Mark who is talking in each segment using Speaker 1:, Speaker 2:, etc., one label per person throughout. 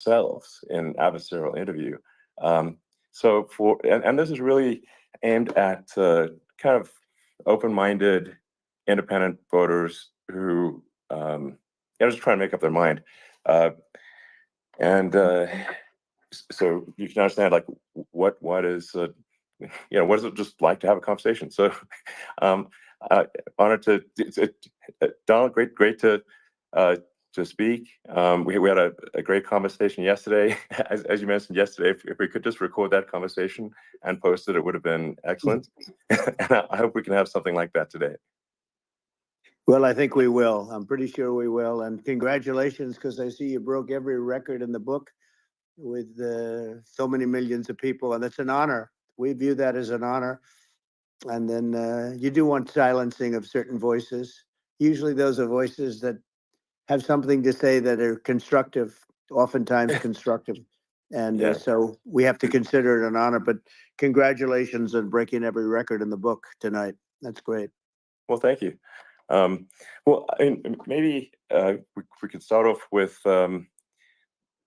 Speaker 1: themselves in adversarial interview. And this is really aimed at kind of open-minded, independent voters who just trying to make up their mind. And so you can understand, like, what is what is it just like to have a conversation? So honored to Donald, great to speak. We had a great conversation yesterday. As you mentioned yesterday, if we could just record that conversation and post it, it would have been excellent. And I hope we can have something like that today.
Speaker 2: Well, I think we will. I'm pretty sure we will. And congratulations, because I see you broke every record in the book with so many millions of people, and it's an honor. We view that as an honor. And then you do want silencing of certain voices. Usually those are voices that have something to say that are constructive, oftentimes constructive. And so we have to consider it an honor. But congratulations on breaking every record in the book tonight. That's great.
Speaker 1: Well, thank you. Well, maybe we could start off with, the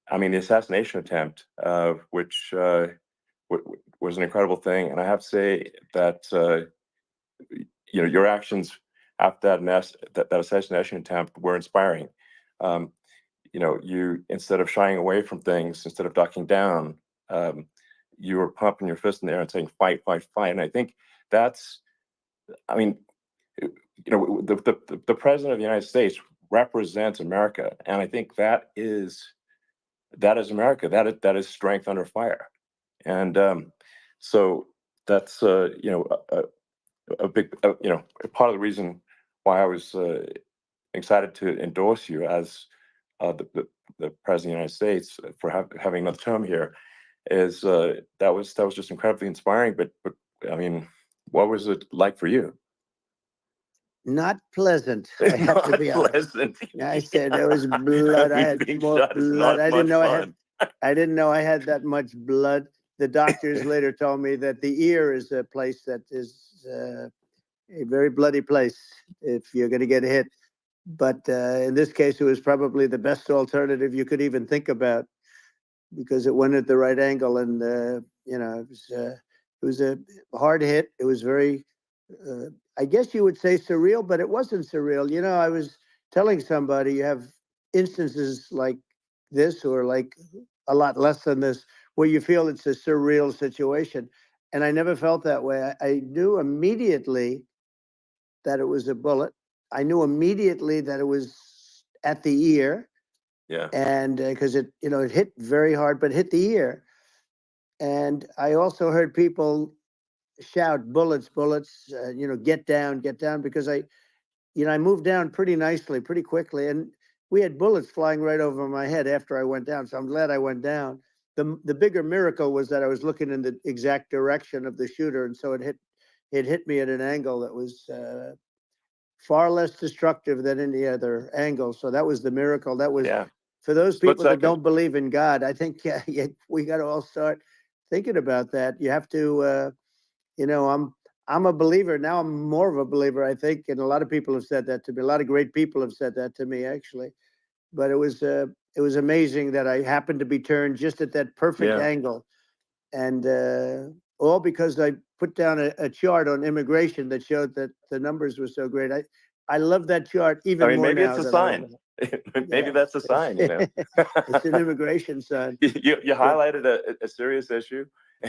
Speaker 1: assassination attempt, which was an incredible thing. And I have to say that, your actions after that assassination attempt were inspiring. You, instead of shying away from things, instead of ducking down, you were pumping your fist in the air and saying, fight, fight, fight. And I think that's, the president of the United States represents America. And I think that is America. That is strength under fire. And so that's, a big, part of the reason why I was excited to endorse you as the president of the United States for having another term here is that was just incredibly inspiring. But what was it like for you?
Speaker 2: Not pleasant. I have to be honest. I said there was blood. I had more blood. I didn't know I had that much blood. The doctors later told me that the ear is a place that is a very bloody place if you're going to get hit. But in this case, it was probably the best alternative you could even think about, because it went at the right angle, and it was a hard hit. It was very, I guess you would say, surreal, but it wasn't surreal. I was telling somebody, you have instances like this, or like a lot less than this, where you feel it's a surreal situation. And I never felt that way. I knew immediately that it was a bullet. I knew immediately that it was at the ear.
Speaker 1: Yeah.
Speaker 2: And because it hit very hard, but hit the ear. And I also heard people shout, bullets, bullets, get down, because I moved down pretty nicely, pretty quickly. And we had bullets flying right over my head after I went down. So I'm glad I went down. The bigger miracle was that I was looking in the exact direction of the shooter. And so it hit me at an angle that was far less destructive than any other angle. So that was the miracle. That was, for those people that don't believe in God, I think we got to all start thinking about that. You have to, I'm a believer. Now I'm more of a believer, I think. And a lot of people have said that to me. A lot of great people have said that to me, actually. But it was amazing that I happened to be turned just at that perfect angle. And all because I put down a chart on immigration that showed that the numbers were so great. I love that chart even more
Speaker 1: maybe
Speaker 2: now.
Speaker 1: It's a sign. Maybe that's a sign,
Speaker 2: It's an immigration sign.
Speaker 1: You highlighted a serious issue.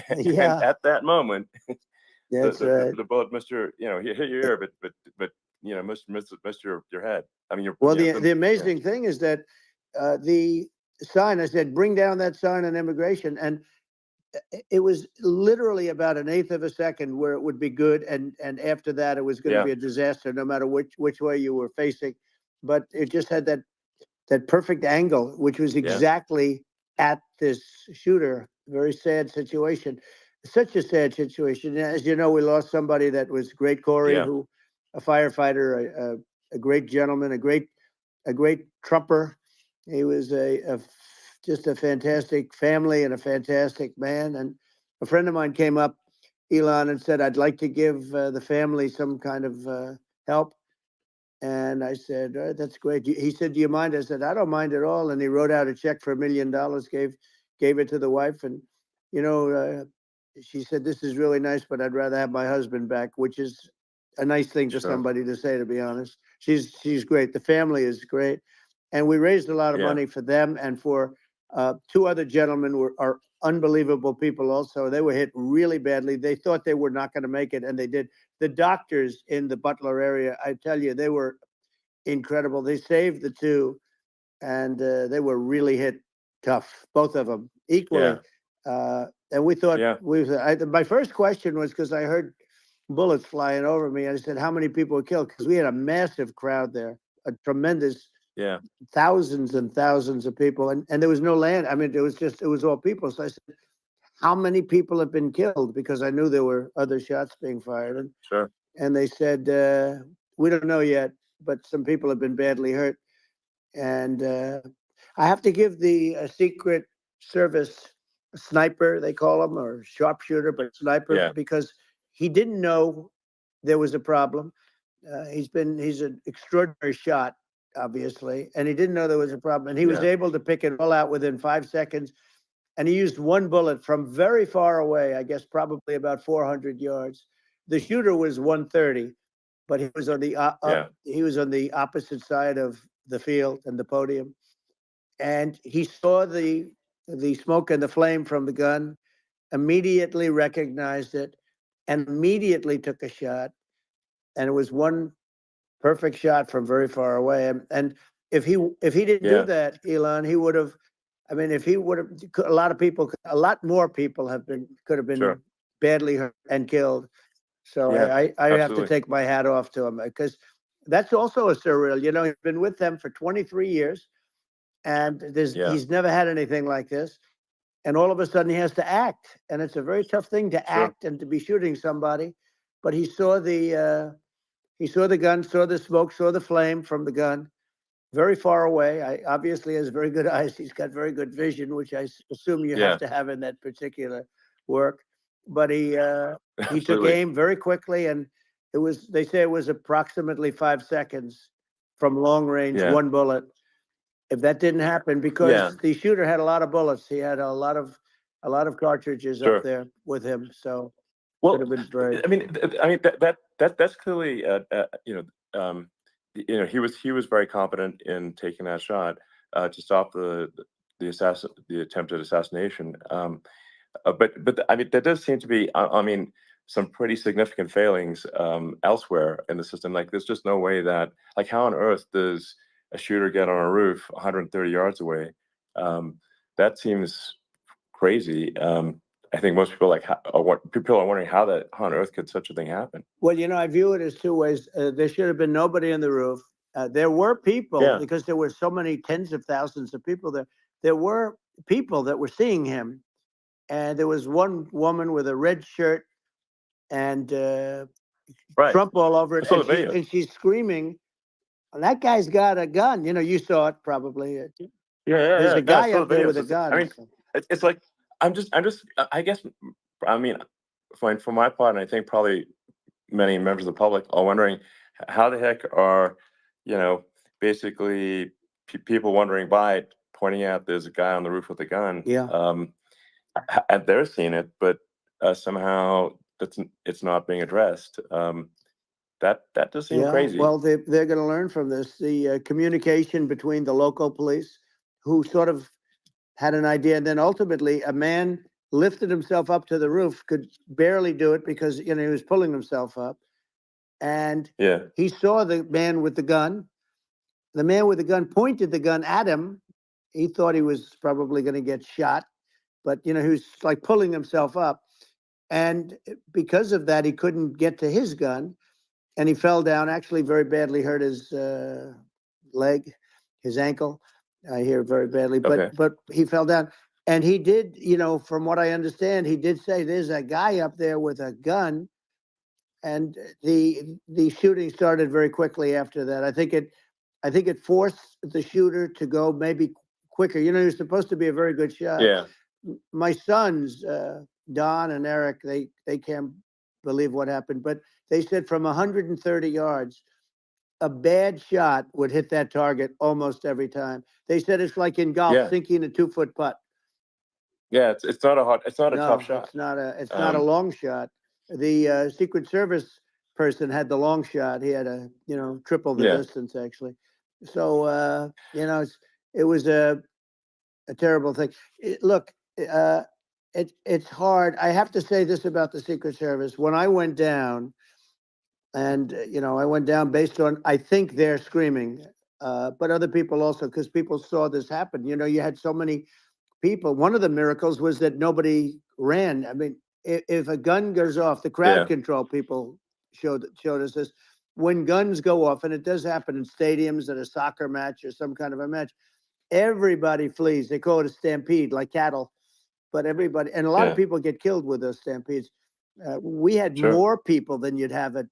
Speaker 1: And at that moment, the bullet missed your, hit your ear, but missed your head.
Speaker 2: The amazing thing is that the sign, I said, bring down that sign on immigration. And it was literally about an eighth of a second where it would be good. And after that, it was going to be a disaster, no matter which way you were facing. But it just had that perfect angle, which was exactly at this shooter. Very sad situation. Such a sad situation. As you know, we lost somebody that was great, Corey, who a firefighter, a great gentleman, a great trumper. He was just a fantastic family and a fantastic man. And a friend of mine came up, Elon, and said, I'd like to give the family some kind of help. And I said, that's great. He said, do you mind? I said, I don't mind at all. And he wrote out a check for $1 million, gave it to the wife. And, you know, she said, this is really nice, but I'd rather have my husband back, which is a nice thing for
Speaker 1: Sure.
Speaker 2: somebody to say, to be honest. She's great. The family is great. And we raised a lot of
Speaker 1: Yeah.
Speaker 2: money for them and for two other gentlemen are unbelievable people also. They were hit really badly. They thought they were not going to make it, and they did. The doctors in the Butler area, I tell you, they were incredible. They saved the two, and they were really hit tough, both of them equally. And we thought,
Speaker 1: Yeah.
Speaker 2: my first question was because I heard bullets flying over me. I said, how many people were killed? Because we had a massive crowd there, a tremendous,
Speaker 1: Yeah.
Speaker 2: thousands and thousands of people. And there was no land. I mean, it was all people. So I said, how many people have been killed? Because I knew there were other shots being fired.
Speaker 1: Sure.
Speaker 2: And they said, we don't know yet, but some people have been badly hurt. And I have to give the Secret Service sniper, they call him, or sharpshooter, but sniper,
Speaker 1: Yeah.
Speaker 2: because he didn't know there was a problem. He's an extraordinary shot, obviously, and he didn't know there was a problem. And he was
Speaker 1: Yeah.
Speaker 2: able to pick it all out within 5 seconds. And he used one bullet from very far away, I guess probably about 400 yards. The shooter was 130, but he was on the he was on the opposite side of the field and the podium, and he saw the smoke and the flame from the gun, immediately recognized it, and immediately took a shot. And it was one perfect shot from very far away. And if he didn't do that, Elon, he would have. I mean, if he would have, a lot more people could have been
Speaker 1: Sure.
Speaker 2: badly hurt and killed. So
Speaker 1: Yeah,
Speaker 2: I have to
Speaker 1: absolutely.
Speaker 2: take my hat off to him, because that's also a surreal. You know, he's been with them for 23 years, and
Speaker 1: Yeah.
Speaker 2: he's never had anything like this. And all of a sudden, he has to act, and it's a very tough thing to
Speaker 1: Sure.
Speaker 2: act and to be shooting somebody. But he saw the gun, saw the smoke, saw the flame from the gun, very far away. I obviously has very good eyes. He's got very good vision, which I assume you
Speaker 1: Yeah.
Speaker 2: have to have in that particular work. But he took
Speaker 1: Absolutely.
Speaker 2: aim very quickly, and they say it was approximately 5 seconds from long range,
Speaker 1: Yeah.
Speaker 2: one bullet. If that didn't happen, because
Speaker 1: Yeah.
Speaker 2: the shooter had a lot of bullets, he had a lot of cartridges
Speaker 1: Sure.
Speaker 2: up there with him. So
Speaker 1: Well,
Speaker 2: could have been brave.
Speaker 1: I mean, that's clearly, he was very competent in taking that shot to stop the attempted assassination. But I mean, there does seem to be, I mean, some pretty significant failings elsewhere in the system. Like, there's just no way that, like, how on earth does a shooter get on a roof 130 yards away? That seems crazy. I think most people people are wondering how on earth could such a thing happen?
Speaker 2: Well, you know, I view it as two ways. There should have been nobody on the roof. There were people, because there were so many tens of thousands of people there. There were people that were seeing him, and there was one woman with a red shirt and
Speaker 1: Right.
Speaker 2: Trump all over
Speaker 1: I
Speaker 2: it,
Speaker 1: saw
Speaker 2: and
Speaker 1: the video.
Speaker 2: she's screaming, "That guy's got a gun!" You know, you saw it probably. There's a
Speaker 1: No, I
Speaker 2: guy
Speaker 1: saw the
Speaker 2: up there
Speaker 1: video.
Speaker 2: with a
Speaker 1: So I
Speaker 2: gun.
Speaker 1: mean, it's like I guess, I mean, for my part, and I think probably many members of the public are wondering how the heck are, basically people wondering by pointing out there's a guy on the roof with a gun.
Speaker 2: Yeah.
Speaker 1: And they're seeing it, but somehow it's not being addressed. That does seem crazy.
Speaker 2: Well, they're going to learn from this. The communication between the local police, who sort of had an idea, and then ultimately a man lifted himself up to the roof, could barely do it because he was pulling himself up, and he saw the man with the gun. The man with the gun pointed the gun at him. He thought he was probably going to get shot, but he was like pulling himself up, and because of that, he couldn't get to his gun, and he fell down. Actually, very badly hurt his leg, his ankle. I hear very badly, but he fell down, and he did. From what I understand, he did say there's a guy up there with a gun, and the shooting started very quickly after that. I think it forced the shooter to go maybe quicker. He was supposed to be a very good shot.
Speaker 1: Yeah.
Speaker 2: My sons, Don and Eric, they can't believe what happened, but they said from 130 yards, a bad shot would hit that target almost every time. They said it's like in golf,
Speaker 1: Yeah.
Speaker 2: sinking a 2-foot putt.
Speaker 1: Yeah, it's not it's not a tough
Speaker 2: No,
Speaker 1: shot.
Speaker 2: it's not a
Speaker 1: Um,
Speaker 2: long shot. The Secret Service person had the long shot. He had triple the
Speaker 1: yeah,
Speaker 2: distance actually. So it was a terrible thing. Look, it's hard. I have to say this about the Secret Service. When I went down, and I went down based on, I think, they're screaming, but other people also, because people saw this happen. You had so many people. One of the miracles was that nobody ran. I mean, if a gun goes off, the crowd
Speaker 1: yeah,
Speaker 2: control people showed us this. When guns go off, and it does happen in stadiums at a soccer match or some kind of a match, everybody flees. They call it a stampede, like cattle. But everybody, and a lot of
Speaker 1: yeah,
Speaker 2: people get killed with those stampedes. We had
Speaker 1: sure.
Speaker 2: more people than you'd have at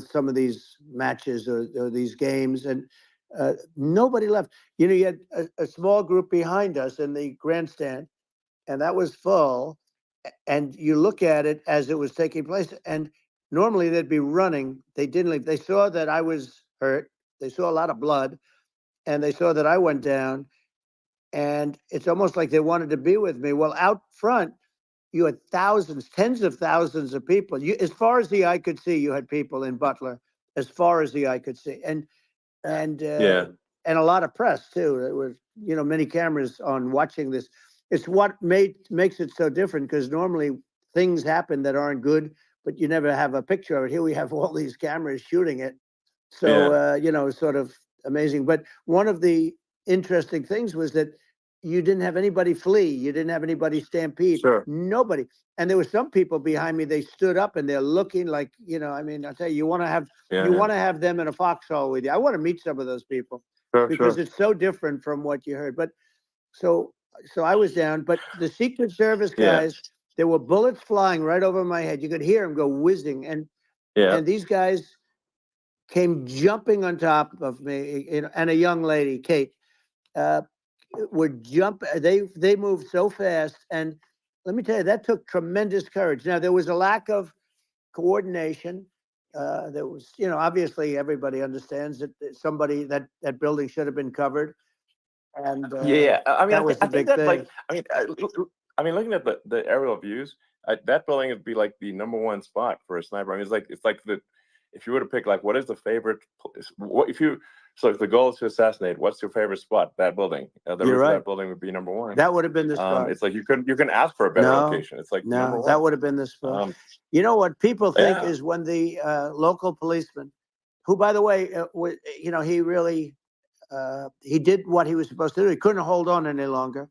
Speaker 2: some of these matches or these games, and nobody left. You had a small group behind us in the grandstand, and that was full. And you look at it as it was taking place, and normally they'd be running. They didn't leave. They saw that I was hurt. They saw a lot of blood, and they saw that I went down. And it's almost like they wanted to be with me. Well, out front, you had thousands, tens of thousands of people. As far as the eye could see, you had people in Butler, as far as the eye could see, and
Speaker 1: Yeah,
Speaker 2: and a lot of press too. There was many cameras on watching this. It's what makes it so different, because normally things happen that aren't good, but you never have a picture of it. Here we have all these cameras shooting it, so
Speaker 1: yeah,
Speaker 2: it's sort of amazing. But one of the interesting things was that you didn't have anybody flee. You didn't have anybody stampede.
Speaker 1: sure.
Speaker 2: Nobody. And there were some people behind me. They stood up and they're looking like, I mean, I'll tell you,
Speaker 1: Yeah,
Speaker 2: you
Speaker 1: yeah,
Speaker 2: want to have them in a foxhole with you. I want to meet some of those people,
Speaker 1: sure,
Speaker 2: because
Speaker 1: sure.
Speaker 2: it's so different from what you heard. But so I was down. But the Secret Service
Speaker 1: Yeah,
Speaker 2: guys, there were bullets flying right over my head. You could hear them go whizzing,
Speaker 1: yeah,
Speaker 2: and these guys came jumping on top of me, and a young lady, Kate, uh, would jump. They moved so fast, and let me tell you, that took tremendous courage. Now there was a lack of coordination. There was, obviously everybody understands that that building should have been covered, and
Speaker 1: yeah. I mean,
Speaker 2: that was
Speaker 1: I
Speaker 2: the
Speaker 1: think
Speaker 2: big
Speaker 1: that,
Speaker 2: thing.
Speaker 1: like, I mean, looking at the aerial views, that building would be like the #1 spot for a sniper. I mean, it's like if you were to pick, like, what is the favorite, what if you, so if the goal is to assassinate, what's your favorite spot? That building, the
Speaker 2: You're
Speaker 1: roof of
Speaker 2: right.
Speaker 1: that building would be #1.
Speaker 2: That would have been the spot.
Speaker 1: It's like you can ask for a better
Speaker 2: No,
Speaker 1: location. It's like number
Speaker 2: no, that
Speaker 1: one.
Speaker 2: would have been the spot.
Speaker 1: Um,
Speaker 2: You know what people think
Speaker 1: yeah,
Speaker 2: is when the local policeman, who, by the way, he really he did what he was supposed to do. He couldn't hold on any longer.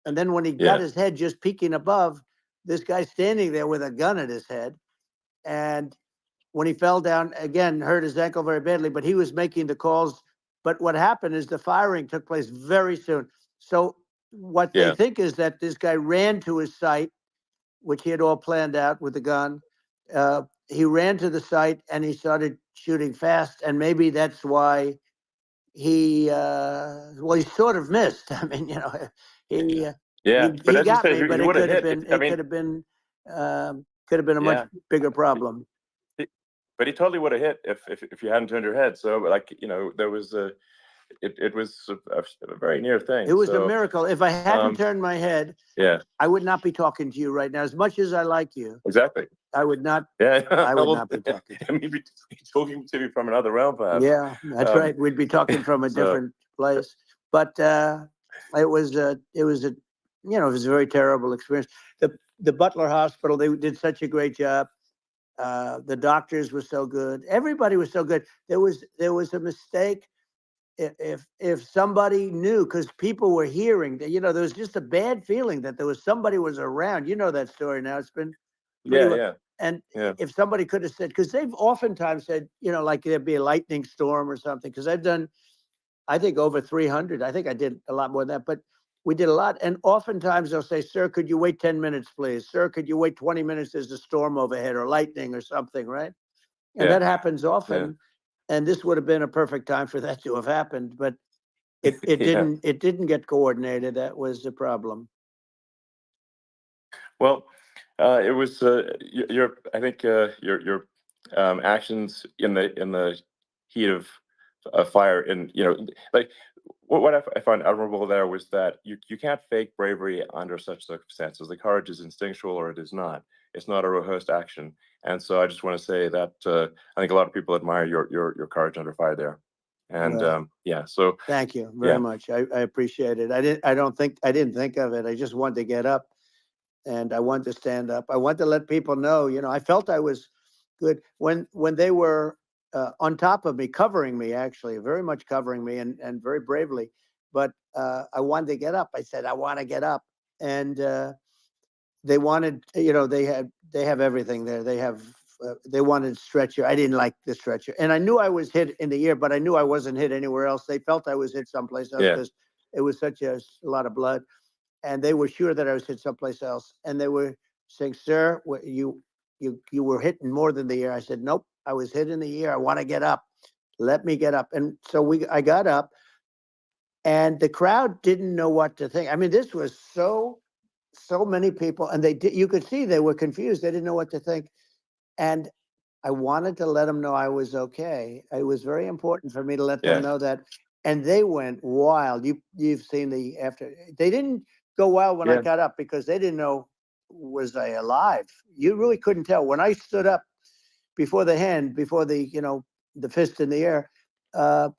Speaker 2: And then when he got
Speaker 1: yeah,
Speaker 2: his head just peeking above, this guy standing there with a gun at his head. And when he fell down, again, hurt his ankle very badly, but he was making the calls. But what happened is the firing took place very soon. So what they
Speaker 1: yeah,
Speaker 2: think is that this guy ran to his site, which he had all planned out with the gun. He ran to the site and he started shooting fast. And maybe that's why he sort of missed. I mean, he uh,
Speaker 1: yeah. But
Speaker 2: he
Speaker 1: as you
Speaker 2: got
Speaker 1: said,
Speaker 2: me, but
Speaker 1: he
Speaker 2: it
Speaker 1: would have
Speaker 2: could have
Speaker 1: hit.
Speaker 2: been
Speaker 1: I mean,
Speaker 2: a much
Speaker 1: yeah.
Speaker 2: bigger problem.
Speaker 1: But he totally would have hit if you hadn't turned your head. So, like, there was it was a very near
Speaker 2: It
Speaker 1: thing.
Speaker 2: was a
Speaker 1: So
Speaker 2: miracle. If I hadn't
Speaker 1: um
Speaker 2: turned my head,
Speaker 1: yeah,
Speaker 2: I would not be talking to you right now. As much as I like you,
Speaker 1: exactly.
Speaker 2: I would not.
Speaker 1: Yeah.
Speaker 2: I would not be talking to
Speaker 1: I mean, be talking to you from another realm,
Speaker 2: you.
Speaker 1: perhaps.
Speaker 2: Yeah, that's
Speaker 1: Um
Speaker 2: right. We'd be talking from a
Speaker 1: so
Speaker 2: different place. But it was a very terrible experience. The Butler Hospital, they did such a great job. The doctors were so good. Everybody was so good. There was a mistake. If somebody knew, because people were hearing that, there was just a bad feeling that there was somebody was around. You know that story now. It's been pretty
Speaker 1: yeah,
Speaker 2: well.
Speaker 1: yeah,
Speaker 2: And
Speaker 1: yeah,
Speaker 2: if somebody could have said, because they've oftentimes said, like there'd be a lightning storm or something. Because I've done, I think, over 300. I think I did a lot more than that, but we did a lot. And oftentimes they'll say, "Sir, could you wait 10 minutes, please? Sir, could you wait 20 minutes? There's a storm overhead or lightning or something," right? And
Speaker 1: yeah,
Speaker 2: that happens
Speaker 1: yeah.
Speaker 2: often. And this would have been a perfect time for that to have happened, but it
Speaker 1: Yeah.
Speaker 2: didn't. It didn't get coordinated. That was the problem.
Speaker 1: Well, it was your I think your actions in the heat of fire. And like what I found admirable there was that you can't fake bravery under such circumstances. The courage is instinctual or it is not. It's not a rehearsed action. And so I just want to say that I think a lot of people admire your courage under fire there. And
Speaker 2: Well,
Speaker 1: yeah, so
Speaker 2: thank you very
Speaker 1: yeah,
Speaker 2: much. I appreciate it. I didn't think of it. I just wanted to get up and I wanted to stand up. I wanted to let people know, I felt I was good when they were on top of me, covering me, actually, very much covering me and very bravely. But I wanted to get up. I said, I want to get up. And they wanted, they have everything there. They wanted stretcher. I didn't like the stretcher. And I knew I was hit in the ear, but I knew I wasn't hit anywhere else. They felt I was hit someplace else
Speaker 1: yeah,
Speaker 2: because it was such a lot of blood. And they were sure that I was hit someplace else. And they were saying, "Sir, you were hit in more than the ear." I said, "Nope, I was hit in the ear. I want to get up. Let me get up." And so I got up, and the crowd didn't know what to think. I mean, this was so many people, and you could see they were confused. They didn't know what to think. And I wanted to let them know I was okay. It was very important for me to let them
Speaker 1: yeah,
Speaker 2: know that. And they went wild. You've seen the after. They didn't go wild when I
Speaker 1: yeah,
Speaker 2: got up because they didn't know, was I alive. You really couldn't tell when I stood up before the fist in the air. Uh,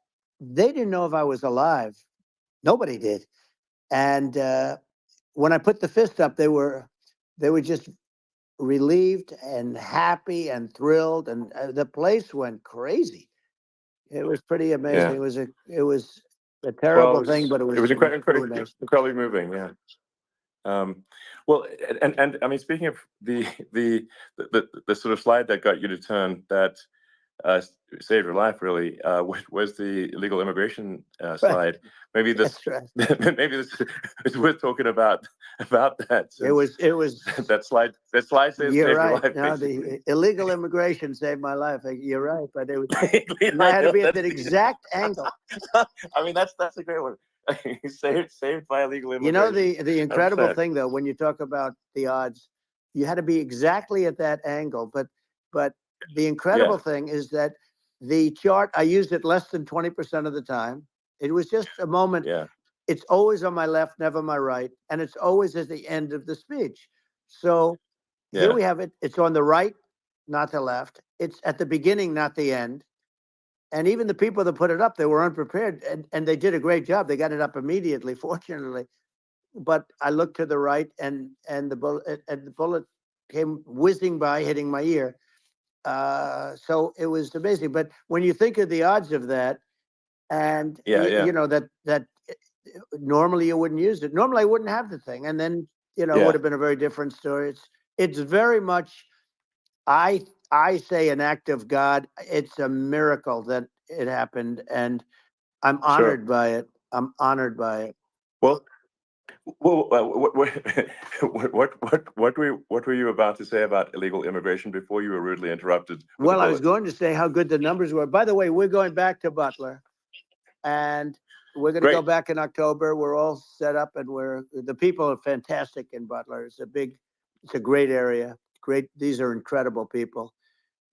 Speaker 2: they didn't know if I was alive. Nobody did. And when I put the fist up, they were just relieved and happy and thrilled, and the place went crazy. It was pretty amazing.
Speaker 1: yeah.
Speaker 2: It was a
Speaker 1: Well,
Speaker 2: terrible thing, but it
Speaker 1: it was
Speaker 2: was really nice.
Speaker 1: incredibly moving. Yeah. Um, well, and I mean, speaking of the sort of slide that got you to turn that uh, saved your life, really, was the illegal immigration
Speaker 2: Right.
Speaker 1: slide. Maybe this,
Speaker 2: That's right.
Speaker 1: maybe this is worth talking about that,
Speaker 2: It
Speaker 1: since
Speaker 2: was. It was.
Speaker 1: that slide says
Speaker 2: You're
Speaker 1: saved your
Speaker 2: right.
Speaker 1: life,
Speaker 2: No,
Speaker 1: basically.
Speaker 2: the illegal immigration saved my life. You're right, but I
Speaker 1: I
Speaker 2: had to
Speaker 1: know
Speaker 2: be at
Speaker 1: that's
Speaker 2: that exact angle.
Speaker 1: I mean, that's a great one. Saved by illegal immigration.
Speaker 2: The incredible
Speaker 1: 100%.
Speaker 2: thing though, when you talk about the odds, you had to be exactly at that angle. But the
Speaker 1: Yeah,
Speaker 2: incredible thing is that the chart, I used it less than 20% of the time. It was just a moment.
Speaker 1: yeah,
Speaker 2: It's always on my left, never my right, and it's always at the end of the speech. So here
Speaker 1: yeah,
Speaker 2: we have it. It's on the right, not the left. It's at the beginning, not the end. And even the people that put it up, they were unprepared, and they did a great job. They got it up immediately, fortunately. But I looked to the right, and the bullet came whizzing by, hitting my ear. So it was amazing. But when you think of the odds of that, and
Speaker 1: yeah, yeah,
Speaker 2: that normally you wouldn't use it. Normally I wouldn't have the thing, and then it would
Speaker 1: yeah.
Speaker 2: have been a very different story. It's very much, I I say, an act of God. It's a miracle that it happened, and I'm
Speaker 1: Sure.
Speaker 2: honored by it. I'm honored by it.
Speaker 1: Well, what were you about to say about illegal immigration before you were rudely interrupted with the
Speaker 2: Well, I was
Speaker 1: bullet?
Speaker 2: going to say how good the numbers were. By the way, we're going back to Butler, and we're going to go
Speaker 1: Great.
Speaker 2: back in October. We're all set up, and the people are fantastic in Butler. It's a great area. Great. These are incredible people.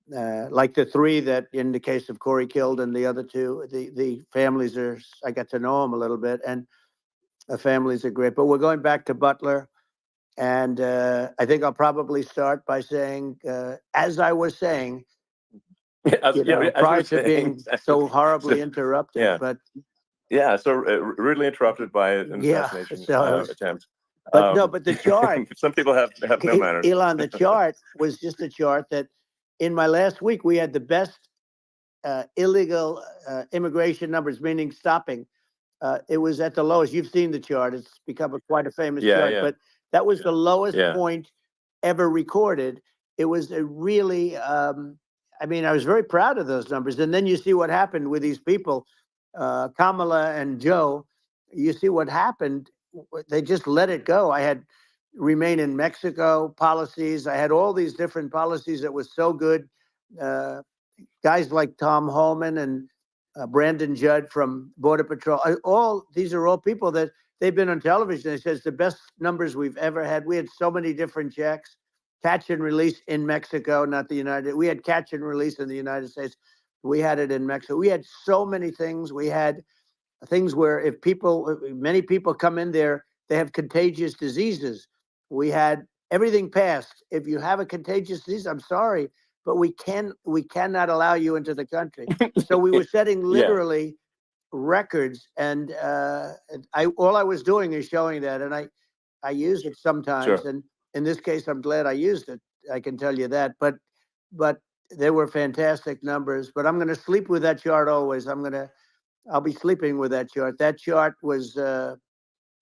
Speaker 2: Like the three that, in the case of Corey, killed, and the other two, the families I got to know them a little bit, and the families are great. But we're going back to Butler, and I think I'll probably start by saying, as I was saying,
Speaker 1: As you were
Speaker 2: prior to
Speaker 1: saying,
Speaker 2: being so
Speaker 1: so,
Speaker 2: horribly interrupted.
Speaker 1: yeah,
Speaker 2: But
Speaker 1: yeah. So rudely interrupted by an
Speaker 2: yeah,
Speaker 1: assassination
Speaker 2: so
Speaker 1: attempt.
Speaker 2: but no, but the chart,
Speaker 1: Some people have no manners.
Speaker 2: Elon, the chart was just a chart that in my last week we had the best illegal immigration numbers, meaning stopping. It was at the lowest. You've seen the chart. It's become quite a famous
Speaker 1: Yeah,
Speaker 2: chart,
Speaker 1: yeah,
Speaker 2: but that was the lowest
Speaker 1: yeah,
Speaker 2: point ever recorded. It was a really, I mean, I was very proud of those numbers. And then you see what happened with these people, Kamala and Joe. You see what happened. They just let it go. I had remain in Mexico policies. I had all these different policies that was so good. Uh, Guys like Tom Holman and Brandon Judd from Border Patrol. These are all people that they've been on television. They said it's the best numbers we've ever had. We had so many different checks, catch and release in Mexico, not the United. We had catch and release in the United States. We had it in Mexico. We had so many things. We had things where if many people come in there, they have contagious diseases. We had everything passed. If you have a contagious disease, I'm sorry, but we cannot allow you into the country. So we were setting
Speaker 1: Yeah,
Speaker 2: literally records, and all I was doing is showing that, and I use it sometimes,
Speaker 1: sure.
Speaker 2: and in this case, I'm glad I used it. I can tell you that, but they were fantastic numbers. But I'm going to sleep with that chart always. I'll be sleeping with that chart. That chart was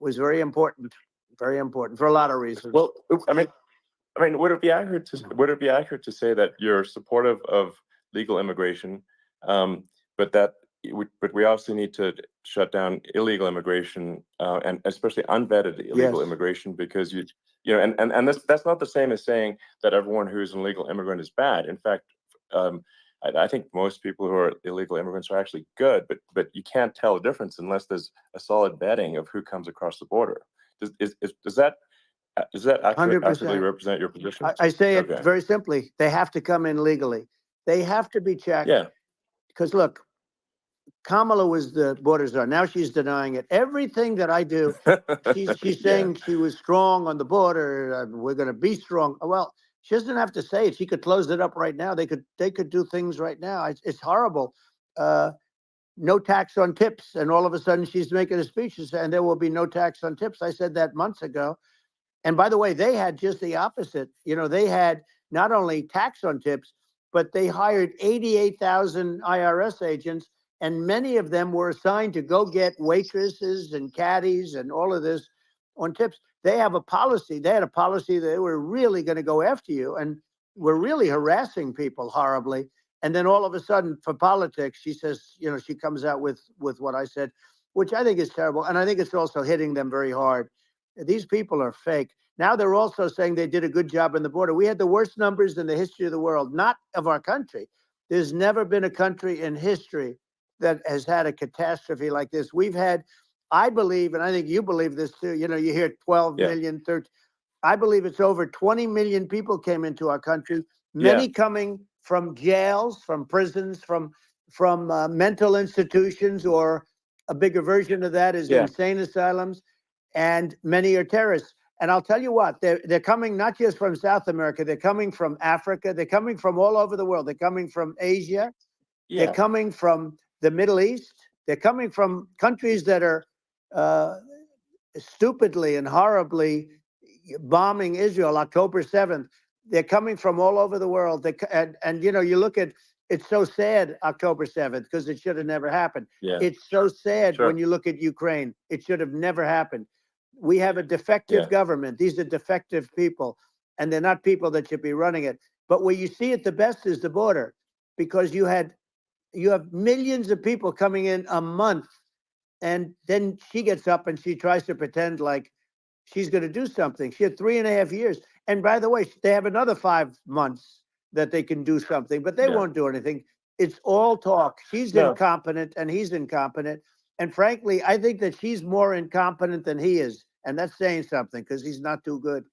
Speaker 2: very important for a lot of reasons.
Speaker 1: Well, I mean, would it be accurate to say that you're supportive of legal immigration, but but we also need to shut down illegal immigration, and especially unvetted illegal
Speaker 2: Yes,
Speaker 1: immigration, because and that's not the same as saying that everyone who's an illegal immigrant is bad. In fact, um, I think most people who are illegal immigrants are actually good, but you can't tell the difference unless there's a solid vetting of who comes across the border. Does that accurately
Speaker 2: 100%.
Speaker 1: represent your position?
Speaker 2: I say it
Speaker 1: Okay.
Speaker 2: very simply. They have to come in legally. They have to be checked.
Speaker 1: Yeah.
Speaker 2: Because look, Kamala was the border czar. Now she's denying it. Everything that I do, she's
Speaker 1: Yeah.
Speaker 2: saying she was strong on the border. We're going to be strong. Well, she doesn't have to say it. She could close it up right now. They could do things right now. It's horrible. Uh, no tax on tips, and all of a sudden she's making a speech and there will be no tax on tips. I said that months ago. And by the way, they had just the opposite. They had not only tax on tips, but they hired 88,000 IRS agents, and many of them were assigned to go get waitresses and caddies and all of this on tips. They have a policy. They had a policy that they were really going to go after you and were really harassing people horribly. And then all of a sudden, for politics, she says, she comes out with what I said, which I think is terrible. And I think it's also hitting them very hard. These people are fake. Now they're also saying they did a good job on the border. We had the worst numbers in the history of the world, not of our country. There's never been a country in history that has had a catastrophe like this. We've had, I believe, and I think you believe this too, you hear 12
Speaker 1: Yeah.
Speaker 2: million, 13. I believe it's over 20 million people came into our country,
Speaker 1: Yeah.
Speaker 2: many coming from jails, from prisons, from mental institutions, or a bigger version of that is
Speaker 1: Yeah.
Speaker 2: insane asylums, and many are terrorists. And I'll tell you what, they're coming not just from South America, they're coming from Africa, they're coming from all over the world. They're coming from Asia, they're
Speaker 1: Yeah.
Speaker 2: coming from the Middle East, they're coming from countries that are uh, stupidly and horribly bombing Israel October 7th. They're coming from all over the world. And you look at, it's so sad, October 7th, because it should have never happened.
Speaker 1: Yeah.
Speaker 2: It's so sad when
Speaker 1: Sure.
Speaker 2: you look at Ukraine. It should have never happened. We have a defective
Speaker 1: Yeah.
Speaker 2: government. These are defective people, and they're not people that should be running it. But where you see it the best is the border, because you have millions of people coming in a month, and then she gets up and she tries to pretend like she's going to do something. She had 3.5 years. And by the way, they have another 5 months that they can do something, but they
Speaker 1: Yeah.
Speaker 2: won't do anything. It's all talk. She's
Speaker 1: No.
Speaker 2: incompetent and he's incompetent. And frankly, I think that she's more incompetent than he is. And that's saying something, because he's not too good.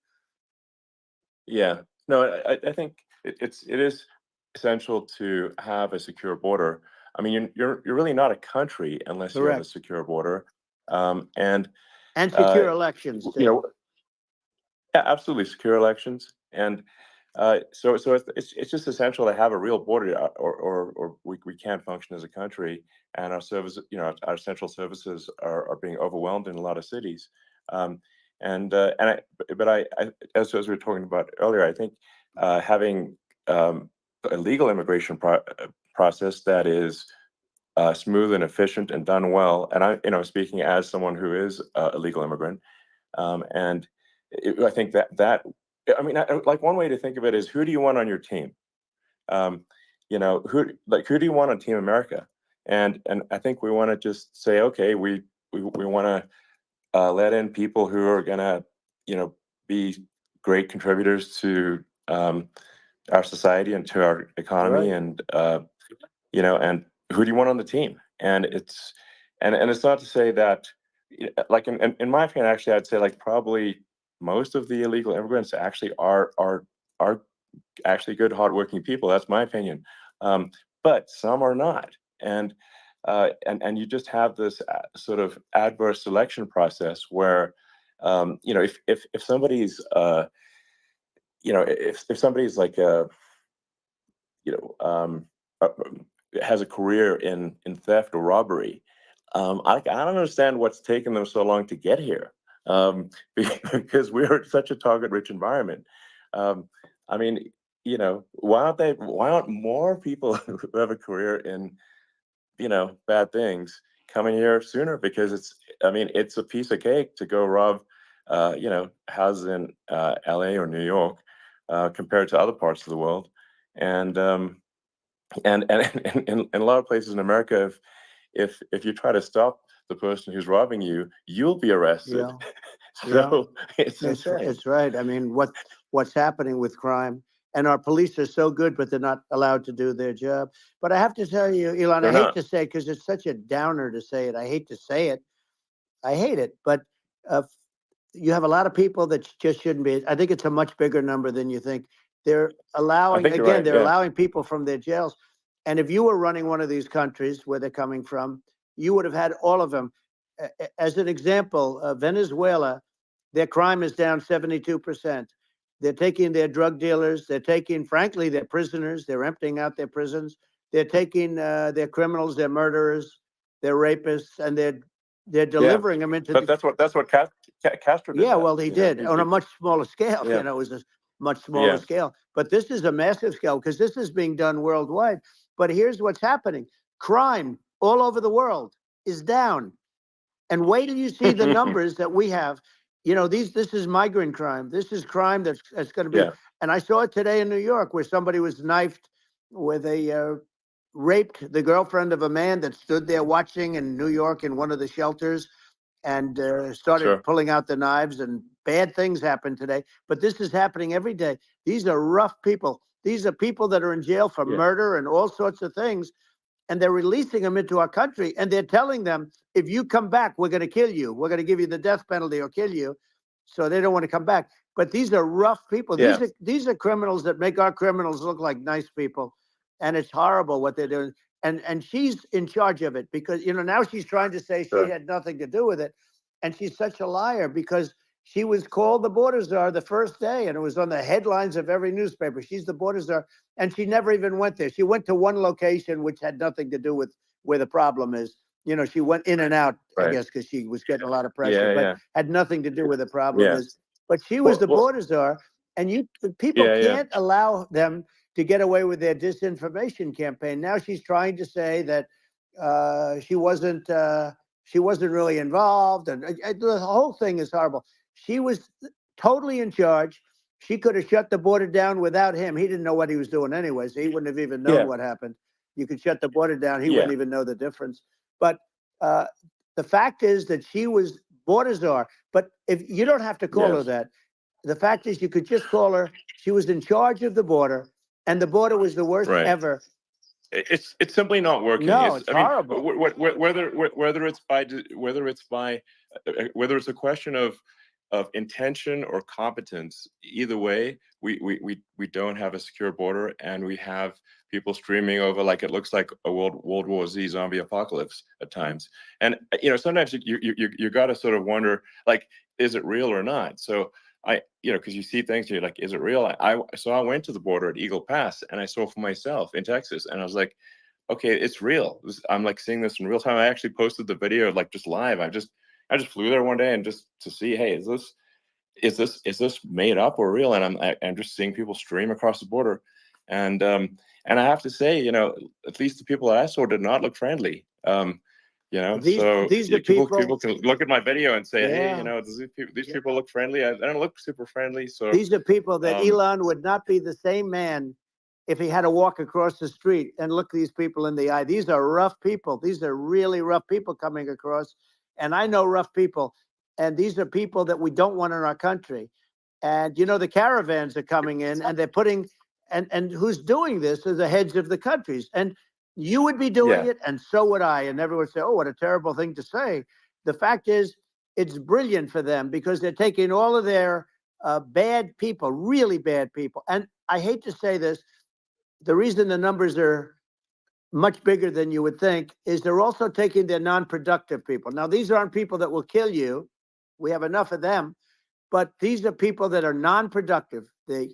Speaker 1: Yeah. No, I think it is essential to have a secure border. I mean, you're really not a country unless you have a
Speaker 2: Correct.
Speaker 1: secure border. And
Speaker 2: And
Speaker 1: uh,
Speaker 2: secure elections,
Speaker 1: you
Speaker 2: too.
Speaker 1: know, yeah, absolutely secure elections. And so it's just essential to have a real border, or we can't function as a country, and our service, our central services are being overwhelmed in a lot of cities. Um, and as we were talking about earlier, I think having a legal immigration process that is smooth and efficient and done well, and speaking as someone who is a legal immigrant, and I think I mean, like, one way to think of it is, who do you want on your team? Who do you want on Team America? And I think we want to just say, okay, we want to let in people who are gonna, be great contributors to our society and to our economy,
Speaker 2: Right.
Speaker 1: and and who do you want on the team? And it's not to say that, like, in my opinion, actually, I'd say, like, probably most of the illegal immigrants actually are actually good, hardworking people. That's my opinion. but some are not. And you just have this sort of adverse selection process where, if somebody's, if somebody's like you know, uh, has a career in theft or robbery, I don't understand what's taken them so long to get here, because we're in such a target-rich environment. Um, I mean, why aren't more people who have a career in, bad things coming here sooner? Because it's a piece of cake to go rob, houses in LA or New York, compared to other parts of the world. And in a lot of places in America, if you try to stop the person who's robbing you, you'll be arrested.
Speaker 2: Yeah, yeah.
Speaker 1: So it's
Speaker 2: It's
Speaker 1: insane.
Speaker 2: it's right. I mean, what's happening with crime, and our police are so good, but they're not allowed to do their job. But I have to tell you, Elon, I
Speaker 1: They're
Speaker 2: hate
Speaker 1: not.
Speaker 2: to say, because it's such a downer to say it. I hate to say it. I hate it. But uh, you have a lot of people that just shouldn't be. I think it's a much bigger number than you think. They're
Speaker 1: I
Speaker 2: allowing,
Speaker 1: think you're
Speaker 2: again,
Speaker 1: right.
Speaker 2: they're
Speaker 1: Yeah.
Speaker 2: allowing people from their jails. And if you were running one of these countries where they're coming from, you would have had all of them. As an example, Venezuela, their crime is down 72%. They're taking their drug dealers. They're taking, frankly, their prisoners. They're emptying out their prisons. They're taking their criminals, their murderers, their rapists, and they're
Speaker 1: Yeah.
Speaker 2: delivering them into
Speaker 1: But
Speaker 2: the.
Speaker 1: that's what Castro did.
Speaker 2: Yeah,
Speaker 1: That
Speaker 2: well, he did on a much smaller scale.
Speaker 1: yeah,
Speaker 2: It was a much smaller
Speaker 1: yeah.
Speaker 2: scale. But this is a massive scale because this is being done worldwide. But here's what's happening: crime all over the world is down. And wait till you see the numbers that we have. This is migrant crime. This is crime that's going to be.
Speaker 1: Yeah.
Speaker 2: And I saw it today in New York where somebody was knifed with raped the girlfriend of a man that stood there watching in New York in one of the shelters and started
Speaker 1: Sure.
Speaker 2: pulling out the knives, and bad things happen today. But this is happening every day. These are rough people. These are people that are in jail for
Speaker 1: Yeah.
Speaker 2: murder and all sorts of things, and they're releasing them into our country, and they're telling them, if you come back, we're going to kill you. We're going to give you the death penalty or kill you. So they don't want to come back. But these are rough people.
Speaker 1: Yeah.
Speaker 2: These are criminals that make our criminals look like nice people, and it's horrible what they're doing. And she's in charge of it because now she's trying to say she
Speaker 1: Sure.
Speaker 2: had nothing to do with it, and she's such a liar because she was called the border czar the first day, and it was on the headlines of every newspaper. She's the border czar, and she never even went there. She went to one location which had nothing to do with where the problem is. She went in and out, I
Speaker 1: Right.
Speaker 2: guess, because she was getting a lot of pressure,
Speaker 1: Yeah.
Speaker 2: but
Speaker 1: Yeah.
Speaker 2: had nothing to do where the problem
Speaker 1: Yeah.
Speaker 2: is. But she was
Speaker 1: Well.
Speaker 2: the
Speaker 1: Well.
Speaker 2: border czar, and people
Speaker 1: Yeah. Yeah.
Speaker 2: can't allow them to get away with their disinformation campaign. Now she's trying to say that she wasn't really involved, and the whole thing is horrible. She was totally in charge. She could have shut the border down without him. He didn't know what he was doing anyway, so he wouldn't have even known
Speaker 1: Yeah.
Speaker 2: what happened. You could shut the border down; he
Speaker 1: Yeah.
Speaker 2: wouldn't even know the difference. But uh, the fact is that she was border czar. But if you don't have to call her
Speaker 1: Yes.
Speaker 2: that, the fact is you could just call her. She was in charge of the border, and the border was the worst
Speaker 1: Right.
Speaker 2: ever.
Speaker 1: It's simply not working.
Speaker 2: No, it's horrible.
Speaker 1: Whether it's a question of intention or competence, either way, we don't have a secure border, and we have people streaming over like it looks like a World War Z zombie apocalypse at times. And sometimes you got to sort of wonder, like, is it real or not? So because you see things, you're like, is it real? So I went to the border at Eagle Pass, and I saw for myself in Texas, and I was like, okay, it's real. I'm like seeing this in real time. I actually posted the video like just live. I just flew there one day and just to see, hey, is this made up or real? And I'm just seeing people stream across the border, and I have to say, at least the people that I saw did not look friendly. So
Speaker 2: These are
Speaker 1: people
Speaker 2: people.
Speaker 1: can look at my video and say, hey,
Speaker 2: Yeah.
Speaker 1: these people look friendly. I don't look super friendly. So
Speaker 2: These are people that
Speaker 1: um,
Speaker 2: Elon would not be the same man if he had to walk across the street and look these people in the eye. These are rough people. These are really rough people coming across. And I know rough people. And these are people that we don't want in our country. And the caravans are coming in and they're putting and who's doing this are the heads of the countries. And you would be doing
Speaker 1: yeah,
Speaker 2: it, and so would I. And everyone would say, oh, what a terrible thing to say. The fact is, it's brilliant for them because they're taking all of their bad people, really bad people. And I hate to say this, the reason the numbers are much bigger than you would think, is they're also taking their non-productive people. Now, these aren't people that will kill you. We have enough of them, but these are people that are non-productive. They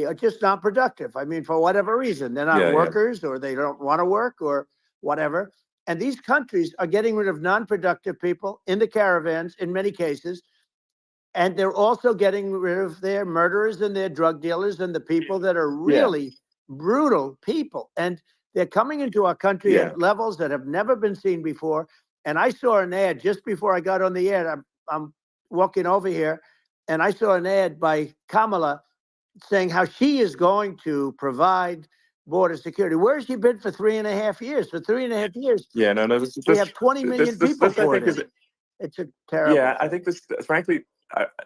Speaker 2: are just not productive. I mean, for whatever reason, they're not
Speaker 1: Yeah, yeah.
Speaker 2: workers, or they don't want to work, or whatever. And these countries are getting rid of non-productive people in the caravans in many cases. And they're also getting rid of their murderers and their drug dealers and the people that are
Speaker 1: Yeah,
Speaker 2: really brutal people. And they're coming into our country
Speaker 1: yeah,
Speaker 2: at levels that have never been seen before. And I saw an ad just before I got on the air. I'm walking over here, and I saw an ad by Kamala saying how she is going to provide border security. Where has she been for 3.5 years? For 3.5 years,
Speaker 1: yeah. No, no.
Speaker 2: we have 20 million people
Speaker 1: I
Speaker 2: poured
Speaker 1: think
Speaker 2: in.
Speaker 1: is
Speaker 2: It's a terrible
Speaker 1: yeah. I
Speaker 2: thing.
Speaker 1: think this, frankly,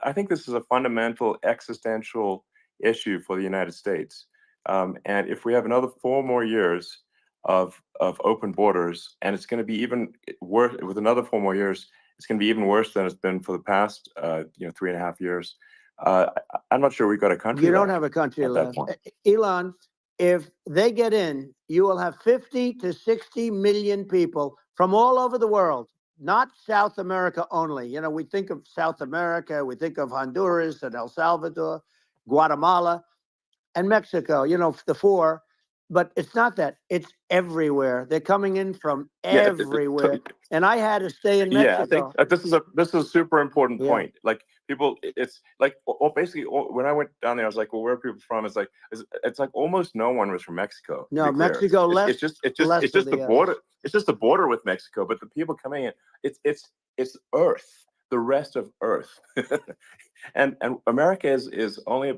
Speaker 1: I think this is a fundamental existential issue for the United States. And if we have another 4 more years of open borders, and it's going to be even worse with another 4 more years, it's going to be even worse than it's been for the past 3.5 years. I'm not sure we've got a country
Speaker 2: You don't
Speaker 1: left
Speaker 2: have a country
Speaker 1: at that
Speaker 2: left.
Speaker 1: point.
Speaker 2: Elon, if they get in, you will have 50 to 60 million people from all over the world, not South America only. You know, we think of South America, we think of Honduras and El Salvador, Guatemala, and Mexico, you know, the four. But it's not that. It's everywhere. They're coming in from
Speaker 1: Yeah,
Speaker 2: everywhere. And I had to stay in
Speaker 1: yeah. I think
Speaker 2: Mexico.
Speaker 1: this is a super important
Speaker 2: Yeah.
Speaker 1: point. Like people, it's like basically when I went down there, I was like, well, where are people from? It's like almost no one was from Mexico. To
Speaker 2: No,
Speaker 1: be clear,
Speaker 2: Mexico less, less
Speaker 1: it's
Speaker 2: than
Speaker 1: just the
Speaker 2: the others.
Speaker 1: border. It's just the border with Mexico, but the people coming in, it's Earth, the rest of Earth, and America is only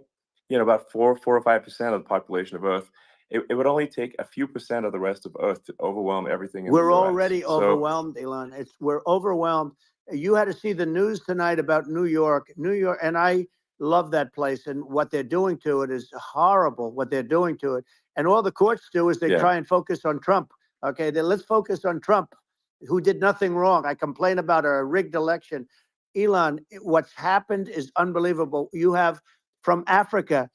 Speaker 1: about 4 or 5% of the population of Earth. It would only take a few percent of the rest of Earth to overwhelm everything in the
Speaker 2: We're
Speaker 1: U.S.
Speaker 2: already
Speaker 1: So
Speaker 2: overwhelmed, Elon. We're overwhelmed. You had to see the news tonight about New York. New York, and I love that place, and what they're doing to it is horrible, what they're doing to it. And all the courts do is they
Speaker 1: yeah,
Speaker 2: try and focus on Trump. Okay, let's focus on Trump, who did nothing wrong. I complain about a rigged election. Elon, what's happened is unbelievable. You have from Africa,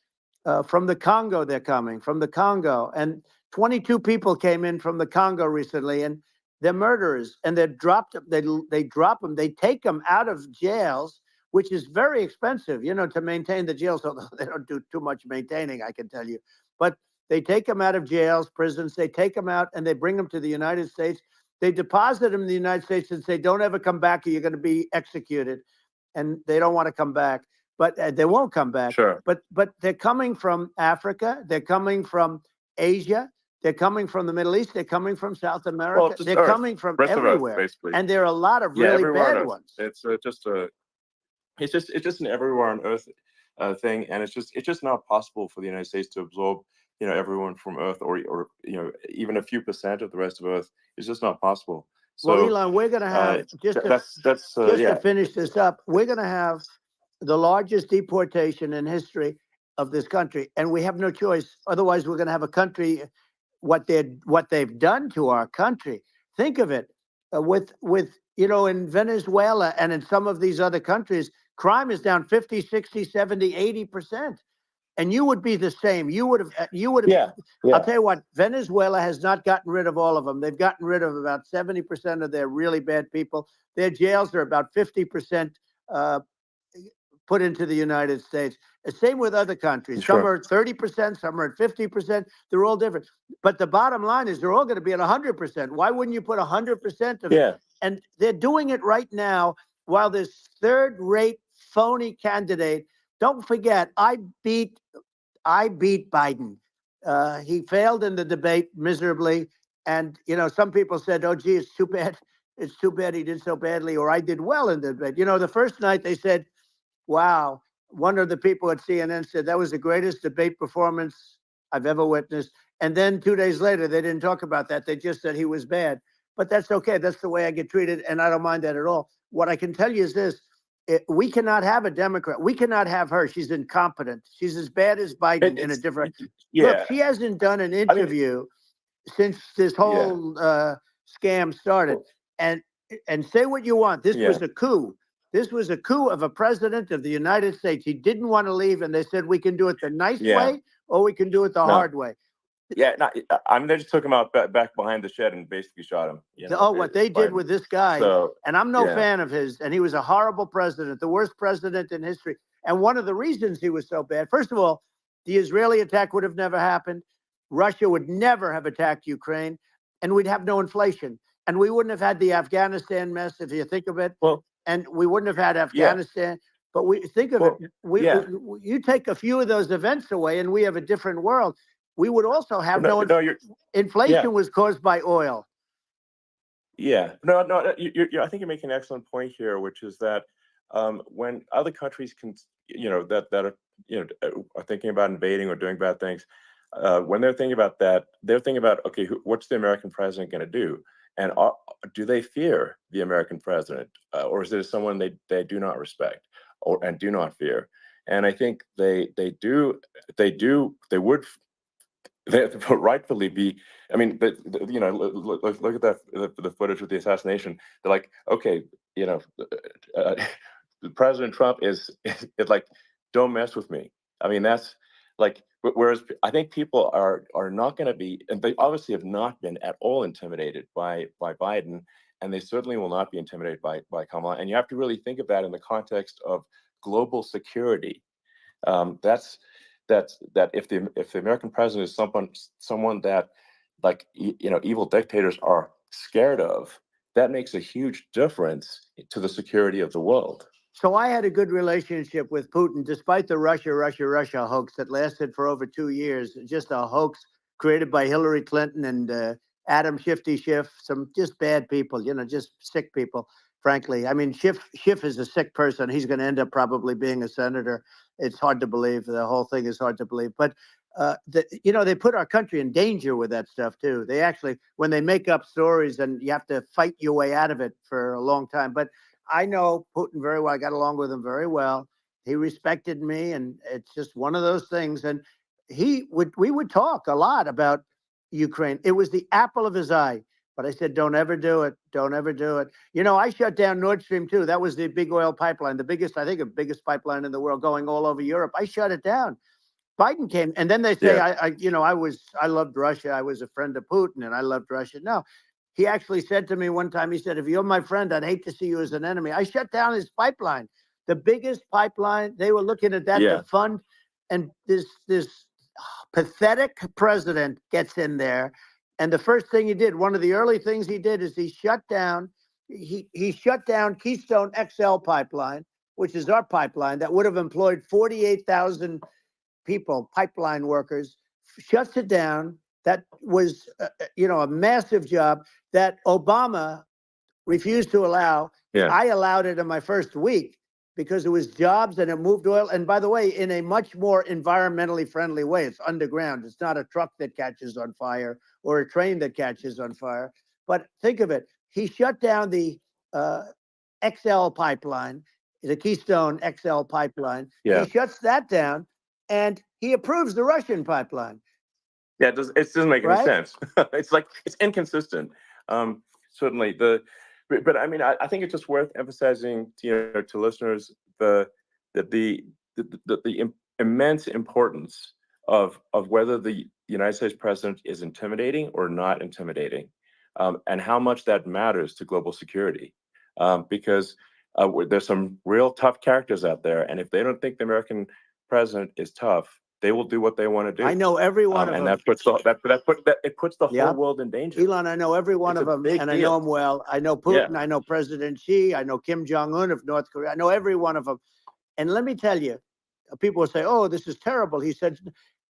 Speaker 2: from the Congo, they're coming from the Congo, and 22 people came in from the Congo recently, and they're murderers, and they're dropped. They drop them. They take them out of jails, which is very expensive, you know, to maintain the jails. Although they don't do too much maintaining, I can tell you. But they take them out of jails, prisons. They take them out, and they bring them to the United States. They deposit them in the United States and say, "Don't ever come back, or you're going to be executed." And they don't want to come back, but they won't come back.
Speaker 1: sure.
Speaker 2: But they're coming from Africa. They're coming from Asia. They're coming from the Middle East. They're coming from South
Speaker 1: Well,
Speaker 2: America.
Speaker 1: just
Speaker 2: They're
Speaker 1: Earth,
Speaker 2: coming from
Speaker 1: rest of Earth,
Speaker 2: everywhere.
Speaker 1: basically.
Speaker 2: And there are a lot of
Speaker 1: Yeah,
Speaker 2: really
Speaker 1: everywhere on
Speaker 2: bad
Speaker 1: Earth.
Speaker 2: ones.
Speaker 1: It's just an everywhere on Earth thing, and it's just not possible for the United States to absorb everyone from Earth, or even a few percent of the rest of Earth. It's just not possible.
Speaker 2: Well,
Speaker 1: So
Speaker 2: Elon, we're going to have,
Speaker 1: that's
Speaker 2: just to
Speaker 1: yeah,
Speaker 2: finish this up, we're going to have the largest deportation in history of this country. And we have no choice. Otherwise, we're going to have a country, what they've done to our country. Think of it, with in Venezuela and in some of these other countries, crime is down 50, 60, 70, 80%. And you would be the same. You would have.
Speaker 1: yeah,
Speaker 2: I'll
Speaker 1: yeah,
Speaker 2: tell you what, Venezuela has not gotten rid of all of them. They've gotten rid of about 70% of their really bad people. Their jails are about 50% put into the United States. The same with other countries. Some
Speaker 1: sure.
Speaker 2: are 30%, some are at 50%. They're all different. But the bottom line is they're all going to be at 100%. Why wouldn't you put 100% of it?
Speaker 1: Yeah,
Speaker 2: And they're doing it right now while this third-rate phony candidate. Don't forget, I beat Biden. He failed in the debate miserably. And, some people said, oh, gee, it's too bad. It's too bad he did so badly, or I did well in the debate. The first night they said, wow, one of the people at CNN said that was the greatest debate performance I've ever witnessed. And then 2 days later, they didn't talk about that. They just said he was bad. But that's okay. That's the way I get treated. And I don't mind that at all. What I can tell you is this. We cannot have a Democrat. We cannot have her. She's incompetent. She's as bad as Biden in a different.
Speaker 1: yeah.
Speaker 2: Look, she hasn't done an
Speaker 1: I mean,
Speaker 2: interview since this
Speaker 1: yeah,
Speaker 2: whole scam started. And say what you want. This
Speaker 1: yeah,
Speaker 2: was a coup. This was a coup of a president of the United States. He didn't want to leave, and they said we can do it the nice
Speaker 1: yeah.
Speaker 2: way or we can do it the
Speaker 1: No,
Speaker 2: hard way.
Speaker 1: Yeah, not, I mean, they just took him out back behind the shed and basically shot him.
Speaker 2: Oh, what they did
Speaker 1: Biden.
Speaker 2: with this guy.
Speaker 1: So,
Speaker 2: and I'm no
Speaker 1: yeah.
Speaker 2: fan of his. And he was a horrible president, the worst president in history. And one of the reasons he was so bad, first of all, the Israeli attack would have never happened. Russia would never have attacked Ukraine, and we'd have no inflation. And we wouldn't have had the Afghanistan mess, if you think of it.
Speaker 1: Well,
Speaker 2: And we wouldn't have had
Speaker 1: yeah.
Speaker 2: Afghanistan. But we think of
Speaker 1: Well,
Speaker 2: it.
Speaker 1: yeah.
Speaker 2: You take a few of those events away, and we have a different world. We would also have
Speaker 1: No, yeah.
Speaker 2: inflation was caused by oil.
Speaker 1: Yeah, no, I think you're making an excellent point here, which is that when other countries can, that are, are thinking about invading or doing bad things, when they're thinking about that, they're thinking about, okay, what's the American president going to do? And do they fear the American president, or is it someone they do not respect and do not fear? And I think they would. They rightfully be. I mean, look at that the footage with the assassination. They're like, okay, uh, President Trump is like, don't mess with me. I mean, that's like, whereas I think people are not going to be, and they obviously have not been at all intimidated by Biden, and they certainly will not be intimidated by Kamala. And you have to really think of that in the context of global security. That's that if the American president is someone that, like, evil dictators are scared of, that makes a huge difference to the security of the world.
Speaker 2: So I had a good relationship with Putin, despite the Russia hoax that lasted for over 2 years. Just a hoax created by Hillary Clinton and Adam Shifty Schiff, some just bad people, just sick people. Frankly, I mean, Schiff is a sick person. He's going to end up probably being a senator. It's hard to believe. The whole thing is hard to believe. But they put our country in danger with that stuff too. They actually, when they make up stories, and you have to fight your way out of it for a long time. But I know Putin very well. I got along with him very well. He respected me, and it's just one of those things. And we would talk a lot about Ukraine. It was the apple of his eye. But I said, don't ever do it. Don't ever do it. I shut down Nord Stream 2. That was the big oil pipeline, the biggest pipeline in the world, going all over Europe. I shut it down. Biden came, and then they say, I loved Russia. I was a friend of Putin, and I loved Russia. No, he actually said to me one time, he said, if you're my friend, I'd hate to see you as an enemy. I shut down his pipeline, the biggest pipeline. They were looking at that to fund, and this pathetic president gets in there. And the first thing he did, one of the early things he did, is he shut down Keystone XL pipeline, which is our pipeline that would have employed 48,000 people, pipeline workers. Shuts it down. That was, a massive job that Obama refused to allow.
Speaker 1: Yeah.
Speaker 2: I allowed it in my first week because it was jobs and it moved oil. And by the way, in a much more environmentally friendly way. It's underground. It's not a truck that catches on fire or a train that catches on fire. But think of it. He shut down the XL pipeline, the Keystone XL pipeline.
Speaker 1: Yeah.
Speaker 2: He shuts that down, and he approves the Russian pipeline.
Speaker 1: Yeah, it doesn't make any sense. It's like, it's inconsistent. Certainly, but I mean, I think it's just worth emphasizing, to listeners, the immense importance of whether the United States president is intimidating or not intimidating, and how much that matters to global security, because there's some real tough characters out there, and if they don't think the American president is tough, they will do what they want to do.
Speaker 2: I know every one of
Speaker 1: and
Speaker 2: them.
Speaker 1: that puts it puts the whole world in danger.
Speaker 2: Elon, I know every one of them, and I know them well. I know Putin. I know President Xi. I know Kim Jong-un of North Korea. I know every one of them. And let me tell you, people will say, oh, this is terrible. He said,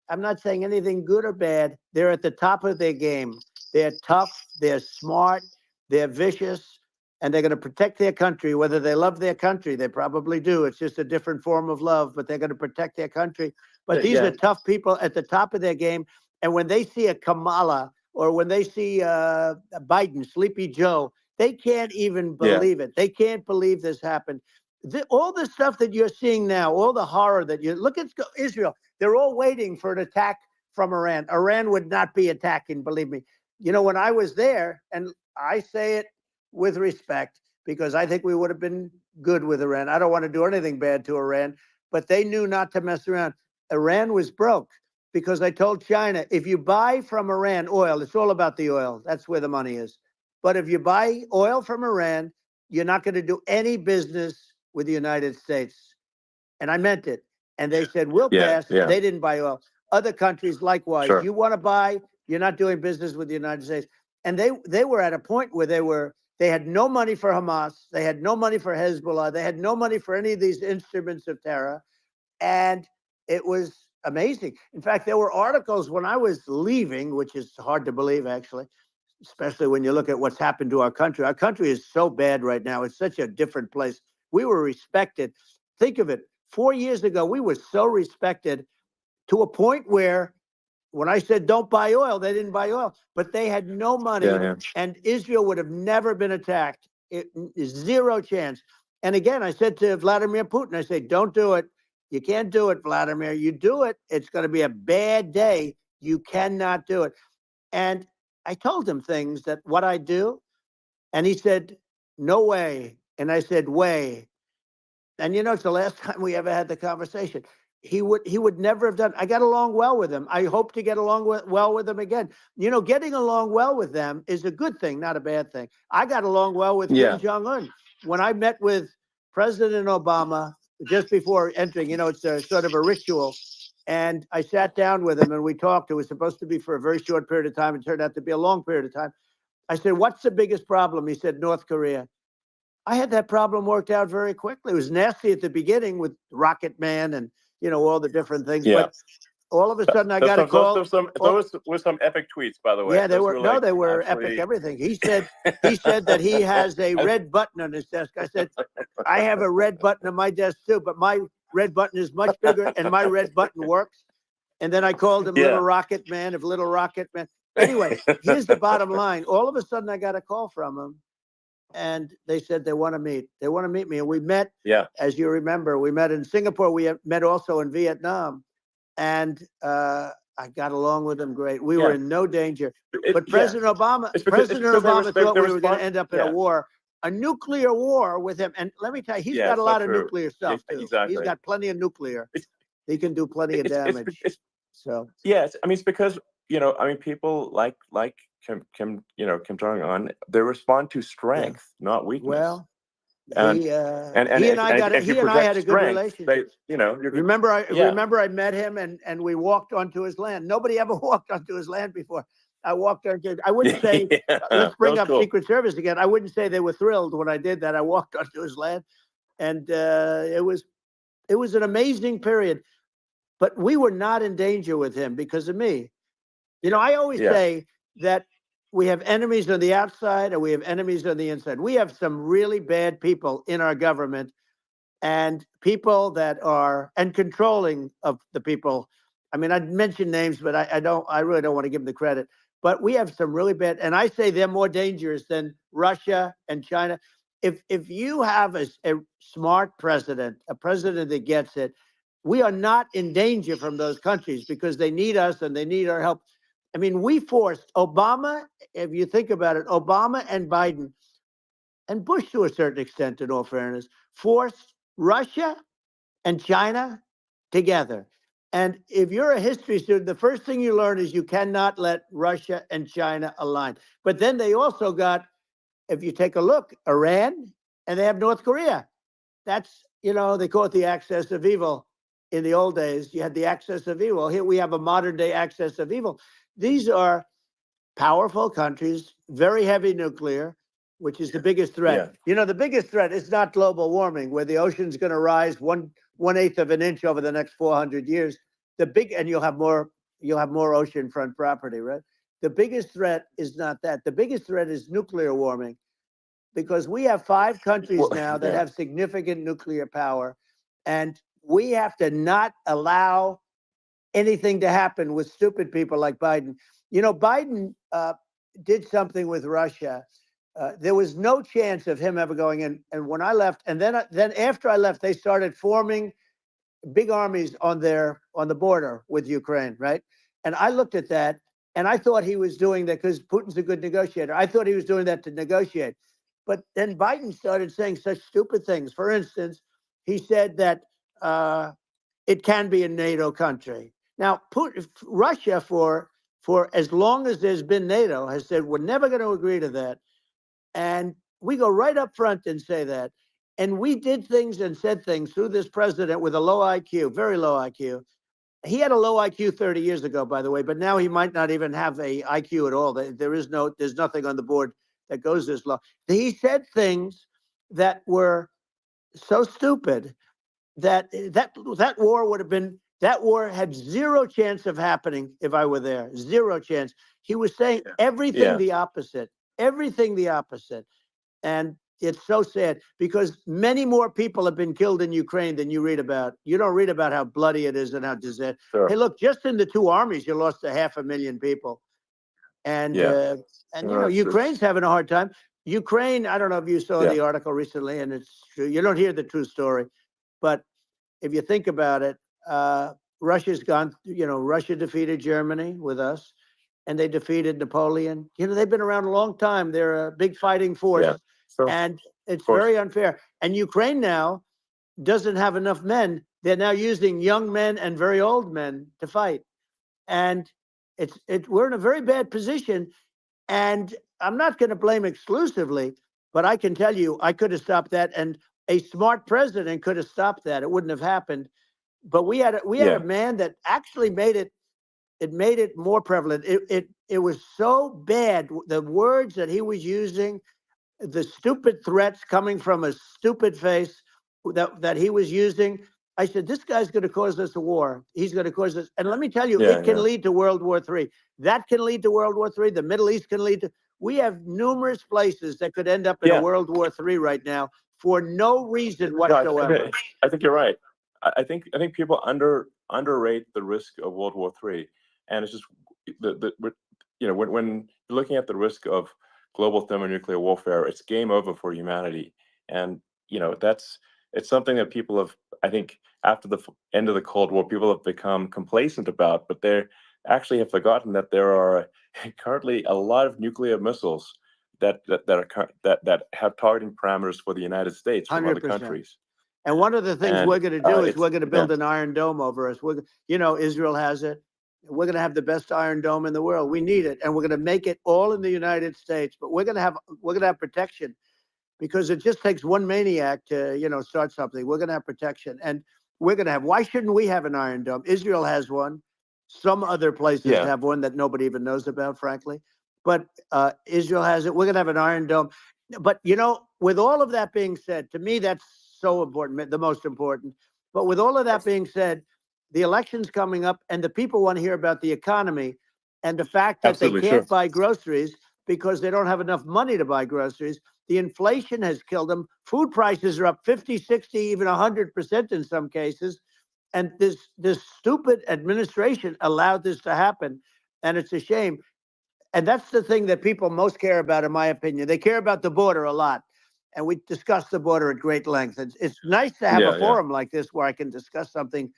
Speaker 2: I'm not saying anything good or bad. They're at the top of their game. They're tough. They're smart. They're vicious. And they're going to protect their country, whether they love their country. They probably do. It's just a different form of love, but they're going to protect their country. But these are tough people at the top of their game. And when they see a Kamala or when they see Biden, Sleepy Joe, they can't even believe it. They can't believe this happened. All the stuff that you're seeing now, all the horror that you look at Israel, they're all waiting for an attack from Iran. Iran would not be attacking, believe me. When I was there, and I say it with respect, because I think we would have been good with Iran. I don't want to do anything bad to Iran, but they knew not to mess around. Iran was broke. because I told China, if you buy from Iran oil, it's all about the oil. That's where the money is. But if you buy oil from Iran, you're not going to do any business with the United States. And I meant it. And they said, we'll pass. They didn't buy oil. Other countries, likewise.
Speaker 1: Sure.
Speaker 2: You want to buy, you're not doing business with the United States. And they were at a point where they had no money for Hamas. They had no money for Hezbollah. They had no money for any of these instruments of terror. And it was amazing. In fact, there were articles when I was leaving, which is hard to believe, actually, especially when you look at what's happened to our country. Our country is so bad right now. It's such a different place. We were respected. Think of it. 4 years ago, we were so respected to a point where when I said don't buy oil, they didn't buy oil, but they had no money, and Israel would have never been attacked. It is zero chance. And again, I said to Vladimir Putin, I said, don't do it. You can't do it, Vladimir. You do it, it's going to be a bad day. You cannot do it. And I told him things that what I do, and he said, no way. And I said, way. And it's the last time we ever had the conversation. He would never have done. I got along well with him. I hope to get along well with him again. Getting along well with them is a good thing, not a bad thing. I got along well with Kim Jong-un. When I met with President Obama just before entering, it's a sort of a ritual. And I sat down with him and we talked. It was supposed to be for a very short period of time. It turned out to be a long period of time. I said, what's the biggest problem? He said, North Korea. I had that problem worked out very quickly. It was nasty at the beginning with Rocket Man and, all the different things.
Speaker 1: Yeah.
Speaker 2: But all of a sudden I got a call.
Speaker 1: Those were some epic tweets, by the way.
Speaker 2: Yeah, they were epic, everything. He said that he has a red button on his desk. I said, I have a red button on my desk too, but my red button is much bigger and my red button works. And then I called him Little Rocket Man of Little Rocket Man. Anyway, here's the bottom line. All of a sudden I got a call from him. And they said they want to meet. They want to meet me. And we met, as you remember, we met in Singapore. We met also in Vietnam. And I got along with them great. We were in no danger. But President Obama thought we were going to end up in a war, a nuclear war with him. And let me tell you, he's got a lot of nuclear stuff, too. Exactly. He's got plenty of nuclear. He can do plenty of damage.
Speaker 1: Yes, I mean, it's because, people like Kim Jong-un, they respond to strength, not weakness.
Speaker 2: Well, he and I had a good relationship. Remember I met him and we walked onto his land. Nobody ever walked onto his land before. I walked onto. I wouldn't say. Let's bring up Secret Service again. I wouldn't say they were thrilled when I did that. I walked onto his land, and it was an amazing period. But we were not in danger with him because of me. I always say that we have enemies on the outside and we have enemies on the inside. We have some really bad people in our government and people that are controlling of the people. I mean, I'd mention names, but I really don't want to give them the credit. But we have some really bad, and I say they're more dangerous than Russia and China. If you have a smart president, a president that gets it, we are not in danger from those countries because they need us and they need our help. I mean, we forced Obama, if you think about it, Obama and Biden, and Bush to a certain extent, in all fairness, forced Russia and China together. And if you're a history student, the first thing you learn is you cannot let Russia and China align. But then they also got, if you take a look, Iran, and they have North Korea. That's, they call it the axis of evil. In the old days, you had the axis of evil. Here we have a modern day axis of evil. These are powerful countries, very heavy nuclear, which is the biggest threat. The biggest threat is not global warming, where the ocean's going to rise 1/8 of an inch over the next 400 years. And you'll have more oceanfront property, right? The biggest threat is not that. The biggest threat is nuclear warming, because we have 5 countries now that have significant nuclear power, and we have to not allow anything to happen with stupid people like Biden. Biden did something with Russia. There was no chance of him ever going in. And when I left, and then after I left, they started forming big armies on the border with Ukraine, right? And I looked at that, and I thought he was doing that because Putin's a good negotiator. I thought he was doing that to negotiate. But then Biden started saying such stupid things. For instance, he said that it can be a NATO country. Now, Russia, for as long as there's been NATO, has said we're never going to agree to that. And we go right up front and say that. And we did things and said things through this president with a low IQ, very low IQ. He had a low IQ 30 years ago, by the way, but now he might not even have a IQ at all. There's nothing on the board that goes this low. He said things that were so stupid that war had zero chance of happening if I were there. Zero chance. He was saying everything the opposite. Everything the opposite. And it's so sad because many more people have been killed in Ukraine than you read about. You don't read about how bloody it is and how disaster.
Speaker 1: Sure.
Speaker 2: Hey, look, just in the two armies, you lost 500,000 people. And Ukraine's having a hard time. Ukraine, I don't know if you saw the article recently, and it's true. You don't hear the true story. But if you think about it, Russia's gone, Russia defeated Germany with us, and they defeated Napoleon. They've been around a long time. They're a big fighting force.
Speaker 1: Yeah. Sure.
Speaker 2: And it's very unfair. And Ukraine now doesn't have enough men. They're now using young men and very old men to fight. And we're in a very bad position. And I'm not going to blame exclusively, but I can tell you I could have stopped that. And a smart president could have stopped that. It wouldn't have happened. But we had a man that actually made it more prevalent. It was so bad. The words that he was using, the stupid threats coming from a stupid face that he was using. I said, this guy's going to cause us a war. He's going to cause us. And let me tell you, it can lead to World War III. That can lead to World War III. The Middle East can lead to. We have numerous places that could end up in a World War III right now for no reason whatsoever.
Speaker 1: I think you're right. I think people underrate the risk of World War III, and it's just when you're looking at the risk of global thermonuclear warfare, it's game over for humanity, and it's something that people have, I think, after the end of the Cold War, people have become complacent about, but they actually have forgotten that there are currently a lot of nuclear missiles that have targeting parameters for the United States from
Speaker 2: 100%.
Speaker 1: other countries.
Speaker 2: And one of the things we're going to do is we're going to build an Iron Dome over us. Israel has it. We're going to have the best Iron Dome in the world. We need it, and we're going to make it all in the United States. But we're going to have protection, because it just takes one maniac to start something. We're going to have protection, and we're going to have. Why shouldn't we have an Iron Dome? Israel has one. Some other places have one that nobody even knows about, frankly. But Israel has it. We're going to have an Iron Dome. But with all of that being said, to me that's so important, the most important. But with all of that being said, the election's coming up, and the people want to hear about the economy and the fact that they can't buy groceries because they don't have enough money to buy groceries. The inflation has killed them. Food prices are up 50, 60, even 100% in some cases. And this stupid administration allowed this to happen, and it's a shame. And that's the thing that people most care about, in my opinion. They care about the border a lot. And we discussed the border at great length. It's nice to have a forum like this where I can discuss something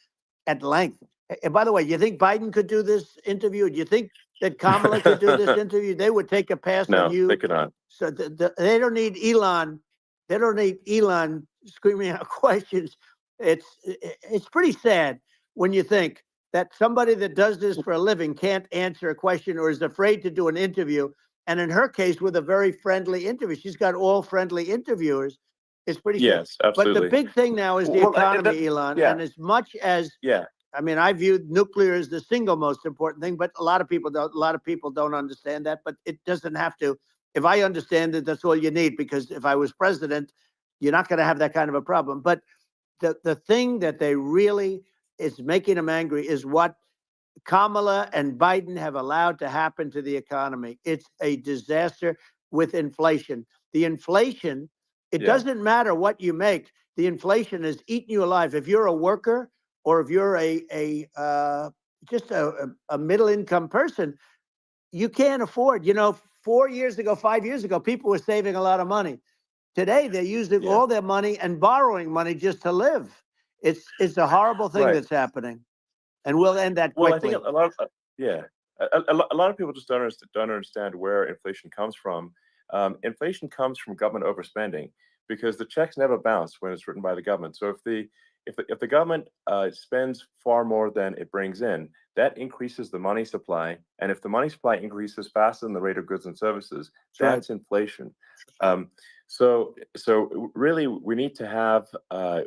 Speaker 2: at length. And by the way, you think Biden could do this interview? Do you think that Kamala could do this interview? They would take a pass on you.
Speaker 1: No, they could not.
Speaker 2: So they don't need Elon. They don't need Elon screaming out questions. It's pretty sad when you think that somebody that does this for a living can't answer a question or is afraid to do an interview. And in her case, with a very friendly interview, she's got all friendly interviewers. It's pretty sad.
Speaker 1: Yes, absolutely.
Speaker 2: But the big thing now is the economy, Elon. And as much as I mean, I view nuclear as the single most important thing, but a lot of people don't understand that. But it doesn't have to. If I understand it, that's all you need. Because if I was president, you're not going to have that kind of a problem. But the thing that they really is making them angry is what Kamala and Biden have allowed to happen to the economy. It's a disaster with inflation. The inflation, it doesn't matter what you make. The inflation has eaten you alive. If you're a worker or if you're just a middle income person, you can't afford. 4 years ago, 5 years ago, people were saving a lot of money. Today, they're using all their money and borrowing money just to live. It's a horrible thing that's happening. And we'll end that quickly.
Speaker 1: Well, I think a lot of a lot of people just don't understand where inflation comes from. Inflation comes from government overspending because the checks never bounce when it's written by the government. So if the government spends far more than it brings in, that increases the money supply. And if the money supply increases faster than the rate of goods and services, that's inflation. So really, we need to have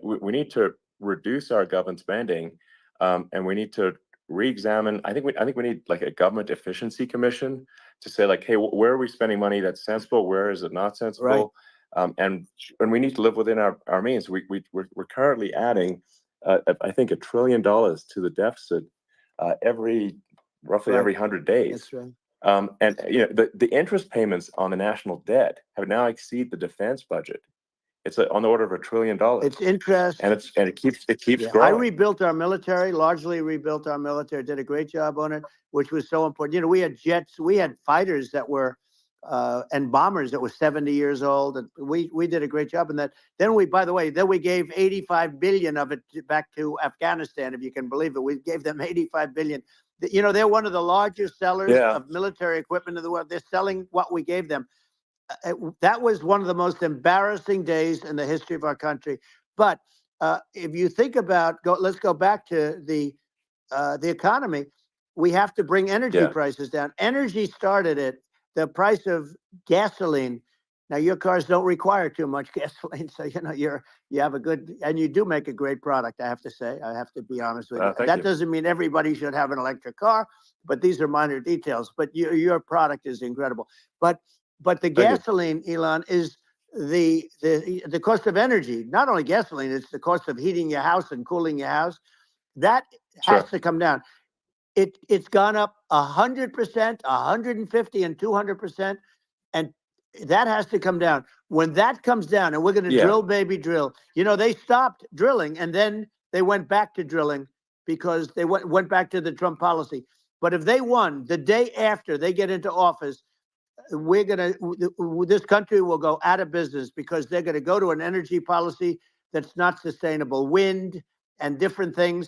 Speaker 1: we need to reduce our government spending, and we need to re-examine. I think we need like a government efficiency commission to say like, hey, where are we spending money that's sensible? Where is it not sensible? And we need to live within our means. We're currently adding, I think, $1 trillion to the deficit roughly every 100 days.
Speaker 2: That's right.
Speaker 1: And the interest payments on the national debt have now exceeded the defense budget. It's on the order of $1 trillion.
Speaker 2: It's interest,
Speaker 1: and it keeps growing.
Speaker 2: I rebuilt our military, largely rebuilt our military. Did a great job on it, which was so important. We had jets, we had fighters that were and bombers that were 70 years old, and we did a great job in that. Then we, by the way, we gave 85 billion of it back to Afghanistan, if you can believe it. We gave them 85 billion. They're one of the largest sellers of military equipment in the world. They're selling what we gave them. That was one of the most embarrassing days in the history of our country. But if you think about, let's go back to the economy. We have to bring energy prices down. Energy started it. The price of gasoline. Now your cars don't require too much gasoline, so you have a good, and you do make a great product. I have to say, I have to be honest with you. That doesn't mean everybody should have an electric car, but these are minor details. But your product is incredible. But the gasoline, Elon, is the cost of energy. Not only gasoline, it's the cost of heating your house and cooling your house. That has to come down. It's gone up 100%, 150, and 200%, and that has to come down. When that comes down, and we're going to drill, baby, drill. They stopped drilling, and then they went back to drilling because they went back to the Trump policy. But if they won the day after they get into office, this country will go out of business because they're going to go to an energy policy that's not sustainable, wind and different things.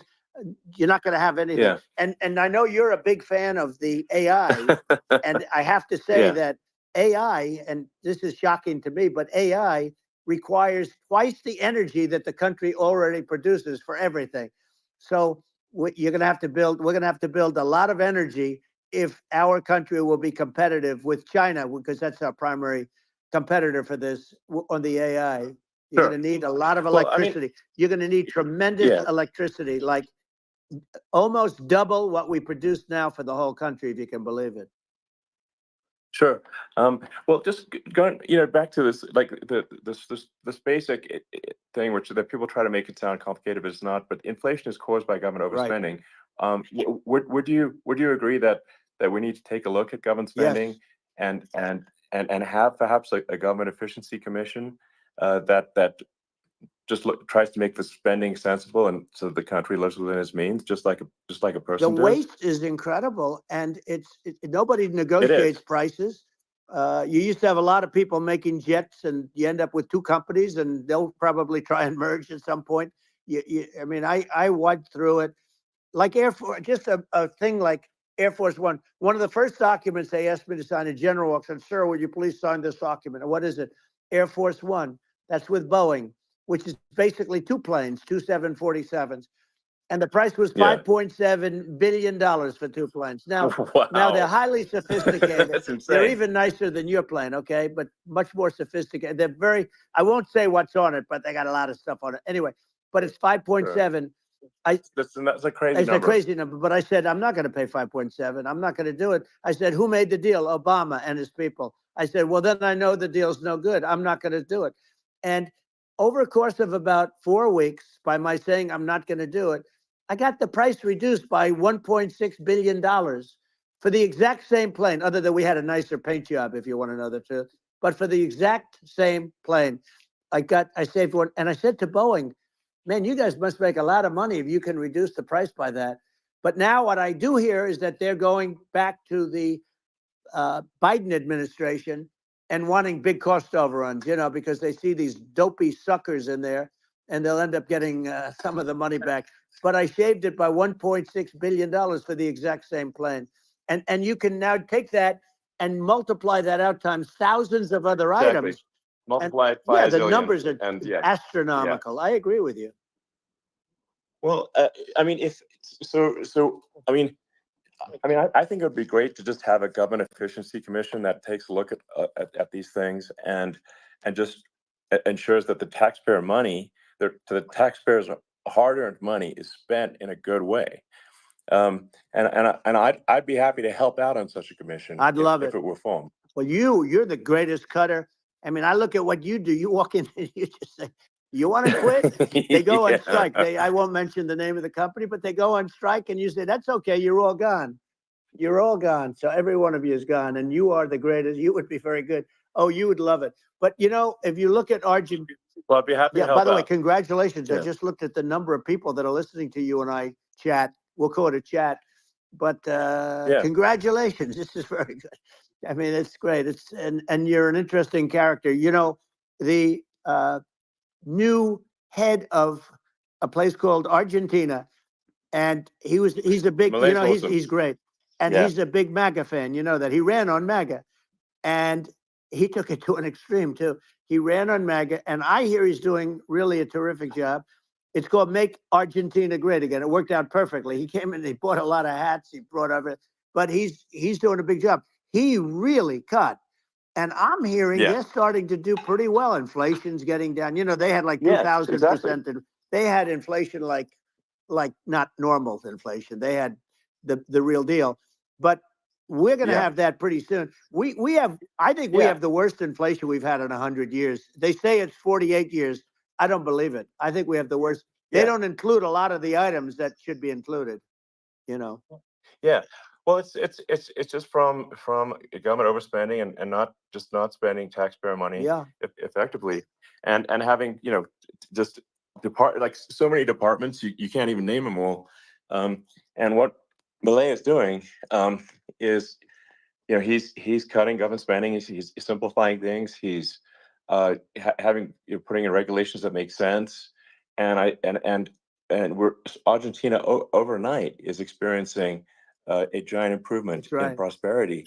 Speaker 2: You're not going to have anything. And I know you're a big fan of the AI, and I have to say that AI, and this is shocking to me, but AI requires twice the energy that the country already produces for everything. So we're going to have to build a lot of energy if our country will be competitive with China, because that's our primary competitor for this on the AI. You're going to need a lot of electricity. You're going to need tremendous electricity, like almost double what we produce now for the whole country, if you can believe it.
Speaker 1: Sure. Well, just going, back to this, like this basic thing, that people try to make it sound complicated, but it's not. But inflation is caused by government overspending. Would you agree that we need to take a look at government spending and have perhaps a government efficiency commission that just tries to make the spending sensible, and so the country lives within its means, just like a person
Speaker 2: does? The waste is incredible, and nobody negotiates prices. You used to have a lot of people making jets, and you end up with two companies, and they'll probably try and merge at some point. I mean, I went through it, like Air Force, just a thing like Air Force One. One of the first documents they asked me to sign, a general walks in, "Sir, would you please sign this document?" And what is it? Air Force One. That's with Boeing, which is basically two planes, two 747s. And the price was $5.7 billion for two planes. Now, now they're highly sophisticated.
Speaker 1: That's insane.
Speaker 2: They're even nicer than your plane, okay? But much more sophisticated. They're very, I won't say what's on it, but they got a lot of stuff on it. Anyway, but it's 5.7.
Speaker 1: That's a crazy number.
Speaker 2: It's a crazy number. But I said, I'm not going to pay 5.7. I'm not going to do it. I said, who made the deal? Obama and his people. I said, well, then I know the deal's no good. I'm not going to do it. And over a course of about 4 weeks, by my saying I'm not going to do it, I got the price reduced by $1.6 billion for the exact same plane, other than we had a nicer paint job, if you want to know the truth. But for the exact same plane, I saved one. And I said to Boeing, man, you guys must make a lot of money if you can reduce the price by that. But now what I do hear is that they're going back to the Biden administration and wanting big cost overruns, because they see these dopey suckers in there, and they'll end up getting some of the money back. But I shaved it by $1.6 billion for the exact same plane. And you can now take that and multiply that out times thousands of other items.
Speaker 1: Multiply it by
Speaker 2: the numbers are astronomical. I agree with you.
Speaker 1: Well, I mean, if so, I think it would be great to just have a government efficiency commission that takes a look at these things and just ensures that the taxpayer money, the taxpayers' hard-earned money, is spent in a good way. I'd be happy to help out on such a commission
Speaker 2: I'd love
Speaker 1: if
Speaker 2: it.
Speaker 1: it were formed.
Speaker 2: Well, you're the greatest cutter. I mean, I look at what you do. You walk in and you just say, "You want to quit?" They go on strike. I won't mention the name of the company, but they go on strike, and you say, "That's okay. You're all gone. You're all gone." So every one of you is gone, and you are the greatest. You would be very good. Oh, you would love it. But if you look at Argentina,
Speaker 1: Well, I'd be happy to
Speaker 2: yeah.
Speaker 1: help
Speaker 2: By the way,
Speaker 1: out.
Speaker 2: congratulations. I
Speaker 1: Yeah.
Speaker 2: just looked at the number of people that are listening to you and I chat. We'll call it a chat, but
Speaker 1: Yeah.
Speaker 2: congratulations. This is very good. I mean, it's great. And you're an interesting character. The new head of a place called Argentina, and he's a big,
Speaker 1: Malay's
Speaker 2: he's
Speaker 1: awesome.
Speaker 2: great, and
Speaker 1: Yeah.
Speaker 2: he's a big MAGA fan. You know that he ran on MAGA, and he took it to an extreme too. He ran on MAGA, and I hear he's doing really a terrific job. It's called Make Argentina Great Again. It worked out perfectly. He came in, he bought a lot of hats, he brought everything, but he's doing a big job. He really cut. And I'm hearing
Speaker 1: Yeah.
Speaker 2: they're starting to do pretty well. Inflation's getting down. They had like
Speaker 1: Yes,
Speaker 2: 2,000%. And they had inflation like not normal inflation. They had the real deal. But we're going to
Speaker 1: Yeah.
Speaker 2: have that pretty soon. I think we have the worst inflation we've had in 100 years. They say it's 48 years. I don't believe it. I think we have the worst. They don't include a lot of the items that should be included.
Speaker 1: Yeah. Well, it's just from government overspending and not spending taxpayer money
Speaker 2: Yeah.
Speaker 1: effectively, and having just like so many departments you can't even name them all. And what Malay is doing is he's cutting government spending. He's simplifying things. He's having putting in regulations that make sense. And we're Argentina overnight is experiencing a giant improvement
Speaker 2: That's right.
Speaker 1: in prosperity.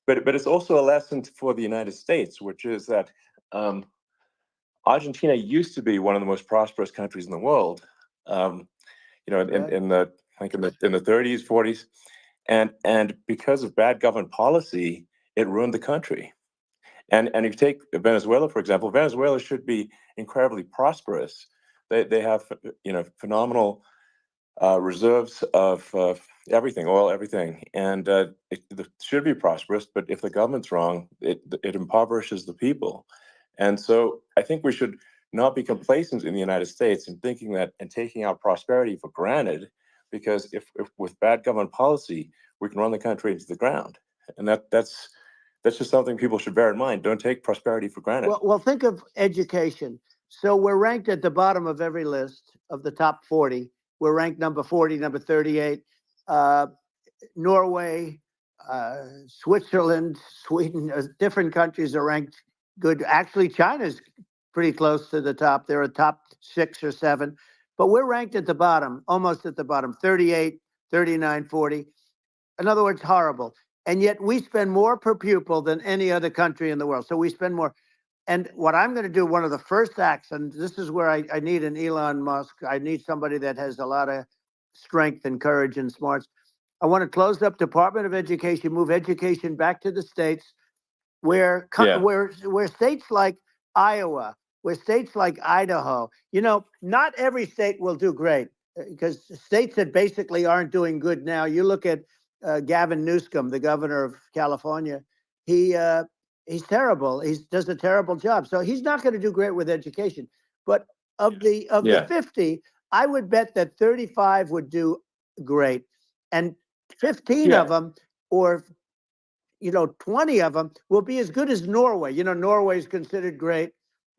Speaker 1: But it's also a lesson for the United States, which is that Argentina used to be one of the most prosperous countries in the world. In the I think in the 30s, 40s, and because of bad government policy, it ruined the country. And if you take Venezuela, for example, Venezuela should be incredibly prosperous. They have phenomenal reserves of everything, oil, everything, and it should be prosperous. But if the government's wrong, it impoverishes the people. And so I think we should not be complacent in the United States in thinking that and taking our prosperity for granted, because if with bad government policy we can run the country into the ground, and that's just something people should bear in mind. Don't take prosperity for granted.
Speaker 2: Well, think of education. So we're ranked at the bottom of every list of the top 40. We're ranked number 40, number 38. Norway, Switzerland, Sweden, different countries are ranked good. Actually, China's pretty close to the top. They're a top 6 or 7. But we're ranked at the bottom, almost at the bottom, 38, 39, 40. In other words, horrible. And yet we spend more per pupil than any other country in the world. So we spend more. And what I'm going to do, one of the first acts, and this is where I need an Elon Musk. I need somebody that has a lot of strength and courage and smarts. I want to close up Department of Education, move education back to the states, where states like Iowa, where states like Idaho, not every state will do great, because states that basically aren't doing good now. You look at Gavin Newsom, the governor of California. He's terrible. He does a terrible job. So he's not going to do great with education. But of the 50, I would bet that 35 would do great, and 15 of them, or 20 of them, will be as good as Norway. Norway is considered great.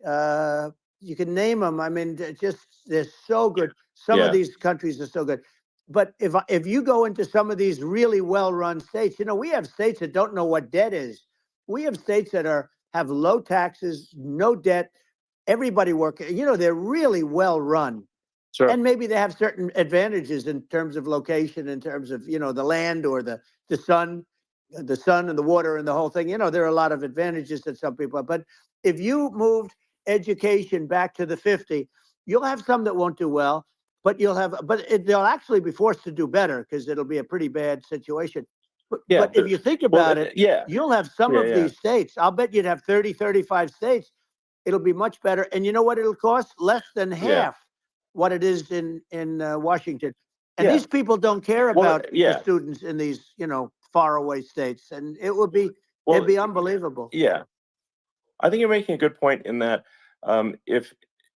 Speaker 2: You can name them. I mean, they're so good. Some of these countries are so good. But if you go into some of these really well-run states, we have states that don't know what debt is. We have states that have low taxes, no debt, everybody working. They're really well-run.
Speaker 1: Sure.
Speaker 2: And maybe they have certain advantages in terms of location, in terms of, the land or the sun and the water and the whole thing. There are a lot of advantages that some people have. But if you moved education back to the 50, you'll have some that won't do well. but they'll actually be forced to do better because it'll be a pretty bad situation.
Speaker 1: Yeah,
Speaker 2: But if you think about it,
Speaker 1: yeah,
Speaker 2: you'll have some of these states. I'll bet you'd have 30, 35 states. It'll be much better. And you know what it'll cost? Less than half what it is in Washington. And these people don't care about the students in these, faraway states. And it'd be unbelievable.
Speaker 1: Yeah. I think you're making a good point in that if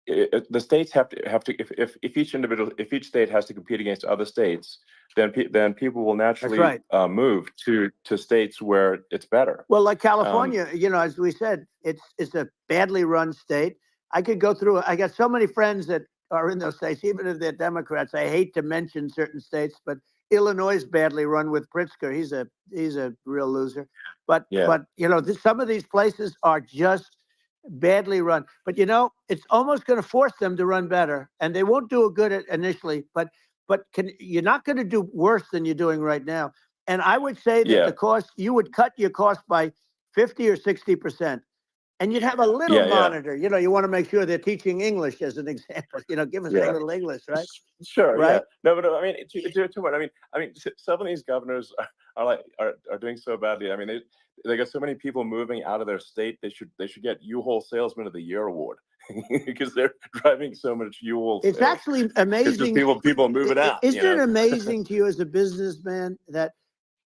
Speaker 1: the states have to if each state has to compete against other states, then people will naturally move to states where it's better.
Speaker 2: Well, like California, as we said, it's a badly run state. I could go through. I got so many friends that are in those states, even if they're Democrats. I hate to mention certain states, but Illinois is badly run with Pritzker. He's a real loser. But some of these places are just badly run. But it's almost going to force them to run better, and they won't do it good initially. But you're not going to do worse than you're doing right now. And I would say that the cost, you would cut your cost by 50 or 60%. And you'd have a little monitor. You want to make sure they're teaching English as an example. Give us a little English, right?
Speaker 1: Sure.
Speaker 2: Right?
Speaker 1: Yeah. No, but I mean, too much. I mean, some of these governors are doing so badly. I mean, they got so many people moving out of their state. They should get U-Haul Salesman of the Year award because they're driving so much U-Haul.
Speaker 2: It's actually amazing.
Speaker 1: People moving out.
Speaker 2: Isn't it amazing to you as a businessman that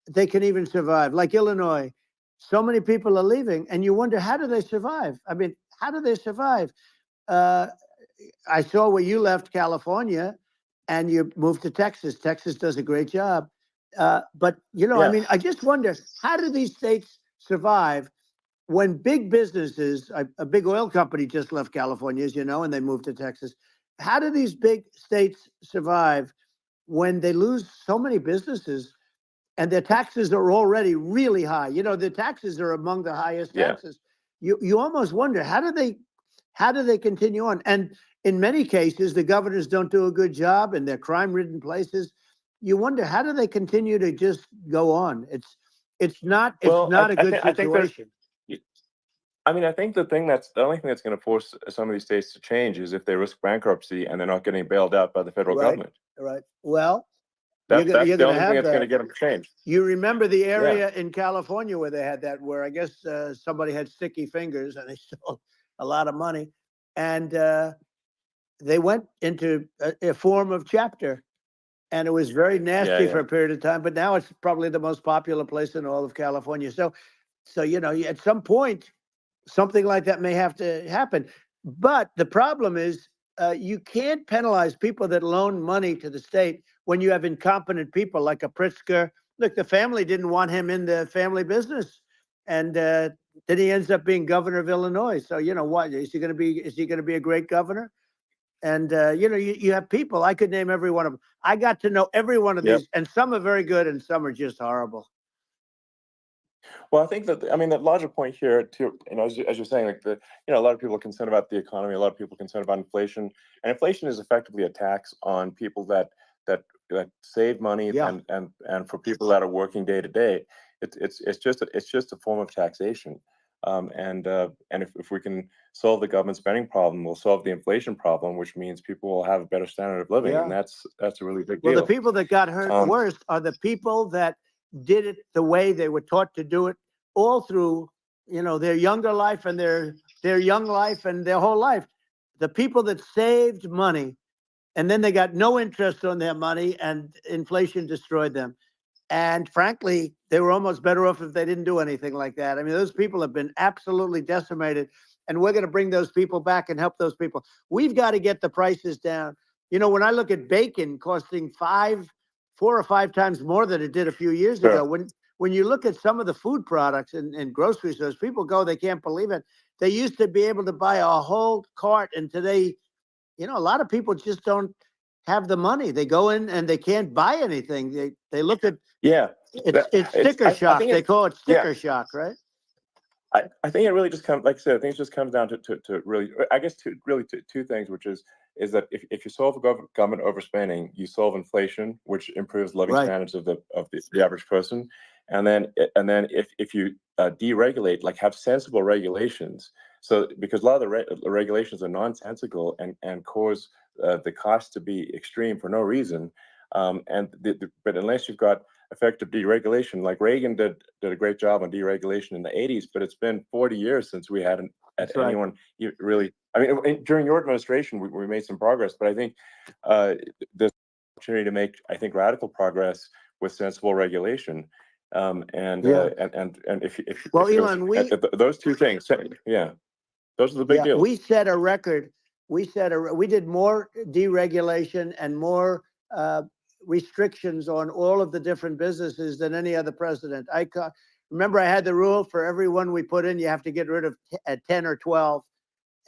Speaker 2: they can even survive? Like Illinois, so many people are leaving, and you wonder, how do they survive? I mean, how do they survive? I saw where you left California and you moved to Texas. Texas does a great job. But, I mean, I just wonder, how do these states survive when big businesses, a big oil company just left California, as you know, and they moved to Texas. How do these big states survive when they lose so many businesses and their taxes are already really high? The taxes are among the highest taxes. You almost wonder, how do they continue on? And in many cases, the governors don't do a good job in their crime-ridden places. You wonder, how do they continue to just go on? It's not a good situation.
Speaker 1: I think the only thing that's going to force some of these states to change is if they risk bankruptcy and they're not getting bailed out by the federal government.
Speaker 2: Right. Well,
Speaker 1: that's the only thing that's going to get them to change.
Speaker 2: You remember the area in California where they had that, where I guess somebody had sticky fingers and they stole a lot of money, and they went into a form of chapter, and it was very nasty for a period of time. But now it's probably the most popular place in all of California. So at some point, something like that may have to happen. But the problem is you can't penalize people that loan money to the state when you have incompetent people like a Pritzker. Look, the family didn't want him in the family business. And then he ends up being governor of Illinois. So, what, is he going to be a great governor? And, you have people, I could name every one of them. I got to know every one of these, and some are very good and some are just horrible.
Speaker 1: Well, I think that the larger point here, too, as you're saying, like a lot of people are concerned about the economy, a lot of people are concerned about inflation, and inflation is effectively a tax on people that save money, and for people that are working day to day, it's just a form of taxation. And if we can solve the government spending problem, we'll solve the inflation problem, which means people will have a better standard of living, and that's a really big deal.
Speaker 2: Well, the people that got hurt worst are the people that did it the way they were taught to do it all through, their younger life and their young life and their whole life. The people that saved money and then they got no interest on their money and inflation destroyed them. And frankly, they were almost better off if they didn't do anything like that. I mean, those people have been absolutely decimated, and we're going to bring those people back and help those people. We've got to get the prices down. When I look at bacon costing 4 or 5 times more than it did a few years ago, when you look at some of the food products in grocery stores, people they can't believe it. They used to be able to buy a whole cart, and today, a lot of people just don't have the money. They go in and they can't buy anything. They look at it's sticker shock. They call it sticker shock, right?
Speaker 1: I think it really just comes, like I said, I think it just comes down to really, I guess, two things, which is that if you solve government overspending, you solve inflation, which improves living standards of the average person, and then if you deregulate, like have sensible regulations, so because a lot of the regulations are nonsensical and cause the cost to be extreme for no reason. But unless you've got effective deregulation, like Reagan did a great job on deregulation in the 80s, but it's been 40 years since we hadn't had
Speaker 2: right.
Speaker 1: anyone really. I mean, during your administration, we made some progress, but I think there's opportunity to make, I think, radical progress with sensible regulation. And if
Speaker 2: Well, Elon,
Speaker 1: those two things, yeah, those are the big deals.
Speaker 2: we set a record. We did more deregulation and more restrictions on all of the different businesses than any other president. Remember, I had the rule for every one we put in, you have to get rid of 10 or 12.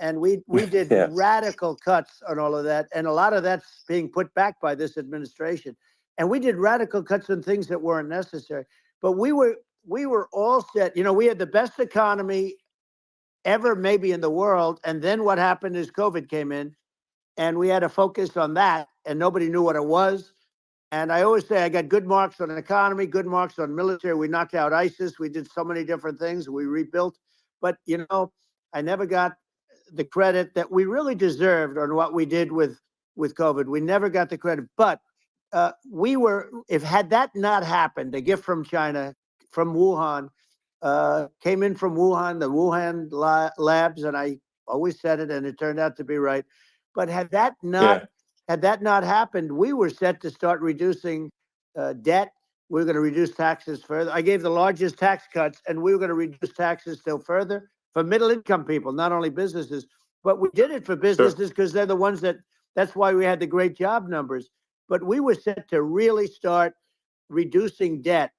Speaker 2: And we did
Speaker 1: Yes.
Speaker 2: radical cuts on all of that. And a lot of that's being put back by this administration. And we did radical cuts on things that weren't necessary. But we were all set. You know, we had the best economy ever maybe in the world. And then what happened is COVID came in and we had to focus on that and nobody knew what it was. And I always say I got good marks on economy, good marks on military. We knocked out ISIS. We did so many different things. We rebuilt. But, you know, I never got the credit that we really deserved on what we did with COVID. We never got the credit. But had that not happened, a gift from China, from Wuhan, came in from Wuhan, the Wuhan labs, and I always said it, and it turned out to be right. But had that not happened, we were set to start reducing debt. We were going to reduce taxes further. I gave the largest tax cuts, and we were going to reduce taxes still further for middle income people, not only businesses. But we did it for businesses because they're the ones that's why we had the great job numbers. But we were set to really start reducing debt.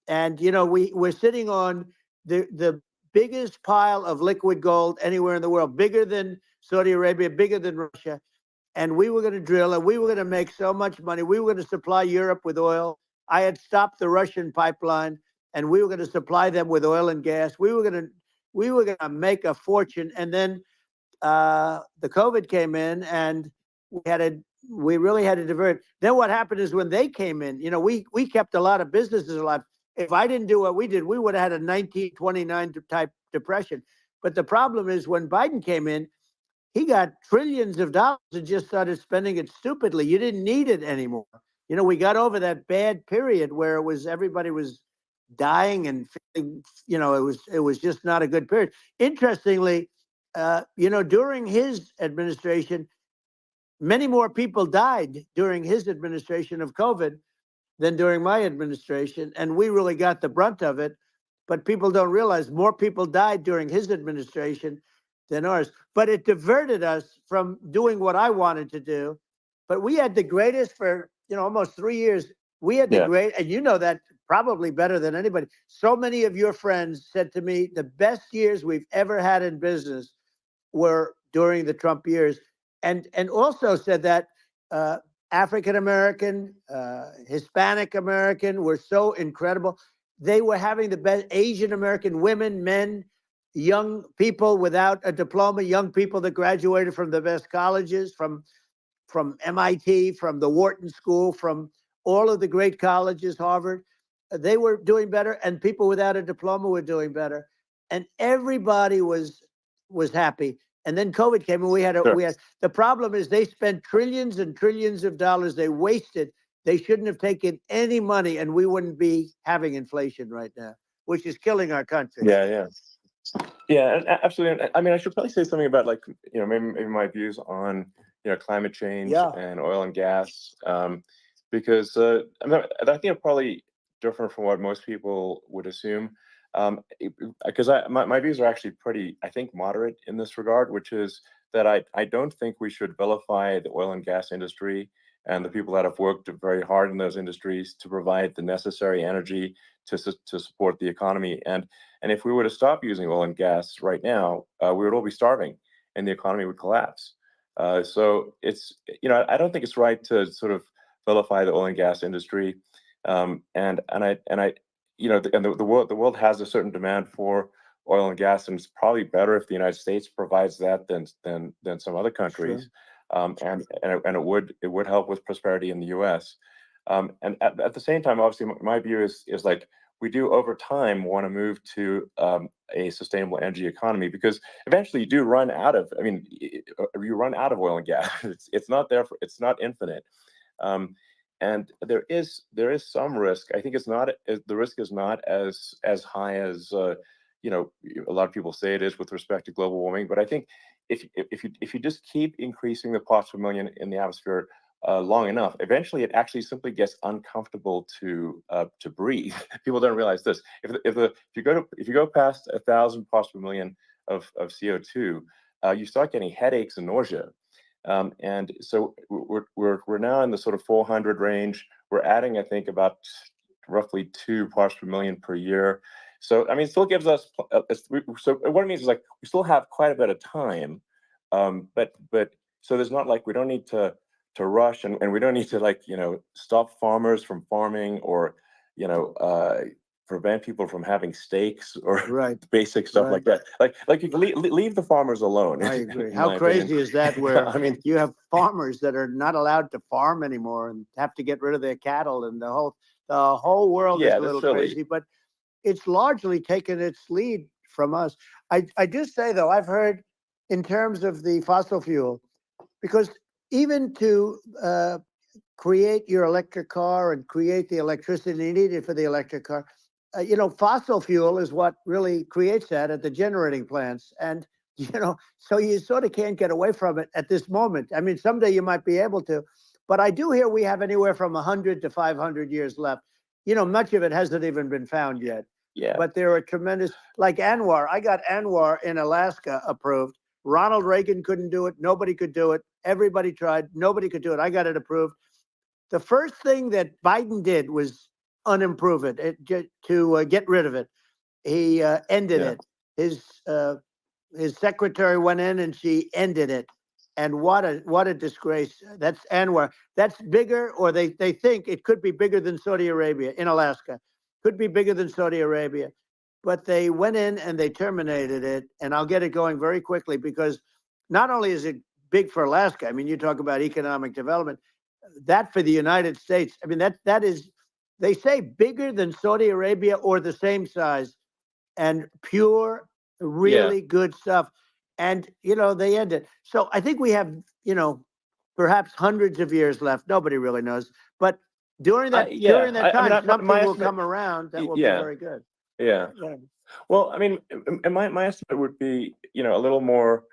Speaker 2: And, you know, we're sitting on the biggest pile of liquid gold anywhere in the world, bigger than Saudi Arabia, bigger than Russia. And we were going to drill and we were going to make so much money. We were going to supply Europe with oil. I had stopped the Russian pipeline and we were going to supply them with oil and gas. We were going to make a fortune. And then the COVID came in and we really had to divert. Then what happened is when they came in, you know, we kept a lot of businesses alive. If I didn't do what we did, we would have had a 1929 type depression. But the problem is when Biden came in, he got trillions of dollars and just started spending it stupidly. You didn't need it anymore. You know, we got over that bad period where everybody was dying and, you know, it was just not a good period. Interestingly, you know, during his administration, many more people died during his administration of COVID than during my administration. And we really got the brunt of it. But people don't realize more people died during his administration than ours. But it diverted us from doing what I wanted to do. But we had the greatest for, you know, almost 3 years. We had the great, and you know that probably better than anybody. So many of your friends said to me, the best years we've ever had in business were during the Trump years. And also said that African American, Hispanic American were so incredible. They were having the best. Asian American women, men, young people without a diploma, young people that graduated from the best colleges, from MIT, from the Wharton School, from all of the great colleges, Harvard. They were doing better, and people without a diploma were doing better, and everybody was happy. And then COVID came, and we had the problem is they spent trillions and trillions of dollars. They wasted. They shouldn't have taken any money, and we wouldn't be having inflation right now, which is killing our country.
Speaker 1: Yeah, absolutely. I mean, I should probably say something about, like, you know, maybe my views on, you know, climate change and oil and gas, because I mean, I think I'm probably different from what most people would assume. Because my views are actually pretty, I think, moderate in this regard, which is that I don't think we should vilify the oil and gas industry and the people that have worked very hard in those industries to provide the necessary energy to support the economy. And if we were to stop using oil and gas right now, we would all be starving and the economy would collapse. So it's, you know, I don't think it's right to sort of vilify the oil and gas industry. And I you know, the world has a certain demand for oil and gas, and it's probably better if the United States provides that than some other countries. Sure. And it would help with prosperity in the U.S. And at the same time, obviously, my view is like we do over time want to move to a sustainable energy economy, because eventually you do run out of, I mean, you run out of oil and gas. It's not there for, it's not infinite. And there is some risk. I think it's not, the risk is not as high as you know, a lot of people say it is with respect to global warming. But I think if you just keep increasing the parts per million in the atmosphere long enough, eventually it actually simply gets uncomfortable to breathe. People don't realize this. If you go past 1,000 parts per million of CO2, you start getting headaches and nausea. And so we're now in the sort of 400 range. We're adding, I think, about roughly 2 parts per million per year. So I mean, it still gives us. So what it means is, like, we still have quite a bit of time, but so there's not like, we don't need to rush, and we don't need to, like, you know, stop farmers from farming, or, you know, prevent people from having steaks, or
Speaker 2: Right.
Speaker 1: basic stuff like that. Like you can leave the farmers alone.
Speaker 2: I agree.
Speaker 1: in
Speaker 2: How
Speaker 1: my
Speaker 2: crazy
Speaker 1: opinion.
Speaker 2: is that? Where
Speaker 1: I mean,
Speaker 2: you have farmers that are not allowed to farm anymore and have to get rid of their cattle, and the whole world is
Speaker 1: yeah,
Speaker 2: a
Speaker 1: that's
Speaker 2: little
Speaker 1: silly.
Speaker 2: crazy. But it's largely taken its lead from us. I do say, though, I've heard, in terms of the fossil fuel, because even to create your electric car and create the electricity needed for the electric car, you know, fossil fuel is what really creates that at the generating plants. And, you know, so you sort of can't get away from it at this moment. I mean, someday you might be able to, but I do hear we have anywhere from 100 to 500 years left. You know, much of it hasn't even been found yet.
Speaker 1: Yeah.
Speaker 2: But there are tremendous, like Anwar. I got Anwar in Alaska approved. Ronald Reagan couldn't do it. Nobody could do it. Everybody tried. Nobody could do it. I got it approved. The first thing that Biden did was unimprove it, to get rid of it. He ended
Speaker 1: Yeah.
Speaker 2: it. His secretary went in and she ended it. And what a disgrace. That's Anwar. That's bigger, or they think it could be bigger than Saudi Arabia in Alaska. Could be bigger than Saudi Arabia. But they went in and they terminated it. And I'll get it going very quickly, because not only is it big for Alaska, I mean, you talk about economic development, that for the United States, I mean, that is, they say, bigger than Saudi Arabia or the same size, and pure,
Speaker 1: Yeah.
Speaker 2: really good stuff. And, you know, they end it. So I think we have, you know, perhaps hundreds of years left. Nobody really knows. But during that
Speaker 1: Yeah. I mean,
Speaker 2: time,
Speaker 1: my
Speaker 2: something will
Speaker 1: estimate.
Speaker 2: come around that will be
Speaker 1: Yeah.
Speaker 2: very good.
Speaker 1: Yeah.
Speaker 2: Yeah.
Speaker 1: Well, I mean, my estimate would be, you know, a little more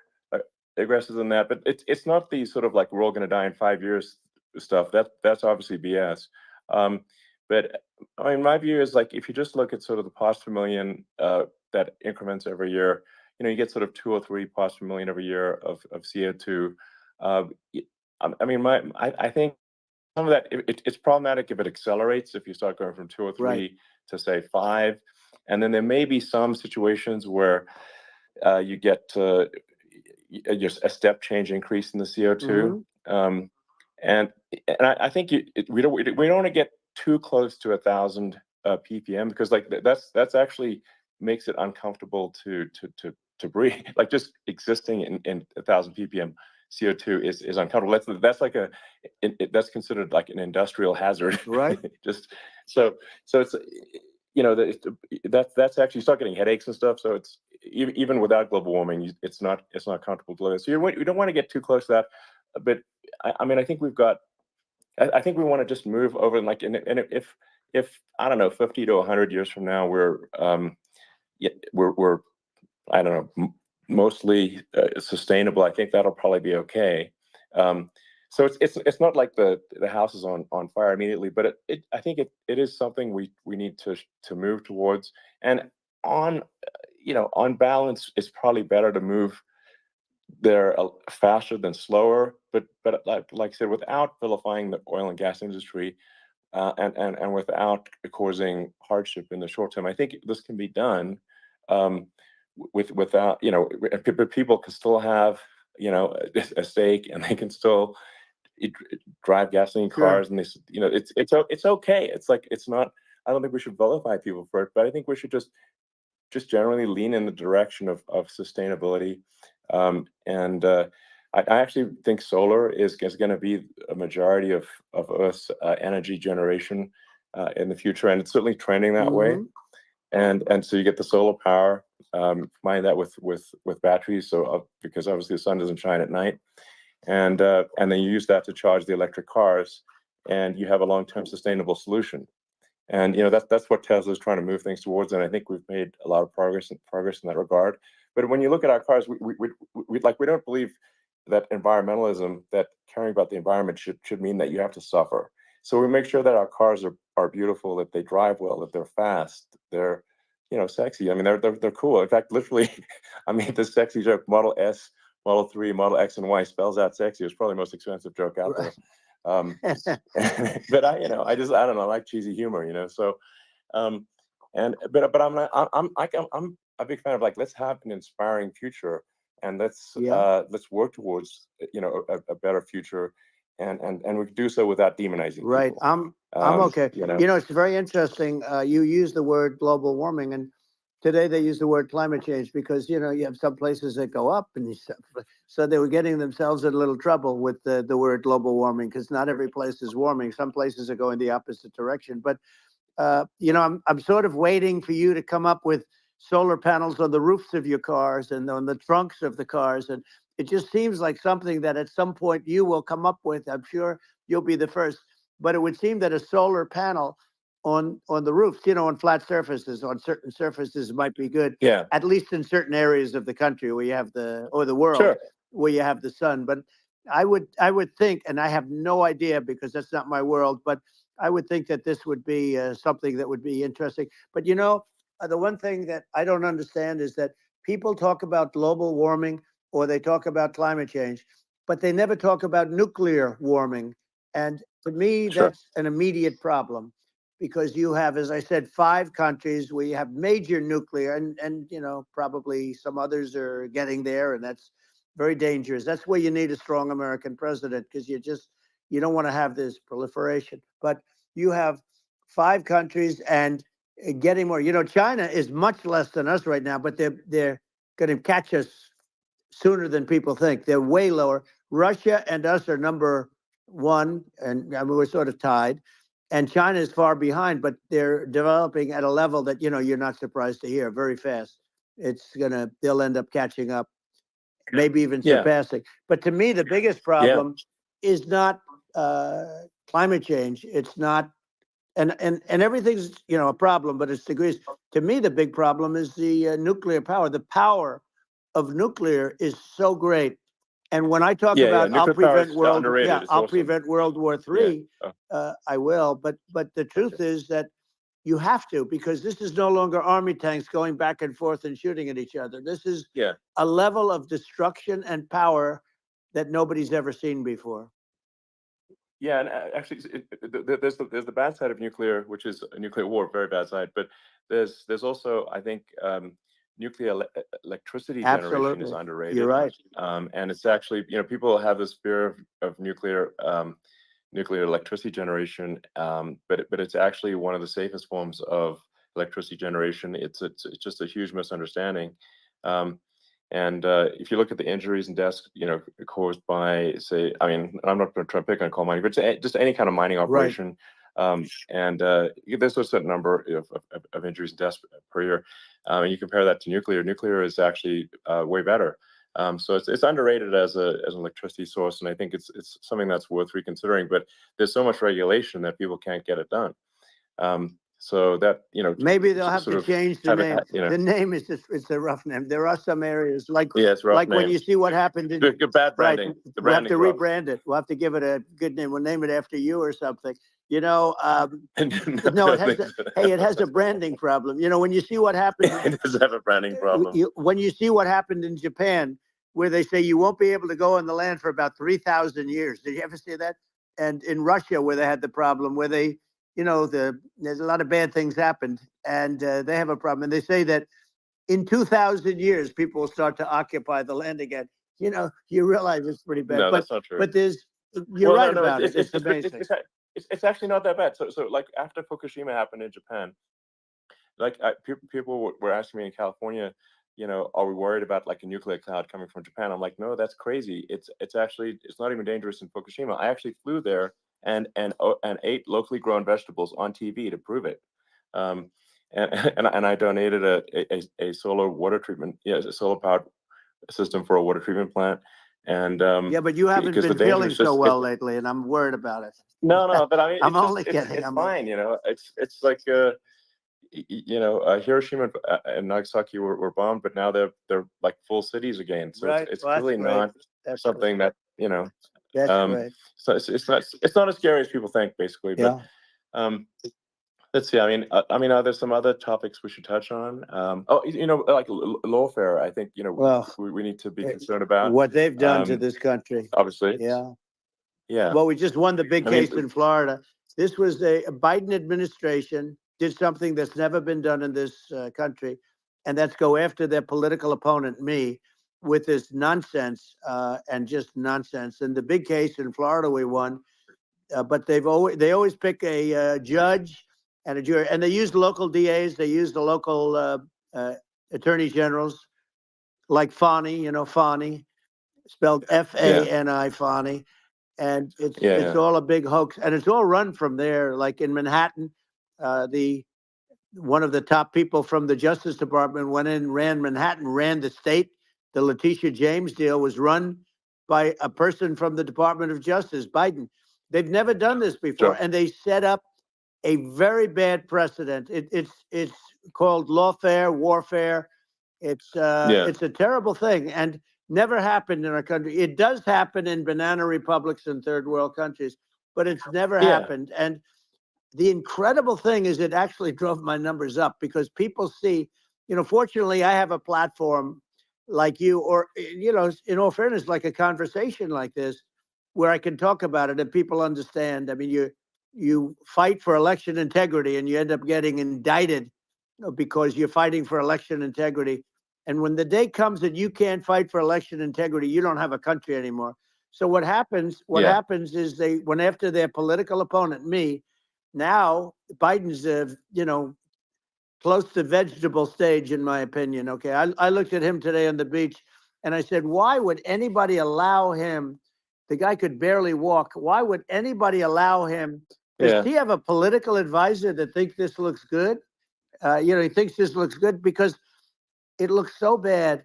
Speaker 1: aggressive than that, but it's not the sort of like, we're all going to die in 5 years stuff. That's obviously BS. But I mean, my view is, like, if you just look at sort of the parts per million that increments every year, you know, you get sort of 2 or 3 parts per million every year of CO2. I mean, I think some of that, it's problematic if it accelerates, if you start going from 2 or 3
Speaker 2: Right.
Speaker 1: to, say, 5. And then there may be some situations where you get just a step change increase in the CO2.
Speaker 2: Mhm.
Speaker 1: And I think we don't want to get too close to 1,000 ppm, because, like, that's actually makes it uncomfortable to breathe. Like, just existing in 1,000 ppm CO2 is uncomfortable. That's like that's considered like an industrial hazard.
Speaker 2: Right.
Speaker 1: Just so it's, you know, that's actually, you start getting headaches and stuff. So it's, even without global warming, it's not comfortable to live in. So you don't want to get too close to that. But I mean, I think we've got. I think we want to just move over, and, like, and if I don't know, 50 to 100 years from now, we're I don't know, mostly sustainable, I think that'll probably be okay. So it's not like the house is on fire immediately, but I think it is something we need to move towards. And on you know, on balance, it's probably better to move there faster than slower. But like I said, without vilifying the oil and gas industry, and without causing hardship in the short term, I think this can be done. Um, without, you know, but people can still have, you know, a steak, and they can still drive gasoline
Speaker 2: Sure.
Speaker 1: cars, and this, you know, it's okay. It's like, it's not. I don't think we should vilify people for it, but I think we should just generally lean in the direction of sustainability. And I actually think solar is going to be a majority of Earth's energy generation in the future, and it's certainly trending that way.
Speaker 2: Mhm.
Speaker 1: and so you get the solar power, combine that with batteries. So because obviously the sun doesn't shine at night, and then you use that to charge the electric cars, and you have a long-term sustainable solution. And that's what Tesla is trying to move things towards, and I think we've made a lot of progress in that regard. But when you look at our cars, we don't believe that environmentalism, that caring about the environment should mean that you have to suffer. So we make sure that our cars are beautiful, that they drive well, that they're fast, they're sexy. I mean, they're cool. In fact, literally, I made this sexy joke: Model S, Model 3, Model X, and Y spells out sexy. It's probably the most expensive joke out there. But I don't know, I like cheesy humor. So, but I'm not, I'm a big fan of, like, let's have an inspiring future, and let's work towards a better future, and we can do so without demonizing
Speaker 2: Right.
Speaker 1: people.
Speaker 2: I'm okay. It's very interesting. You use the word global warming, and today they use the word climate change because you have some places that go up, and so they were getting themselves in a little trouble with the word global warming, because not every place is warming. Some places are going the opposite direction. But I'm sort of waiting for you to come up with solar panels on the roofs of your cars and on the trunks of the cars, and it just seems like something that at some point you will come up with. I'm sure you'll be the first. But it would seem that a solar panel on the roofs, on flat surfaces, on certain surfaces, might be good.
Speaker 1: Yeah.
Speaker 2: At least in certain areas of the country where you have the world,
Speaker 1: Sure.
Speaker 2: where you have the sun. But I would think, and I have no idea because that's not my world, but I would think that this would be something that would be interesting. But the one thing that I don't understand is that people talk about global warming or they talk about climate change, but they never talk about nuclear warming. And to me,
Speaker 1: Sure.
Speaker 2: that's an immediate problem, because you have, as I said, 5 countries where you have major nuclear, and probably some others are getting there, and that's very dangerous. That's where you need a strong American president, because you don't want to have this proliferation. But you have 5 countries and getting more. China is much less than us right now, but they're going to catch us sooner than people think. They're way lower. Russia and us are number 1, and I mean, we're sort of tied. And China is far behind, but they're developing at a level that you're not surprised to hear, very fast. They'll end up catching up, maybe even surpassing. But to me, the biggest problem is not climate change. It's not, and everything's a problem, but it's degrees. To me, the big problem is the nuclear power. The power of nuclear is so great. And when I talk about I'll prevent World War III, I will. But the truth is that you have to, because this is no longer army tanks going back and forth and shooting at each other. This is a level of destruction and power that nobody's ever seen before.
Speaker 1: Yeah, and actually, there's the bad side of nuclear, which is a nuclear war, very bad side. But there's also, I think, nuclear electricity generation is underrated.
Speaker 2: You're right.
Speaker 1: And it's actually, people have this fear of nuclear electricity generation, but it's actually one of the safest forms of electricity generation. It's just a huge misunderstanding. And if you look at the injuries and deaths, caused by, say, I mean, I'm not going to try to pick on coal mining, but just any kind of mining operation. And there's a certain number of injuries and deaths per year. And you compare that to nuclear. Nuclear is actually way better. So it's underrated as an electricity source, and I think it's something that's worth reconsidering. But there's so much regulation that people can't get it done. So that
Speaker 2: maybe they'll have to change the name. The name is it's a rough name. There are some areas like when you see what happened in
Speaker 1: bad branding.
Speaker 2: We'll have to rebrand it. We'll have to give it a good name. We'll name it after you or something. No, it has a branding problem. When you see what happened,
Speaker 1: it does have a branding problem.
Speaker 2: When you see what happened in Japan, where they say you won't be able to go on the land for about 3,000 years. Did you ever see that? And in Russia, where they had the problem, where they there's a lot of bad things happened, and they have a problem. And they say that in 2,000 years, people will start to occupy the land again. You realize it's pretty bad.
Speaker 1: No, that's not true.
Speaker 2: But you're right about it. It's amazing.
Speaker 1: It's actually not that bad. So like after Fukushima happened in Japan, like people were asking me in California, are we worried about like a nuclear cloud coming from Japan? I'm like, no, that's crazy. It's not even dangerous in Fukushima. I actually flew there and ate locally grown vegetables on TV to prove it. and I donated a solar water treatment, a solar powered system for a water treatment plant. And
Speaker 2: Yeah, but you haven't
Speaker 1: because the
Speaker 2: been
Speaker 1: danger
Speaker 2: feeling
Speaker 1: is
Speaker 2: so
Speaker 1: just
Speaker 2: well lately, and I'm worried about it.
Speaker 1: no, but I mean,
Speaker 2: I'm
Speaker 1: it's just
Speaker 2: only kidding.
Speaker 1: it's fine, it's like Hiroshima and Nagasaki were bombed, but now they're like full cities again. So
Speaker 2: Right.
Speaker 1: it's
Speaker 2: Well, that's
Speaker 1: really
Speaker 2: great.
Speaker 1: not
Speaker 2: That's
Speaker 1: something
Speaker 2: great.
Speaker 1: that
Speaker 2: That's
Speaker 1: um
Speaker 2: great.
Speaker 1: so it's not as scary as people think, basically. But
Speaker 2: Yeah.
Speaker 1: let's see. I mean, are there some other topics we should touch on? Like lawfare. I think
Speaker 2: Well,
Speaker 1: we need to be concerned about.
Speaker 2: what they've done to this country.
Speaker 1: Obviously,
Speaker 2: Yeah.
Speaker 1: yeah.
Speaker 2: Well, we just won the big
Speaker 1: I mean,
Speaker 2: case in Florida. This was a Biden administration did something that's never been done in this country, and that's go after their political opponent, me, with this nonsense and just nonsense. And the big case in Florida we won, but they always pick a judge and a jury, and they use local DAs, they use the local attorney generals, like Fani, Fani, spelled Fani, Fani, and it's all a big hoax, and it's all run from there. Like in Manhattan, the one of the top people from the Justice Department went in, ran Manhattan, ran the state. The Letitia James deal was run by a person from the Department of Justice, Biden. They've never done this before, and they set up a very bad precedent. It's called lawfare, warfare. It's a terrible thing, and never happened in our country. It does happen in banana republics and third world countries, but it's never happened. And the incredible thing is it actually drove my numbers up because people see, fortunately I have a platform like you, or, in all fairness, like a conversation like this, where I can talk about it and people understand. I mean, you fight for election integrity and you end up getting indicted because you're fighting for election integrity. And when the day comes that you can't fight for election integrity, you don't have a country anymore. So what happens is they went after their political opponent, me. Now Biden's, close to vegetable stage, in my opinion. Okay, I looked at him today on the beach, and I said, why would anybody allow him? The guy could barely walk. Why would anybody allow him? Does he have a political advisor that thinks this looks good? He thinks this looks good because it looks so bad,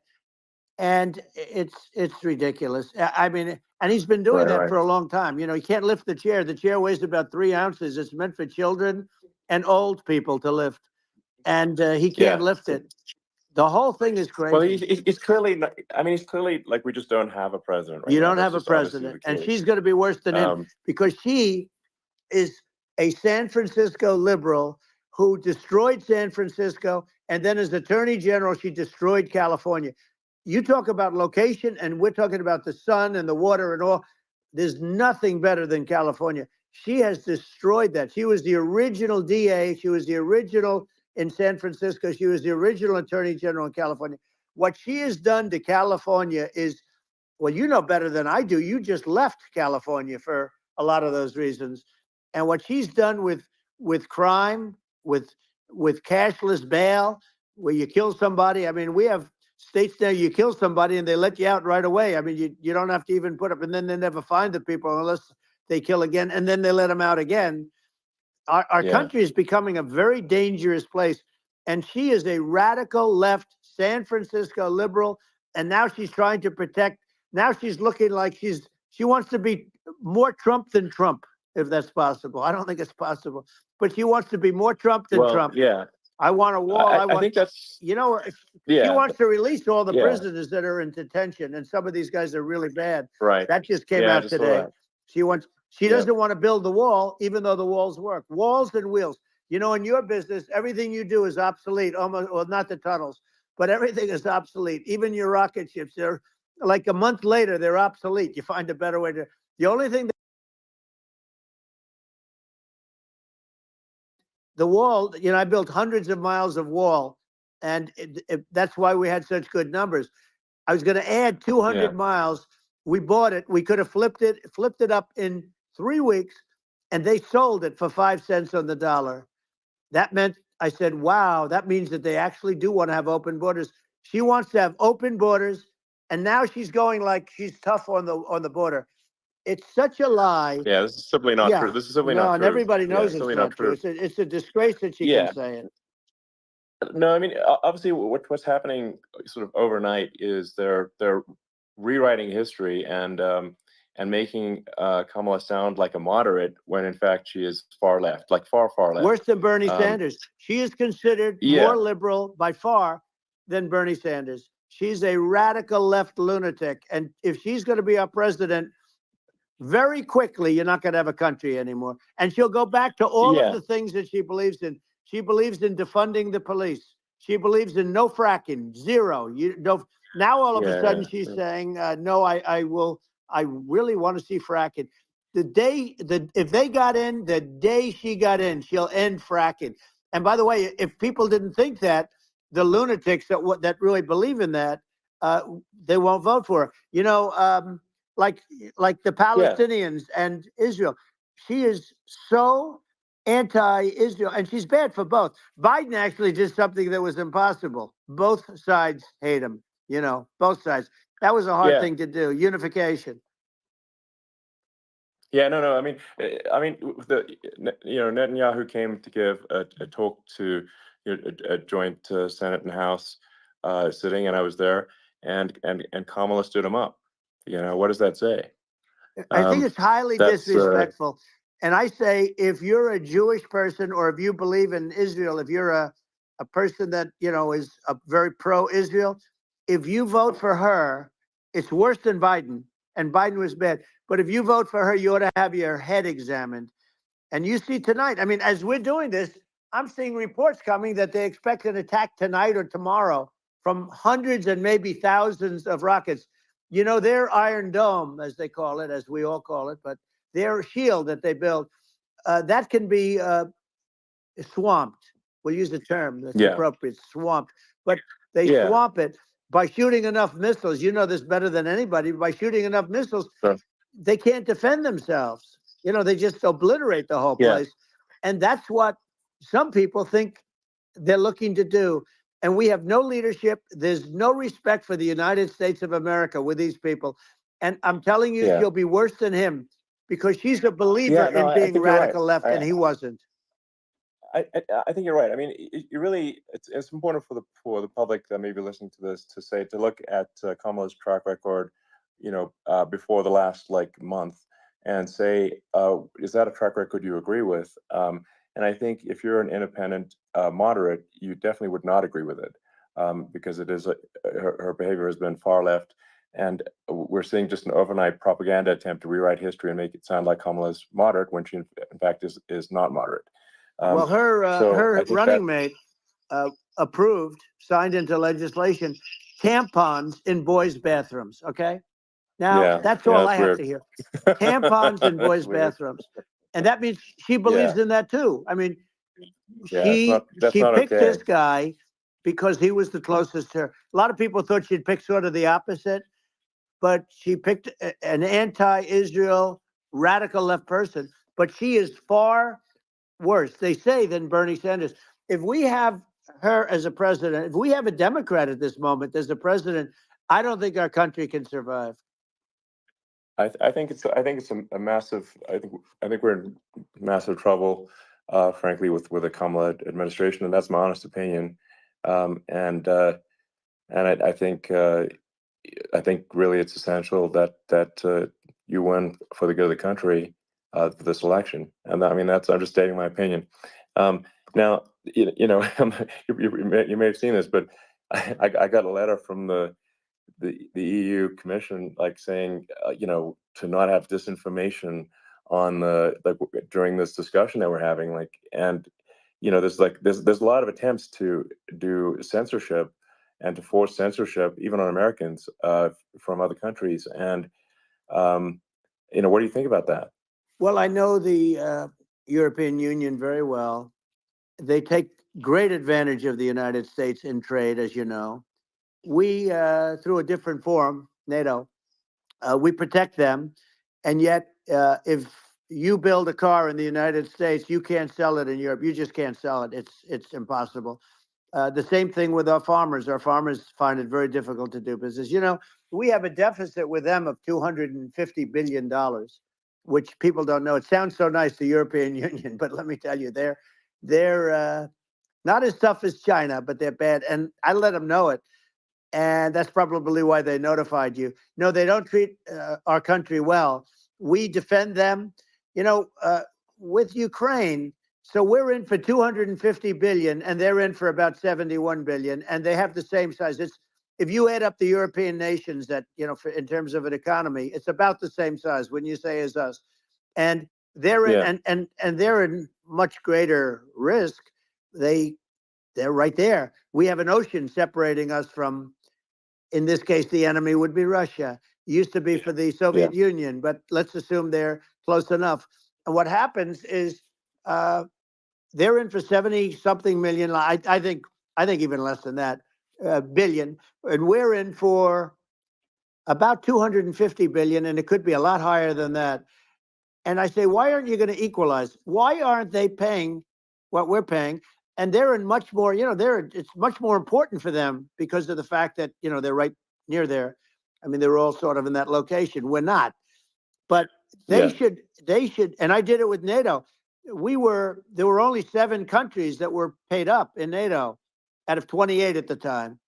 Speaker 2: and it's ridiculous. I mean, and he's been doing that for a long time. He can't lift the chair. The chair weighs about 3 ounces. It's meant for children and old people to lift, and he can't lift it. The whole thing is crazy.
Speaker 1: Well, he's clearly not, I mean, he's clearly like, we just don't have a president right now.
Speaker 2: You don't have a president, and she's going to be worse than him because she is a San Francisco liberal who destroyed San Francisco, and then as Attorney General, she destroyed California. You talk about location, and we're talking about the sun and the water and all. There's nothing better than California. She has destroyed that. She was the original DA. She was the original in San Francisco. She was the original Attorney General in California. What she has done to California is, well, you know better than I do. You just left California for a lot of those reasons. And what she's done with crime, with cashless bail, where you kill somebody. I mean, we have states now you kill somebody and they let you out right away. I mean, you don't have to even put up, and then they never find the people unless they kill again, and then they let them out again. Our country is becoming a very dangerous place. And she is a radical left San Francisco liberal. And now she's trying to protect. Now she's looking like she wants to be more Trump than Trump, if that's possible. I don't think it's possible, but she wants to be more Trump than Trump.
Speaker 1: Yeah.
Speaker 2: I want a wall.
Speaker 1: I think that's,
Speaker 2: she wants to release all the prisoners that are in detention. And some of these guys are really bad.
Speaker 1: right.
Speaker 2: That just came out today. She doesn't want to build the wall, even though the walls work. Walls and wheels. In your business, everything you do is obsolete, almost, well, not the tunnels, but everything is obsolete. Even your rocket ships, they're like a month later, they're obsolete. You find a better way to. The only thing the wall, I built hundreds of miles of wall, and that's why we had such good numbers. I was going to add 200 miles. We bought it. We could have flipped it up in 3 weeks, and they sold it for 5 cents on the dollar. That meant, I said, wow, that means that they actually do want to have open borders. She wants to have open borders, and now she's going like she's tough on the border. It's such a lie.
Speaker 1: Yeah, this is simply not true. This is simply not true.
Speaker 2: And everybody knows it's
Speaker 1: simply
Speaker 2: not true. It's a disgrace that she can say it.
Speaker 1: No, I mean, obviously, what's happening sort of overnight is they're rewriting history and making Kamala sound like a moderate when in fact she is far left, like far
Speaker 2: Worse
Speaker 1: left.
Speaker 2: than Bernie
Speaker 1: Um,
Speaker 2: Sanders. She is considered
Speaker 1: yeah,
Speaker 2: more liberal by far than Bernie Sanders. She's a radical left lunatic. And if she's going to be our president, very quickly, you're not going to have a country anymore. And she'll go back to all of
Speaker 1: yeah,
Speaker 2: the things that she believes in. She believes in defunding the police. She believes in no fracking, zero. You know, now all of a
Speaker 1: yeah,
Speaker 2: sudden she's
Speaker 1: yeah,
Speaker 2: saying, no, I will. I really want to see fracking. If they got in, the day she got in, she'll end fracking. And by the way, if people didn't think that, the lunatics that really believe in that, uh, they won't vote for her. You know, like like the
Speaker 1: yeah,
Speaker 2: Palestinians and Israel. She is so anti-Israel, and she's bad for both. Biden actually did something that was impossible. Both sides hate him. You know, both sides. That was a hard
Speaker 1: yeah.
Speaker 2: thing to do. Unification.
Speaker 1: Yeah, no. I mean, Netanyahu came to give a talk to a joint Senate and House sitting, and I was there, and Kamala stood him up. What does that say?
Speaker 2: I think
Speaker 1: Um,
Speaker 2: it's highly
Speaker 1: that's
Speaker 2: disrespectful. And I say, if you're a Jewish person or if you believe in Israel, if you're a person that, is a very pro-Israel, if you vote for her, it's worse than Biden. And Biden was bad. But if you vote for her, you ought to have your head examined. And you see tonight, I mean, as we're doing this, I'm seeing reports coming that they expect an attack tonight or tomorrow from hundreds and maybe thousands of rockets. You know, their Iron Dome, as they call it, as we all call it, but their shield that they build, that can be swamped. We'll use the term that's
Speaker 1: yeah,
Speaker 2: appropriate, swamped. But they
Speaker 1: yeah,
Speaker 2: swamp it by shooting enough missiles. You know this better than anybody. By shooting enough missiles,
Speaker 1: sure.
Speaker 2: they can't defend themselves. They just obliterate the whole
Speaker 1: Yeah,
Speaker 2: place. And that's what some people think they're looking to do. And we have no leadership. There's no respect for the United States of America with these people. And I'm telling you,
Speaker 1: yeah,
Speaker 2: she'll be worse than him because she's a believer
Speaker 1: yeah. No,
Speaker 2: in
Speaker 1: I
Speaker 2: being
Speaker 1: think you're right.
Speaker 2: radical left, and he wasn't.
Speaker 1: I think you're right. I mean, you really, it's important for the public that may be listening to this to look at Kamala's track record, before the last like month, and say, is that a track record you agree with? And I think if you're an independent moderate, you definitely would not agree with it, because it is her behavior has been far left, and we're seeing just an overnight propaganda attempt to rewrite history and make it sound like Kamala's moderate when she in fact is not moderate.
Speaker 2: Well,
Speaker 1: So I
Speaker 2: her
Speaker 1: think that,
Speaker 2: running mate approved, signed into legislation, tampons in boys' bathrooms. Okay, now
Speaker 1: yeah,
Speaker 2: that's
Speaker 1: yeah,
Speaker 2: all
Speaker 1: that's
Speaker 2: I have
Speaker 1: weird.
Speaker 2: to hear. Tampons in
Speaker 1: That's
Speaker 2: boys'
Speaker 1: weird.
Speaker 2: bathrooms, and that means she
Speaker 1: Yeah,
Speaker 2: believes in that too. I mean,
Speaker 1: yeah, that's
Speaker 2: she
Speaker 1: not
Speaker 2: picked this
Speaker 1: okay.
Speaker 2: guy because he was the closest to her. A lot of people thought she'd pick sort of the opposite, but she picked an anti-Israel radical left person. But she is far worse, they say, than Bernie Sanders. If we have her as a president, if we have a Democrat at this moment as the president, I don't think our country can survive.
Speaker 1: I think it's a massive. I think we're in massive trouble, frankly, with the Kamala administration, and that's my honest opinion. And I think really it's essential that you win for the good of the country this election. And I mean I'm just stating my opinion. Now you may have seen this, but I got a letter from the EU Commission like saying to not have disinformation on the like during this discussion that we're having, like, and there's a lot of attempts to do censorship and to force censorship even on Americans from other countries. And what do you think about that?
Speaker 2: Well, I know the European Union very well. They take great advantage of the United States in trade, as you know. We, through a different forum, NATO, we protect them. And yet, if you build a car in the United States, you can't sell it in Europe. You just can't sell it. It's impossible. The same thing with our farmers. Our farmers find it very difficult to do business. We have a deficit with them of $250 billion, which people don't know. It sounds so nice, the European Union, but let me tell you, they're Not as tough as China, but they're bad. And I let them know it. And that's probably why they notified you. No, they don't treat our country well. We defend them, you know, with Ukraine. So we're in for 250 billion, and they're in for about 71 billion, and they have the same size. It's if you add up the European nations that in terms of an economy, it's about the same size. When you say as us, and they're in,
Speaker 1: Yeah.
Speaker 2: and they're in much greater risk. They're right there. We have an ocean separating us from, in this case, the enemy would be Russia. It used to be for the Soviet Union, but let's assume they're close enough. And what happens is they're in for 70 something million. I think even less than that, billion, and we're in for about 250 billion, and it could be a lot higher than that. And I say, why aren't you going to equalize? Why aren't they paying what we're paying? And they're in much more, it's much more important for them because of the fact that, they're right near there. I mean, they're all sort of in that location. We're not. But they should, and I did it with NATO. There were only 7 countries that were paid up in NATO out of 28 at the time.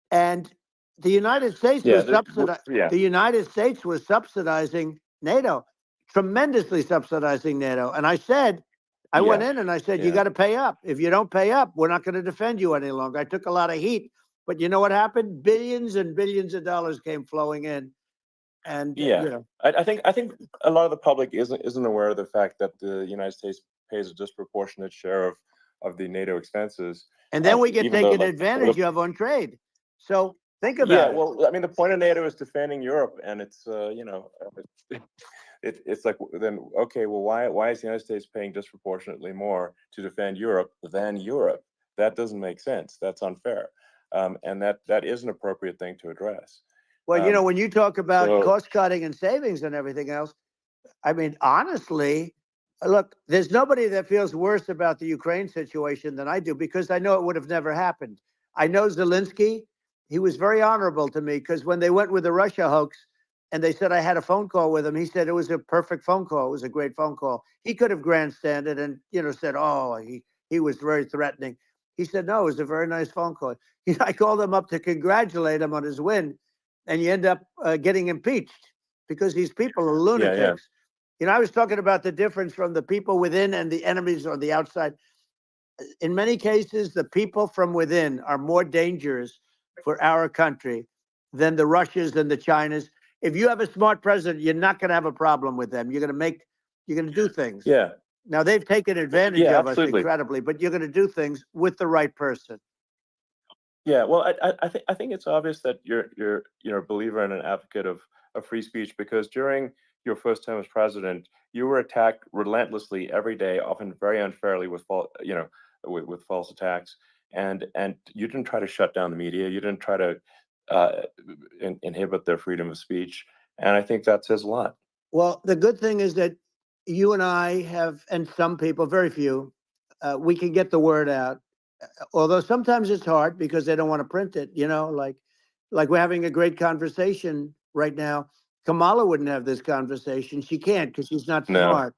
Speaker 2: And the United States was the United States was subsidizing NATO, tremendously subsidizing NATO. And I said, I went in and I said, you got to pay up. If you don't pay up, we're not going to defend you any longer. I took a lot of heat, but you know what happened? Billions and billions of dollars came flowing in. And
Speaker 1: I think a lot of the public isn't aware of the fact that the United States pays a disproportionate share of the NATO expenses.
Speaker 2: And then we get taken advantage of on trade. So think about it.
Speaker 1: Yeah, well, I mean, the point of NATO is defending Europe, and it's it's like, then okay, well, why is the United States paying disproportionately more to defend Europe than Europe? That doesn't make sense. That's unfair, and that is an appropriate thing to address.
Speaker 2: Well, when you talk about cost cutting and savings and everything else, I mean, honestly, look, there's nobody that feels worse about the Ukraine situation than I do, because I know it would have never happened. I know Zelensky. He was very honorable to me, because when they went with the Russia hoax and they said I had a phone call with him, he said it was a perfect phone call. It was a great phone call. He could have grandstanded and, said, oh, he was very threatening. He said, no, it was a very nice phone call. I called him up to congratulate him on his win, and you end up getting impeached because these people are lunatics. I was talking about the difference from the people within and the enemies on the outside. In many cases, the people from within are more dangerous for our country than the Russias and the Chinas. If you have a smart president, you're not going to have a problem with them. You're going to do things.
Speaker 1: Yeah.
Speaker 2: Now, they've taken advantage of us incredibly, but you're going to do things with the right person.
Speaker 1: Yeah, well, I think it's obvious that you're a believer and an advocate of free speech, because during your first term as president, you were attacked relentlessly every day, often very unfairly with false attacks, and you didn't try to shut down the media. You didn't try to inhibit their freedom of speech, and I think that says a lot.
Speaker 2: Well, the good thing is that you and I have, and some people, very few, we can get the word out. Although sometimes it's hard because they don't want to print it, like we're having a great conversation right now. Kamala wouldn't have this conversation. She can't, because she's not smart.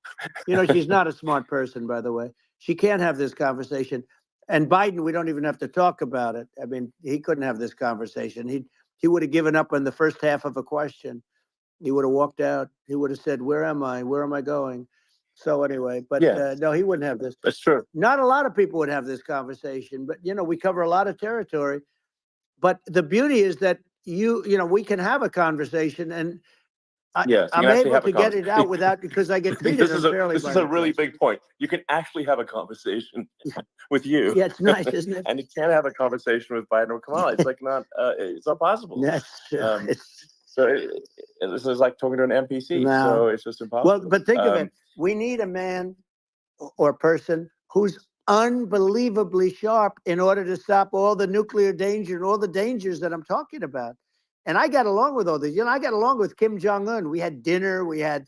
Speaker 2: She's not a smart person, by the way. She can't have this conversation. And Biden, we don't even have to talk about it. I mean, he couldn't have this conversation. He would have given up on the first half of a question. He would have walked out. He would have said, where am I? Where am I going? So anyway, but no, he wouldn't have this.
Speaker 1: That's true.
Speaker 2: Not a lot of people would have this conversation, but we cover a lot of territory. But the beauty is that we can have a conversation, and I'm able to get it out without, because I get treated unfairly.
Speaker 1: This is a really big point. You can actually have a conversation with you.
Speaker 2: Yeah, it's nice, isn't it?
Speaker 1: And you can't have a conversation with Biden or Kamala. It's like it's not possible. So this is like talking to an NPC. No. So it's just impossible.
Speaker 2: Well, but think of it. We need a man or person who's unbelievably sharp in order to stop all the nuclear danger and all the dangers that I'm talking about. And I got along with all these. I got along with Kim Jong-un. We had dinner. We had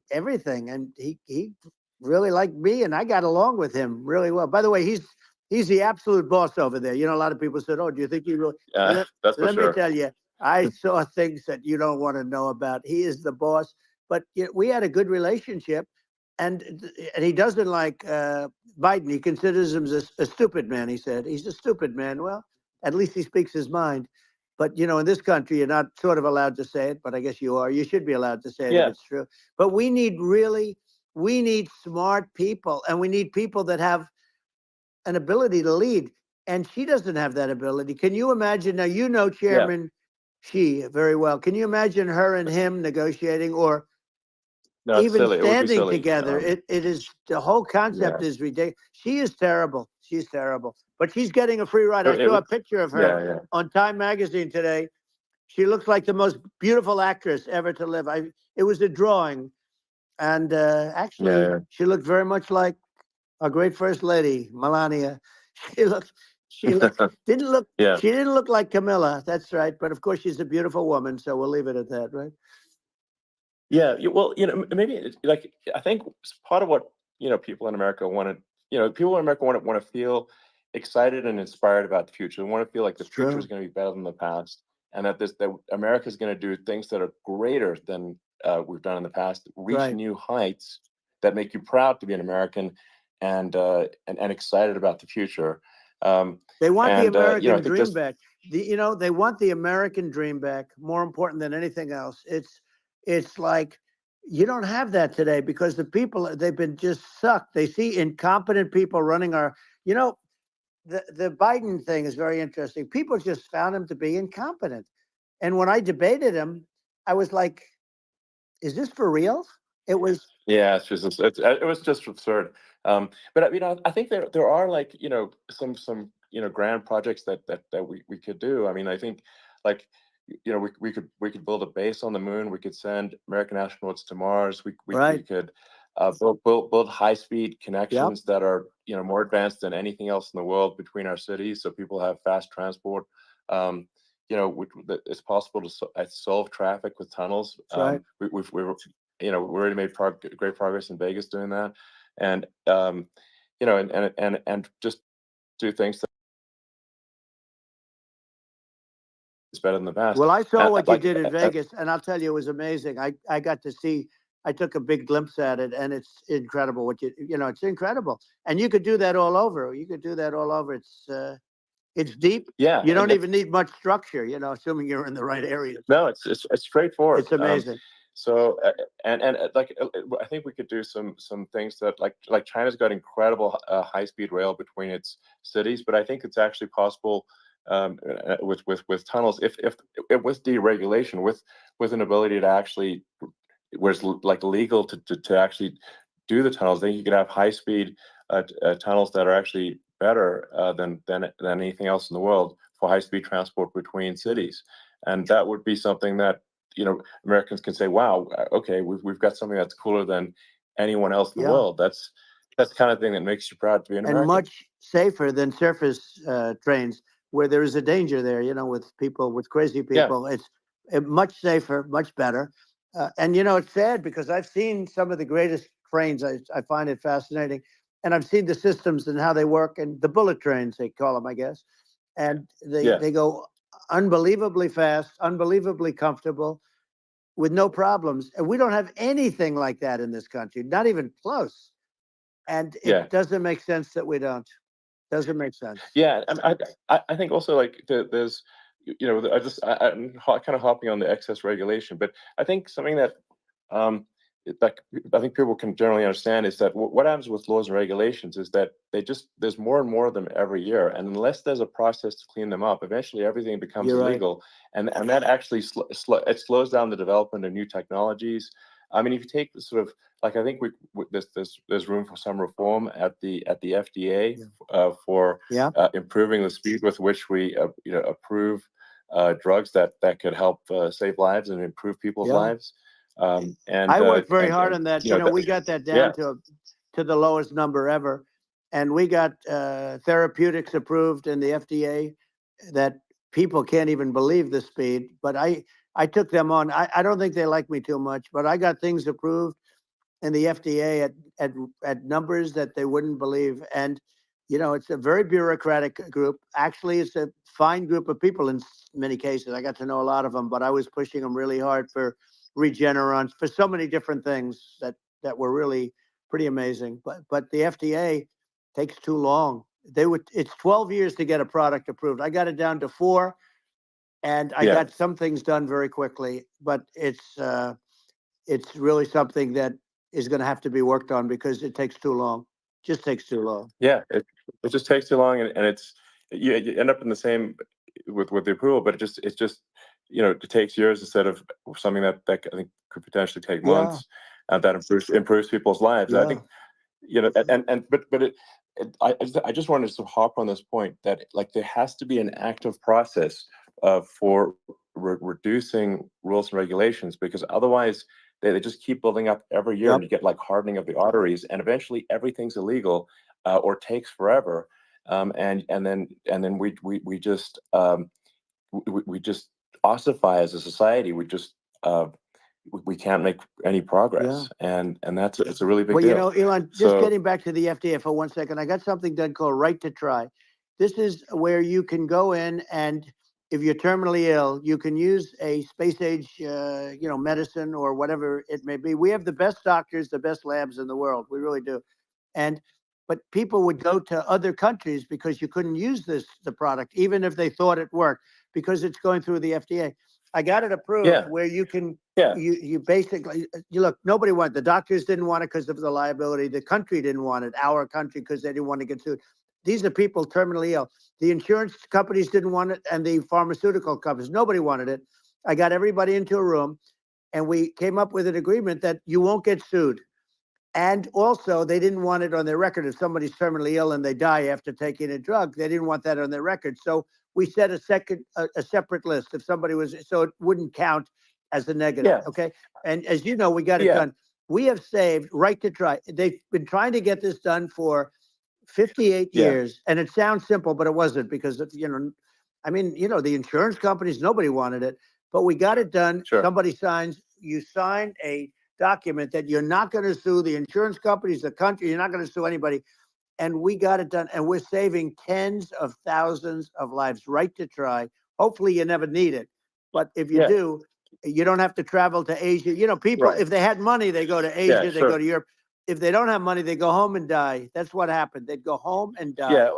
Speaker 2: everything. And he really liked me, and I got along with him really well. By the way, he's the absolute boss over there. A lot of people said, oh, do you think he really?
Speaker 1: That's for sure.
Speaker 2: Let me tell you, I saw things that you don't want to know about. He is the boss. But we had a good relationship. and he doesn't like Biden. He considers him a stupid man. He said he's a stupid man. Well, at least he speaks his mind. But in this country, you're not sort of allowed to say it, but I guess you are. You should be allowed to say it if
Speaker 1: Yeah,
Speaker 2: it's true. But we need smart people, and we need people that have an ability to lead. And she doesn't have that ability. Can you imagine? Now,
Speaker 1: yeah.
Speaker 2: Chairman Xi very well. Can you imagine her and him negotiating, or
Speaker 1: No, it's
Speaker 2: even
Speaker 1: silly. It would be
Speaker 2: standing
Speaker 1: silly.
Speaker 2: together? It is, the whole
Speaker 1: Yeah.
Speaker 2: concept is ridiculous. She is terrible. She's terrible. But she's getting a free ride. I
Speaker 1: It
Speaker 2: saw a
Speaker 1: would,
Speaker 2: picture of her
Speaker 1: yeah, yeah,
Speaker 2: on Time Magazine today. She looks like the most beautiful actress ever to live. It was a drawing, and actually,
Speaker 1: yeah,
Speaker 2: she looked very much like our great First Lady, Melania. She looked, she looked, didn't look,
Speaker 1: yeah.
Speaker 2: she didn't look like Camilla. That's right. But of course, she's a beautiful woman, so we'll leave it at that, right?
Speaker 1: Yeah, well, maybe like I think part of what people in America want to, people in America want to feel excited and inspired about the future. They want to feel like the
Speaker 2: It's
Speaker 1: future is
Speaker 2: true.
Speaker 1: going to be better than the past, and that America is going to do things that are greater than we've done in the past, reach
Speaker 2: Right.
Speaker 1: new heights that make you proud to be an American, and excited about the future.
Speaker 2: They want the
Speaker 1: And I
Speaker 2: American
Speaker 1: think
Speaker 2: dream
Speaker 1: just
Speaker 2: back. They want the American dream back. More important than anything else. It's like you don't have that today because the people, they've been just sucked. They see incompetent people running our. You know, the Biden thing is very interesting. People just found him to be incompetent, and when I debated him, I was like, "Is this for real?" It was.
Speaker 1: Yeah, it was just absurd. But I think there are like some grand projects that we could do. I mean, I think like we could build a base on the moon. We could send American astronauts to Mars. We
Speaker 2: Right.
Speaker 1: could build high speed
Speaker 2: Yep.
Speaker 1: connections that are more advanced than anything else in the world between our cities, so people have fast transport. Um, that it's possible to solve traffic with tunnels.
Speaker 2: That's right.
Speaker 1: We already made great progress in Vegas doing that, and and just do things that's better than the past.
Speaker 2: Well, I saw what you
Speaker 1: Like,
Speaker 2: did in Vegas, and I'll tell you, it was amazing. I got to see. I took a big glimpse at it, and it's incredible. It's incredible, and you could do that all over. You could do that all over. It's deep.
Speaker 1: yeah,
Speaker 2: You
Speaker 1: and
Speaker 2: don't even need much structure. Assuming you're in the right area.
Speaker 1: no, it's straightforward.
Speaker 2: It's amazing.
Speaker 1: So and like I think we could do some things that like China's got incredible high speed rail between its cities, but I think it's actually possible with tunnels if with deregulation with an ability to actually where it's like legal to actually do the tunnels. Then you could have high speed tunnels that are actually better than anything else in the world for high speed transport between cities, and that would be something that Americans can say, "Wow, okay, we've got something that's cooler than anyone else in the
Speaker 2: Yeah,
Speaker 1: world." That's the kind of thing that makes you proud to be an
Speaker 2: and
Speaker 1: American.
Speaker 2: much safer than surface trains, where there is a danger there. With people, with crazy
Speaker 1: Yeah,
Speaker 2: people, it's much safer, much better. And it's sad because I've seen some of the greatest trains. I find it fascinating, and I've seen the systems and how they work, and the bullet trains they call them, I guess. And they
Speaker 1: yeah,
Speaker 2: they go unbelievably fast, unbelievably comfortable, with no problems. And we don't have anything like that in this country, not even close. And
Speaker 1: yeah.
Speaker 2: it doesn't make sense that we don't. Doesn't make sense.
Speaker 1: Yeah, and I think also like there's I'm kind of hopping on the excess regulation, but I think something that um like I think people can generally understand is that what happens with laws and regulations is that there's more and more of them every year, and unless there's a process to clean them up, eventually everything becomes
Speaker 2: You're right.
Speaker 1: illegal, and that actually it slows down the development of new technologies. I mean, if you take the sort of like I think there's room for some reform at the FDA
Speaker 2: Yeah.
Speaker 1: for
Speaker 2: Yeah.
Speaker 1: improving the speed with which we approve drugs that could help save lives and improve people's
Speaker 2: Yeah.
Speaker 1: lives. And
Speaker 2: I worked very hard
Speaker 1: and
Speaker 2: on that.
Speaker 1: you know that,
Speaker 2: We got that
Speaker 1: yeah,
Speaker 2: down to the lowest number ever, and we got therapeutics approved in the FDA that people can't even believe the speed. But I took them on. I don't think they like me too much, but I got things approved in the FDA at numbers that they wouldn't believe. And it's a very bureaucratic group. Actually, it's a fine group of people in many cases. I got to know a lot of them, but I was pushing them really hard for Regeneron, for so many different things that were really pretty amazing. But the FDA takes too long. It's 12 years to get a product approved. I got it down to 4, and I got some things done very quickly. But it's really something that is going to have to be worked on because it takes too long. Just takes too long.
Speaker 1: Yeah, it just takes too long, and it's you end up in the same with the approval, but it's just it takes years instead of something that I think could potentially take months, and that improves people's lives. I think I just wanted to hop on this point that like there has to be an active process for reducing rules and regulations, because otherwise they just keep building up every year, and you get like hardening of the arteries, and eventually everything's illegal or takes forever, and then we just ossify as a society. We can't make any progress, and that's it's a really big deal.
Speaker 2: Elon, just getting back to the FDA for 1 second, I got something done called Right to Try. This is where you can go in, and if you're terminally ill, you can use a space age, medicine or whatever it may be. We have the best doctors, the best labs in the world. We really do. But people would go to other countries because you couldn't use the product, even if they thought it worked, because it's going through the FDA. I got it approved where you can, you basically, look, nobody wanted, the doctors didn't want it because of the liability. The country didn't want it, our country, because they didn't want to get sued. These are people terminally ill. The insurance companies didn't want it, and the pharmaceutical companies, nobody wanted it. I got everybody into a room, and we came up with an agreement that you won't get sued. And also, they didn't want it on their record. If somebody's terminally ill and they die after taking a drug, they didn't want that on their record. So we set a separate list if somebody was, so it wouldn't count as a negative. Okay. And as you know, we got it done. We have saved Right to Try. They've been trying to get this done for 58 years, and it sounds simple, but it wasn't, because the insurance companies, nobody wanted it, but we got it done. Somebody signs, you sign a document that you're not going to sue the insurance companies, the country, you're not going to sue anybody. And we got it done, and we're saving tens of thousands of lives. Right to Try. Hopefully you never need it, but if you do, you don't have to travel to Asia. People, if they had money, they go to Asia, they go to Europe. If they don't have money, they go home and die. That's what happened. They'd go home and die.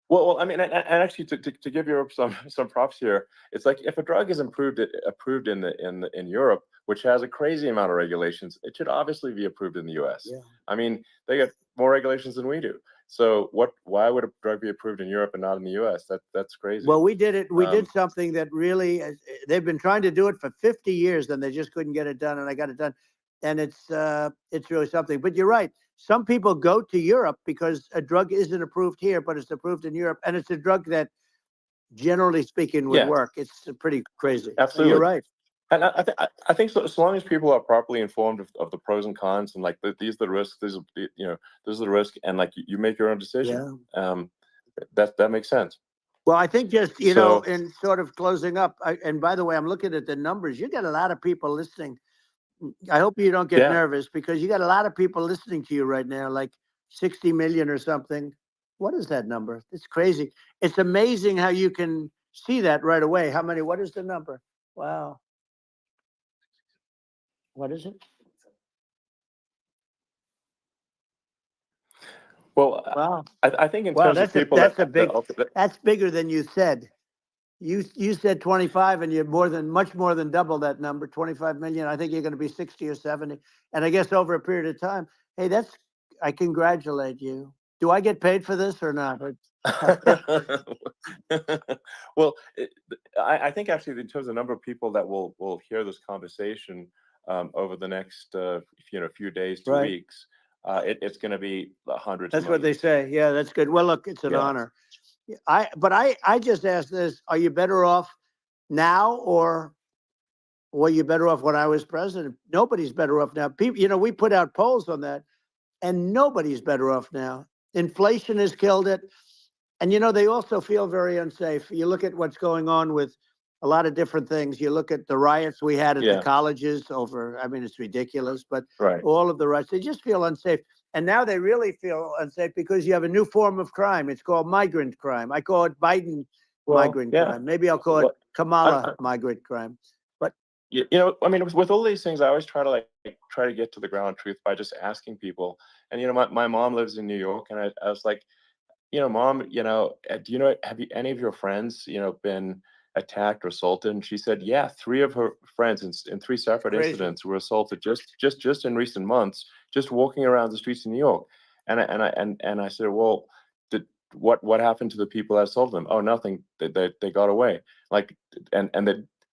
Speaker 1: Well, I mean, and actually, to give Europe some props here, it's like if a drug is approved in Europe, which has a crazy amount of regulations, it should obviously be approved in the U.S. I mean, they get more regulations than we do. So why would a drug be approved in Europe and not in the U.S.? That's crazy.
Speaker 2: Well, we did it. We did something that really, they've been trying to do it for 50 years, and they just couldn't get it done, and I got it done. And it's really something. But you're right. Some people go to Europe because a drug isn't approved here, but it's approved in Europe, and it's a drug that, generally speaking, would work. It's pretty crazy.
Speaker 1: Absolutely,
Speaker 2: you're right.
Speaker 1: And I think so long as people are properly informed of the pros and cons, and like these are the risks, these are this is the risk, and like you make your own decision. That makes sense.
Speaker 2: Well, I think just in sort of closing up, and by the way, I'm looking at the numbers. You got a lot of people listening. I hope you don't get nervous, because you got a lot of people listening to you right now, like 60 million or something. What is that number? It's crazy. It's amazing how you can see that right away. How many? What is the number? Wow. What is it?
Speaker 1: Well,
Speaker 2: wow.
Speaker 1: I think in terms of people,
Speaker 2: that's bigger than you said. You said 25, and you're much more than double that number, 25 million. I think you're going to be 60 or 70. And I guess over a period of time, hey, I congratulate you. Do I get paid for this or not?
Speaker 1: Well, I think actually in terms of the number of people that will hear this conversation over the next few days to weeks, it's going to be hundreds.
Speaker 2: That's what they say. Yeah, that's good. Well, look, it's an honor. I just asked this: are you better off now, or were you better off when I was president? Nobody's better off now. People, we put out polls on that, and nobody's better off now. Inflation has killed it, and they also feel very unsafe. You look at what's going on with a lot of different things. You look at the riots we had at the colleges over. I mean, it's ridiculous, but all of the riots, they just feel unsafe. And now they really feel unsafe because you have a new form of crime. It's called migrant crime. I call it Biden migrant crime. Maybe I'll call it Kamala migrant crime. But
Speaker 1: I mean, with all these things, I always try to get to the ground truth by just asking people. And my mom lives in New York, and I was like, Mom, do have any of your friends, been attacked or assaulted? And she said, yeah, three of her friends in three separate
Speaker 2: Crazy.
Speaker 1: incidents were assaulted just in recent months, just walking around the streets of New York. And I said, well, what happened to the people that assaulted them? Oh, nothing. They got away. Like, and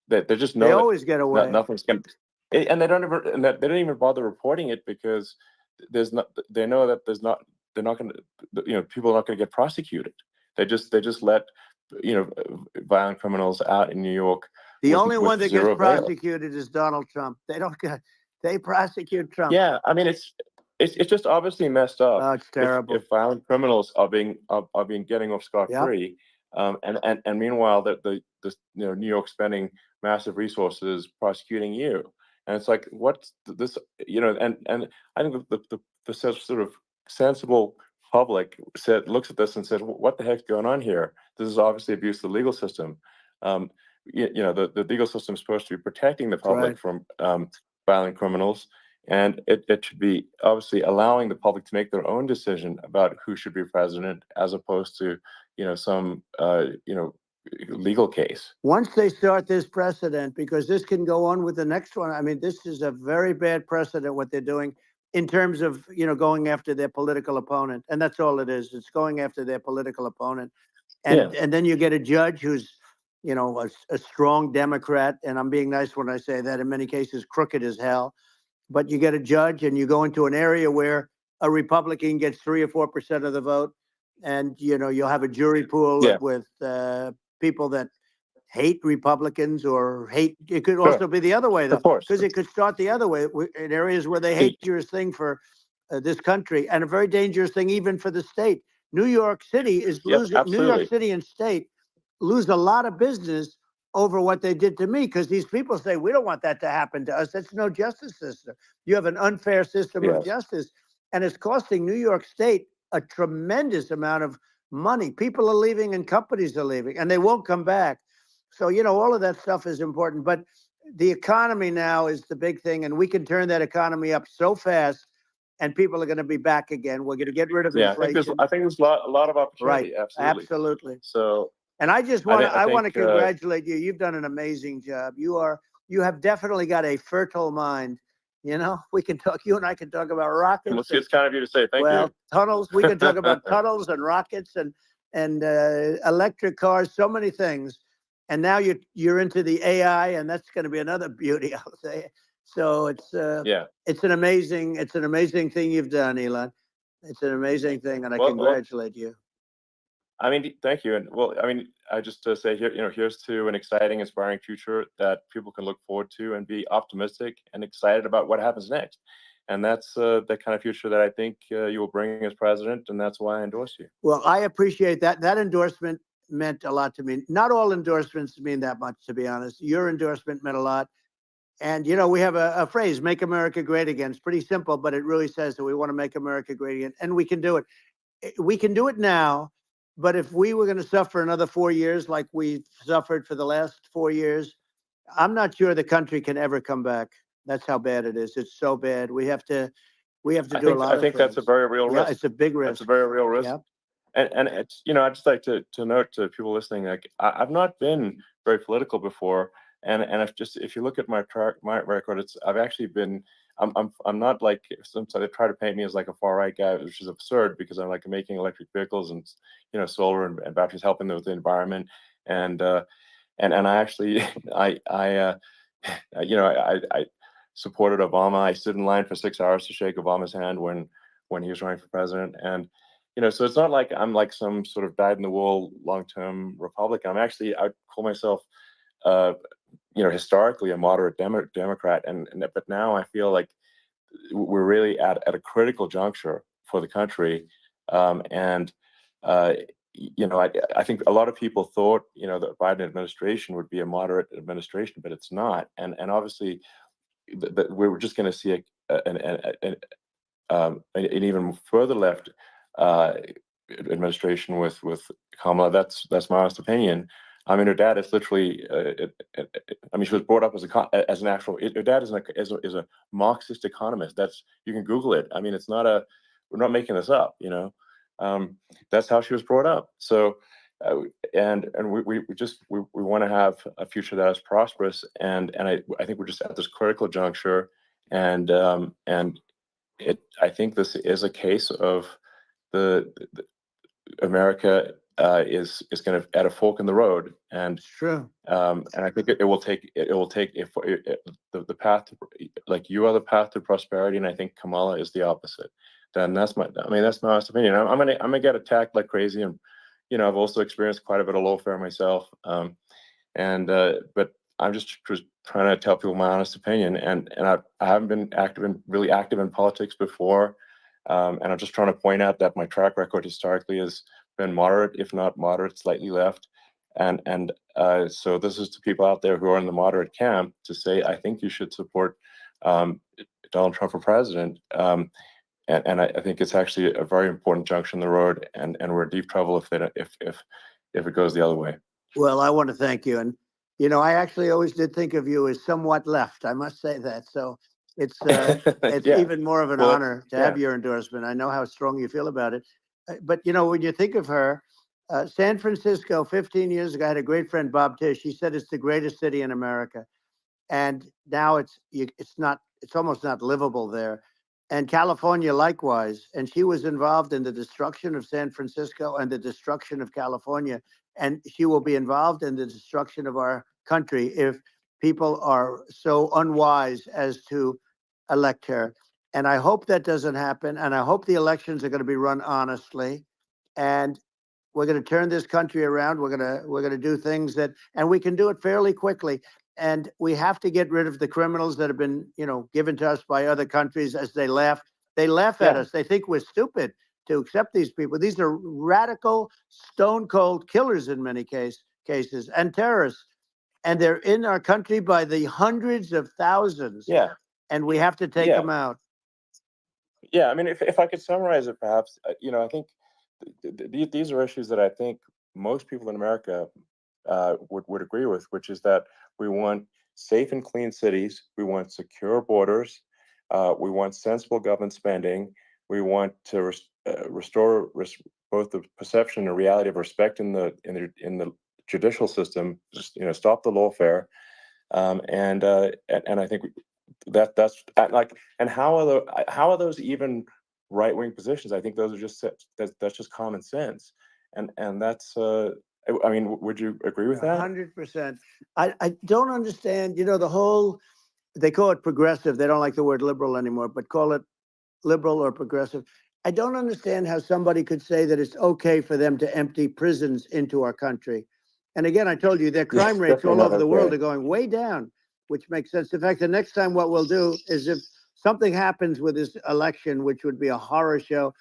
Speaker 1: they just
Speaker 2: They
Speaker 1: know that
Speaker 2: always get away.
Speaker 1: nothing's going to, and they don't even bother reporting it because they know that they're not going to, people are not going to get prosecuted. They just let, violent criminals out in New York.
Speaker 2: The
Speaker 1: with,
Speaker 2: only
Speaker 1: with
Speaker 2: one that gets
Speaker 1: zero bail.
Speaker 2: prosecuted is Donald Trump. They prosecute Trump.
Speaker 1: Yeah, I mean, it's just obviously messed up.
Speaker 2: Oh, it's terrible.
Speaker 1: If violent criminals are being getting off scot
Speaker 2: Yep.
Speaker 1: free, and meanwhile the New York spending massive resources prosecuting you, and it's like, what's this? And I think the sort of sensible public looks at this and said, what the heck's going on here? This is obviously abuse of the legal system. The legal system is supposed to be protecting the public from violent criminals, and it should be obviously allowing the public to make their own decision about who should be president, as opposed to some legal case.
Speaker 2: Once they start this precedent, because this can go on with the next one. I mean, this is a very bad precedent what they're doing in terms of going after their political opponent, and that's all it is. It's going after their political opponent, and then you get a judge who's a strong Democrat, and I'm being nice when I say that. In many cases, crooked as hell. But you get a judge, and you go into an area where a Republican gets 3 or 4% of the vote, and you'll have a jury pool with people that hate Republicans or hate. It could also be the other way, though, because it could start the other way in areas where they hate dangerous thing for this country, and a very dangerous thing even for the state. New York City is losing. New York City and state lose a lot of business over what they did to me, because these people say, we don't want that to happen to us. That's no justice system. You have an unfair system of justice, and it's costing New York State a tremendous amount of money. People are leaving and companies are leaving, and they won't come back. So, all of that stuff is important. But the economy now is the big thing, and we can turn that economy up so fast, and people are going to be back again. We're going to get rid of inflation.
Speaker 1: I think there's a lot of opportunity.
Speaker 2: Right.
Speaker 1: Absolutely. So.
Speaker 2: And I just want to congratulate you. You've done an amazing job. You have definitely got a fertile mind. We can talk. You and I can talk about rockets.
Speaker 1: It's kind of you to say. Thank you.
Speaker 2: Tunnels. We can talk about tunnels and rockets and electric cars. So many things. And now you're into the AI, and that's going to be another beauty, I'll say. So it's an amazing thing you've done, Elon. It's an amazing thing, and I congratulate you.
Speaker 1: I mean, thank you. And I just say here, here's to an exciting, inspiring future that people can look forward to and be optimistic and excited about what happens next. And that's the kind of future that I think you will bring as president, and that's why I endorse you.
Speaker 2: Well, I appreciate that. That endorsement meant a lot to me. Not all endorsements mean that much, to be honest. Your endorsement meant a lot. And, we have a phrase, make America great again. It's pretty simple, but it really says that we want to make America great again. And we can do it. We can do it now. But if we were going to suffer another 4 years like we've suffered for the last 4 years, I'm not sure the country can ever come back. That's how bad it is. It's so bad. We have to do a lot of things.
Speaker 1: I think that's a very real risk.
Speaker 2: It's a big risk.
Speaker 1: It's a very real risk.
Speaker 2: Yep.
Speaker 1: And it's, I'd just like to note to people listening, like I've not been very political before. And if you look at my record, I've actually been, I'm not like, sometimes they try to paint me as like a far right guy, which is absurd, because I'm like making electric vehicles and solar and batteries, helping them with the environment, and I actually I supported Obama. I stood in line for 6 hours to shake Obama's hand when he was running for president, and so it's not like I'm like some sort of dyed in the wool long-term Republican. I call myself historically a moderate Democrat, but now I feel like we're really at a critical juncture for the country, and I think a lot of people thought the Biden administration would be a moderate administration, but it's not, and obviously we're just going to see an even further left administration with Kamala. That's my honest opinion. I mean, her dad is literally. I mean, she was brought up as an actual. Her dad is a Marxist economist. You can Google it. I mean, it's not a. We're not making this up. That's how she was brought up. So, and we want to have a future that is prosperous. And I think we're just at this critical juncture, and I think this is a case of the America is kind of at a fork in the road, and
Speaker 2: True.
Speaker 1: I think it will take if the path to, like, you are the path to prosperity, and I think Kamala is the opposite. Then that's my honest opinion. I'm gonna get attacked like crazy, and I've also experienced quite a bit of lawfare myself, but I'm just trying to tell people my honest opinion, and I haven't been really active in politics before, and I'm just trying to point out that my track record historically has been moderate, if not moderate, slightly left. And so this is to people out there who are in the moderate camp to say, I think you should support Donald Trump for president. And I think it's actually a very important junction in the road, and we're in deep trouble if it goes the other way.
Speaker 2: Well, I want to thank you. And, I actually always did think of you as somewhat left. I must say that. So it's
Speaker 1: Yeah.
Speaker 2: even more of an honor to have your endorsement. I know how strong you feel about it. But, when you think of her, San Francisco, 15 years ago, I had a great friend, Bob Tish. He said it's the greatest city in America. And now it's almost not livable there. And California likewise. And she was involved in the destruction of San Francisco and the destruction of California. And she will be involved in the destruction of our country if people are so unwise as to elect her. And I hope that doesn't happen. And I hope the elections are going to be run honestly. And we're going to turn this country around. We're going to do things and we can do it fairly quickly. And we have to get rid of the criminals that have been, given to us by other countries as they laugh. They laugh at us. They think we're stupid to accept these people. These are radical, stone cold killers in many cases, and terrorists. And they're in our country by the hundreds of thousands.
Speaker 1: Yeah.
Speaker 2: And we have to take them out.
Speaker 1: Yeah. I mean, if I could summarize it, perhaps, I think these are issues that I think most people in America would agree with, which is that we want safe and clean cities, we want secure borders, we want sensible government spending, we want to restore both the perception and reality of respect in the judicial system, just stop the lawfare, and I think that's like, and how are those even right-wing positions? I think those are just that's just common sense, and that's I mean, would you agree with that?
Speaker 2: 100%. I don't understand, the whole, they call it progressive. They don't like the word liberal anymore, but call it liberal or progressive. I don't understand how somebody could say that it's okay for them to empty prisons into our country. And again, I told you their crime rates all over the world are going way down, which makes sense. In fact, the next time what we'll do is, if something happens with this election, which would be a horror show,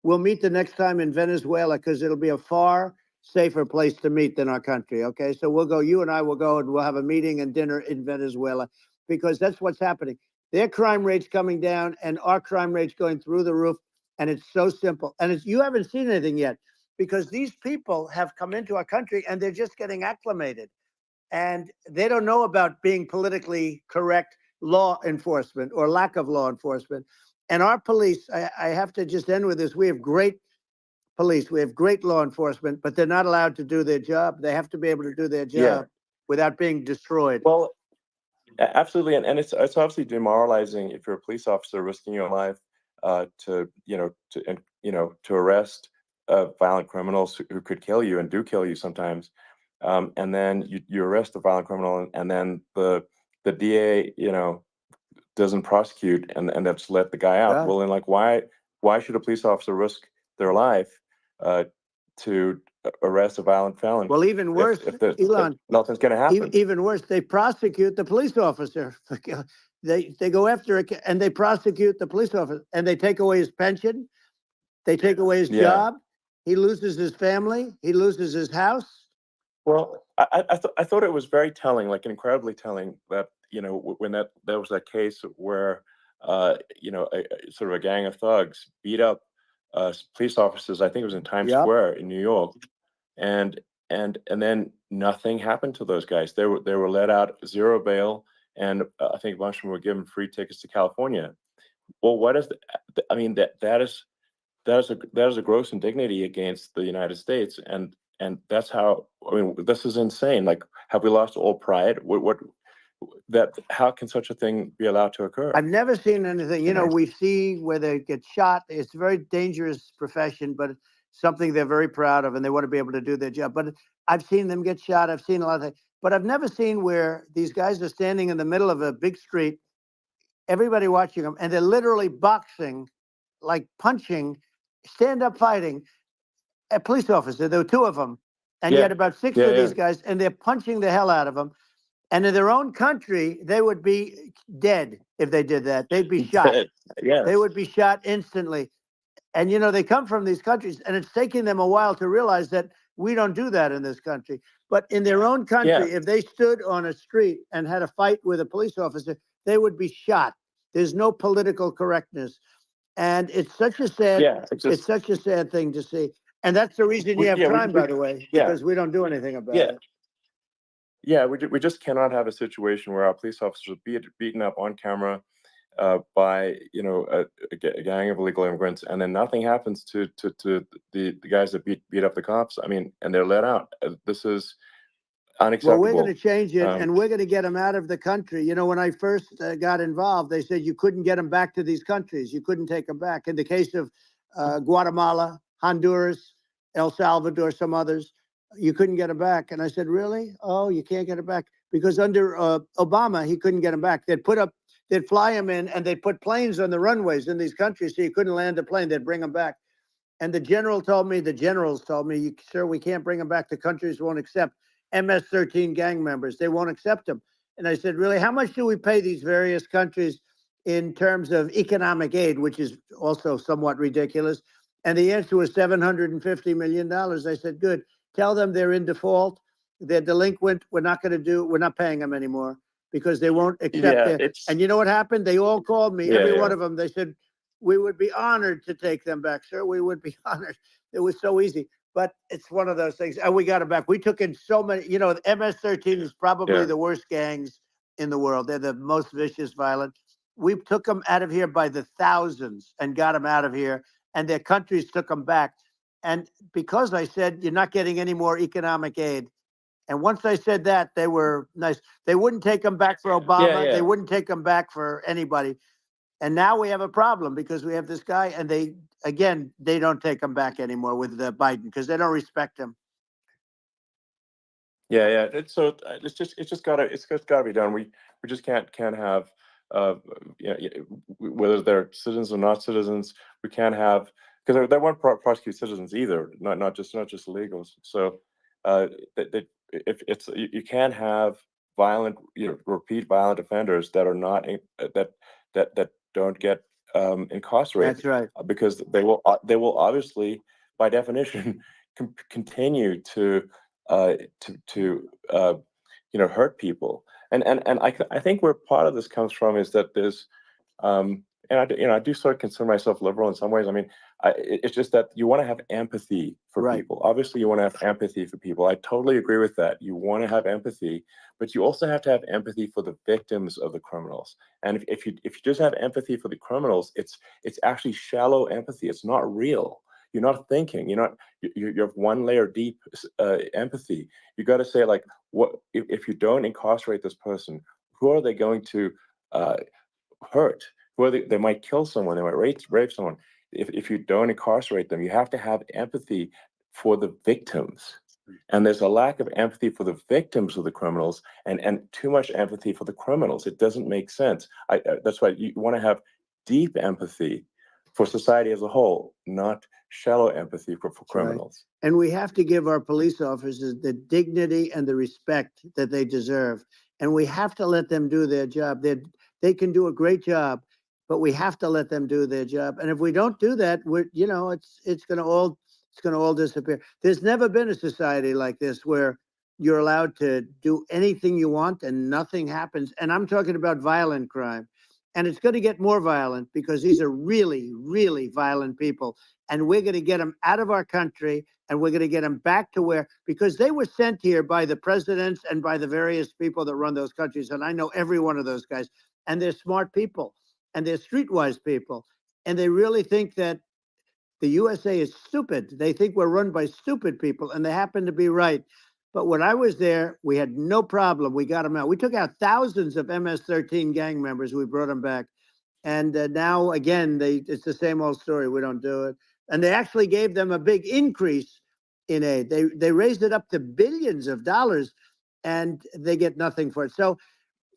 Speaker 2: we'll meet the next time in Venezuela, because it'll be a far safer place to meet than our country. Okay, so you and I will go and we'll have a meeting and dinner in Venezuela, because that's what's happening. Their crime rates coming down and our crime rates going through the roof. And it's so simple. And you haven't seen anything yet, because these people have come into our country and they're just getting acclimated. And they don't know about being politically correct law enforcement or lack of law enforcement. And our police, I have to just end with this. We have great police. We have great law enforcement, but they're not allowed to do their job. They have to be able to do their job without being destroyed.
Speaker 1: Well, absolutely. And it's obviously demoralizing if you're a police officer risking your life to arrest violent criminals who could kill you and do kill you sometimes. And then you arrest the violent criminal, and then the DA, doesn't prosecute and that's let the guy out. Well, then, like, why should a police officer risk their life to arrest a violent felon?
Speaker 2: Well, even worse, Elon,
Speaker 1: if nothing's going to happen.
Speaker 2: Even worse, they prosecute the police officer. They go after it and they prosecute the police officer, and they take away his pension. They take away his job. He loses his family. He loses his house.
Speaker 1: Well, I thought it was very telling, like incredibly telling, that when there was that case where sort of a gang of thugs beat up police officers. I think it was in Times Square in New York, and then nothing happened to those guys. They were let out, zero bail, and I think a bunch of them were given free tickets to California. Well, what is I mean, that is a gross indignity against the United States, and that's how, I mean, this is insane. Like, have we lost all pride? How can such a thing be allowed to occur?
Speaker 2: I've never seen anything. We see where they get shot. It's a very dangerous profession, but it's something they're very proud of, and they want to be able to do their job. But I've seen them get shot. I've seen a lot of things, but I've never seen where these guys are standing in the middle of a big street, everybody watching them, and they're literally boxing, like punching, stand up fighting a police officer. There were two of them, and you
Speaker 1: Yeah,
Speaker 2: had about six
Speaker 1: yeah,
Speaker 2: of
Speaker 1: yeah.
Speaker 2: these guys, and they're punching the hell out of them. And in their own country, they would be dead if they did that. They'd be shot.
Speaker 1: Yes.
Speaker 2: They would be shot instantly. And they come from these countries, and it's taking them a while to realize that we don't do that in this country. But in their own country, if they stood on a street and had a fight with a police officer, they would be shot. There's no political correctness, and it's such a sad. It's such a sad thing to see, and that's the reason you have crime, by the way, because we don't do anything about it.
Speaker 1: Yeah, we just cannot have a situation where our police officers are beaten up on camera by a gang of illegal immigrants, and then nothing happens to the guys that beat up the cops. I mean, and they're let out. This is unacceptable.
Speaker 2: Well, we're going to change it, and we're going to get them out of the country. When I first got involved, they said you couldn't get them back to these countries. You couldn't take them back. In the case of Guatemala, Honduras, El Salvador, some others, you couldn't get them back. And I said, really? Oh, you can't get them back? Because under Obama, he couldn't get them back. They'd fly them in, and they'd put planes on the runways in these countries so you couldn't land a plane. They'd bring them back. And the generals told me, sir, we can't bring them back. The countries won't accept MS-13 gang members. They won't accept them. And I said, really, how much do we pay these various countries in terms of economic aid, which is also somewhat ridiculous? And the answer was $750 million. I said, good. Tell them they're in default. They're delinquent. We're not paying them anymore because they won't accept it. And you know what happened? They all called me, every one of them. They said, we would be honored to take them back, sir. We would be honored. It was so easy. But it's one of those things. And we got it back. We took in so many, the MS-13 is probably the worst gangs in the world. They're the most vicious, violent. We took them out of here by the thousands and got them out of here. And their countries took them back. And because I said, you're not getting any more economic aid. And once I said that, they were nice. They wouldn't take them back for Obama. They wouldn't take them back for anybody. And now we have a problem because we have this guy, and they don't take him back anymore with Biden because they don't respect him.
Speaker 1: Yeah. It's just gotta be done. We just can't have whether they're citizens or not citizens. We can't have, because they won't prosecute citizens either, not just illegals. So if you can't have violent, repeat violent offenders that are not that don't get incarcerated.
Speaker 2: That's right.
Speaker 1: Because they will obviously, by definition, continue to hurt people. And I think where part of this comes from is that there's and I do sort of consider myself liberal in some ways. I mean, it's just that you want to have empathy for people. Obviously, you want to have empathy for people. I totally agree with that. You want to have empathy, but you also have to have empathy for the victims of the criminals. And if you just have empathy for the criminals, it's actually shallow empathy. It's not real. You're not thinking. You're one layer deep empathy. You got to say, like, what if you don't incarcerate this person? Who are they going to hurt? They might kill someone, they might rape someone. If you don't incarcerate them, you have to have empathy for the victims. And there's a lack of empathy for the victims of the criminals, and too much empathy for the criminals. It doesn't make sense. That's why you want to have deep empathy for society as a whole, not shallow empathy for criminals.
Speaker 2: Right. And we have to give our police officers the dignity and the respect that they deserve. And we have to let them do their job. They can do a great job, but we have to let them do their job. And if we don't do that, it's going to all disappear. There's never been a society like this where you're allowed to do anything you want and nothing happens. And I'm talking about violent crime. And it's going to get more violent because these are really, really violent people. And we're going to get them out of our country, and we're going to get them back to where, because they were sent here by the presidents and by the various people that run those countries. And I know every one of those guys. And they're smart people, and they're streetwise people. And they really think that the USA is stupid. They think we're run by stupid people, and they happen to be right. But when I was there, we had no problem. We got them out. We took out thousands of MS-13 gang members. We brought them back. And now, again, it's the same old story. We don't do it. And they actually gave them a big increase in aid. They raised it up to billions of dollars, and they get nothing for it. So,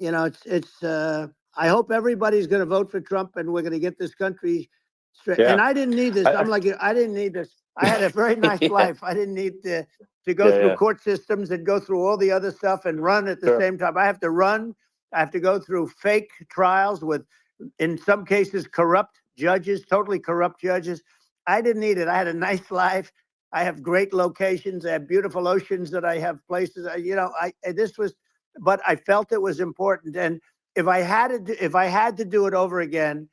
Speaker 2: I hope everybody's going to vote for Trump, and we're going to get this country straight.
Speaker 1: Yeah.
Speaker 2: And I didn't need this. I'm like, I didn't need this. I had a very nice life. I didn't need to go through court systems and go through all the other stuff and run at the same time. I have to run. I have to go through fake trials with, in some cases, corrupt judges, totally corrupt judges. I didn't need it. I had a nice life. I have great locations. I have beautiful oceans that I have places. But I felt it was important. And if I had to do it over again,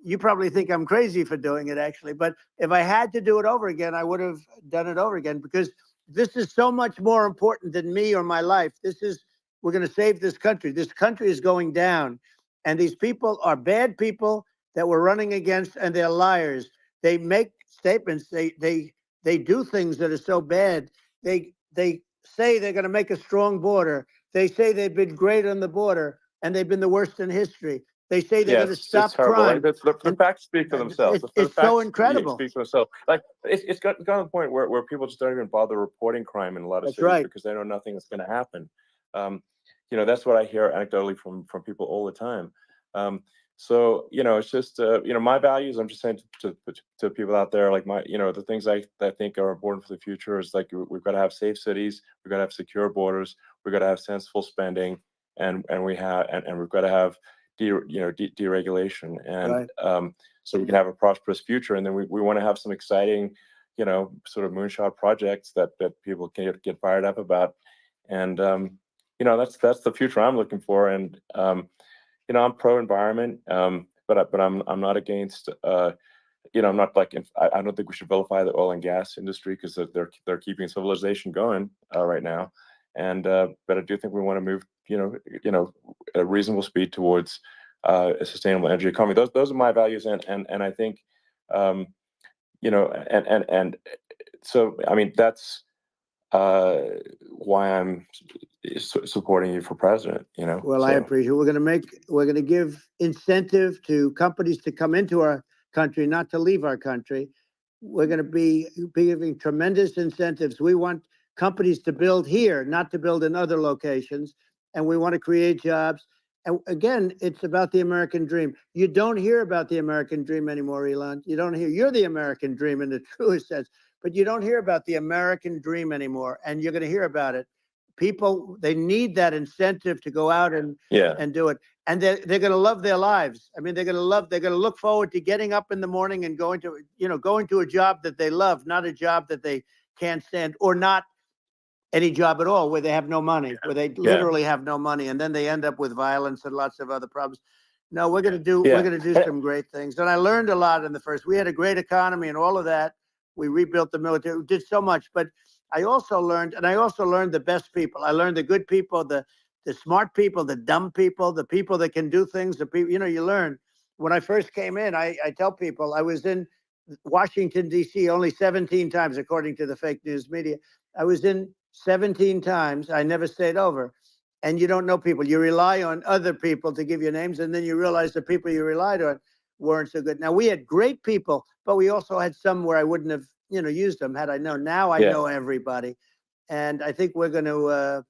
Speaker 2: you probably think I'm crazy for doing it, actually. But if I had to do it over again, I would have done it over again, because this is so much more important than me or my life. We're going to save this country. This country is going down. And these people are bad people that we're running against, and they're liars. They make statements. They do things that are so bad. They say they're going to make a strong border. They say they've been great on the border, and they've been the worst in history. They say they're going to stop crime.
Speaker 1: Like, the facts speak for themselves.
Speaker 2: It's so incredible.
Speaker 1: Speak for themselves. Like it's got to the point where people just don't even bother reporting crime in a lot of cities because they know nothing is going to happen. That's what I hear anecdotally from people all the time. So it's just my values. I'm just saying to people out there, like the things I think are important for the future is, like, we've got to have safe cities, we've got to have secure borders, we've got to have sensible spending, and we've got to have deregulation, and so we can have a prosperous future. And then we want to have some exciting, sort of moonshot projects that people can get fired up about. And that's the future I'm looking for. And I'm pro environment, but I'm not against. I'm not like, I don't think we should vilify the oil and gas industry, because they're keeping civilization going right now. And but I do think we want to move at a reasonable speed towards a sustainable energy economy. Those are my values, and I think and so, I mean, that's why I'm supporting you for president.
Speaker 2: Well, I appreciate it. We're going to give incentive to companies to come into our country, not to leave our country. We're going to be giving tremendous incentives. We want companies to build here, not to build in other locations. And we want to create jobs. And again, it's about the American dream. You don't hear about the American dream anymore, Elon. You don't hear. You're the American dream in the truest sense, but you don't hear about the American dream anymore. And you're going to hear about it. People, they need that incentive to go out and do it. And they're going to love their lives. I mean, they're going to look forward to getting up in the morning and going to a job that they love, not a job that they can't stand, or not any job at all where they have no money, where they literally have no money. And then they end up with violence and lots of other problems. No, we're going to do some great things. And I learned a lot in the first. We had a great economy and all of that. We rebuilt the military. We did so much. But I also learned the best people. I learned the good people, the smart people, the dumb people, the people that can do things. The people, you learn. When I first came in, I tell people I was in Washington, D.C. only 17 times, according to the fake news media. I was in 17 times. I never stayed over. And you don't know people. You rely on other people to give you names, and then you realize the people you relied on weren't so good. Now, we had great people, but we also had some where I wouldn't have used them had I known. Now I know everybody. And I think we're going to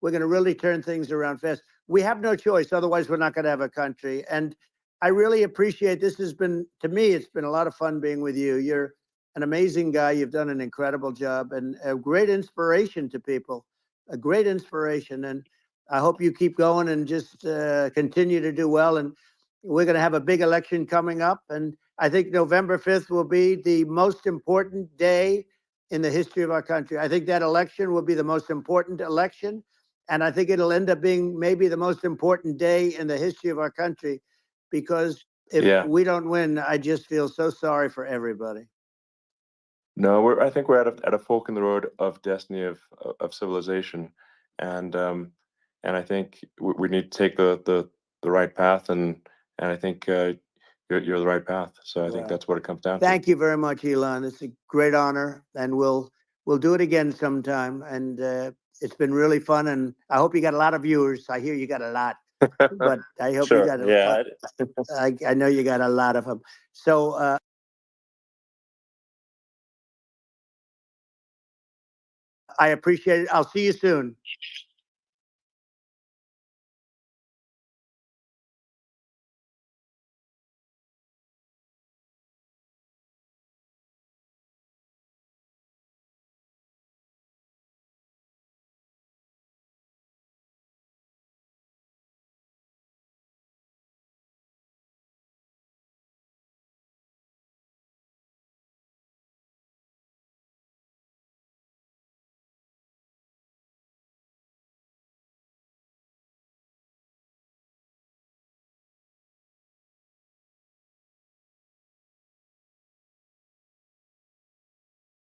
Speaker 2: really turn things around fast. We have no choice. Otherwise, we're not going to have a country. And I really appreciate this. To me, it's been a lot of fun being with you. You're an amazing guy. You've done an incredible job and a great inspiration to people, a great inspiration. And I hope you keep going and just continue to do well. And we're going to have a big election coming up. And I think November 5th will be the most important day in the history of our country. I think that election will be the most important election. And I think it'll end up being maybe the most important day in the history of our country, because if
Speaker 1: Yeah.
Speaker 2: we don't win, I just feel so sorry for everybody.
Speaker 1: No, I think we're at a fork in the road of destiny of civilization, and I think we need to take the right path, and I think you're the right path. So I think
Speaker 2: Well,
Speaker 1: that's what it comes down to.
Speaker 2: thank you very much, Elon. It's a great honor, and we'll do it again sometime. And it's been really fun, and I hope you got a lot of viewers. I hear you got a lot, but I hope you
Speaker 1: Sure.
Speaker 2: got
Speaker 1: Yeah.
Speaker 2: I know you got a lot of them. So I appreciate it. I'll see you soon.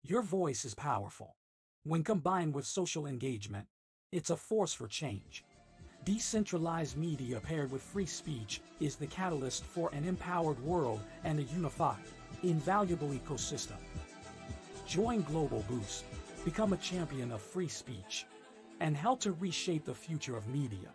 Speaker 3: Your voice is powerful. When combined with social engagement, it's a force for change. Decentralized media paired with free speech is the catalyst for an empowered world and a unified, invaluable ecosystem. Join Global Boost, become a champion of free speech, and help to reshape the future of media.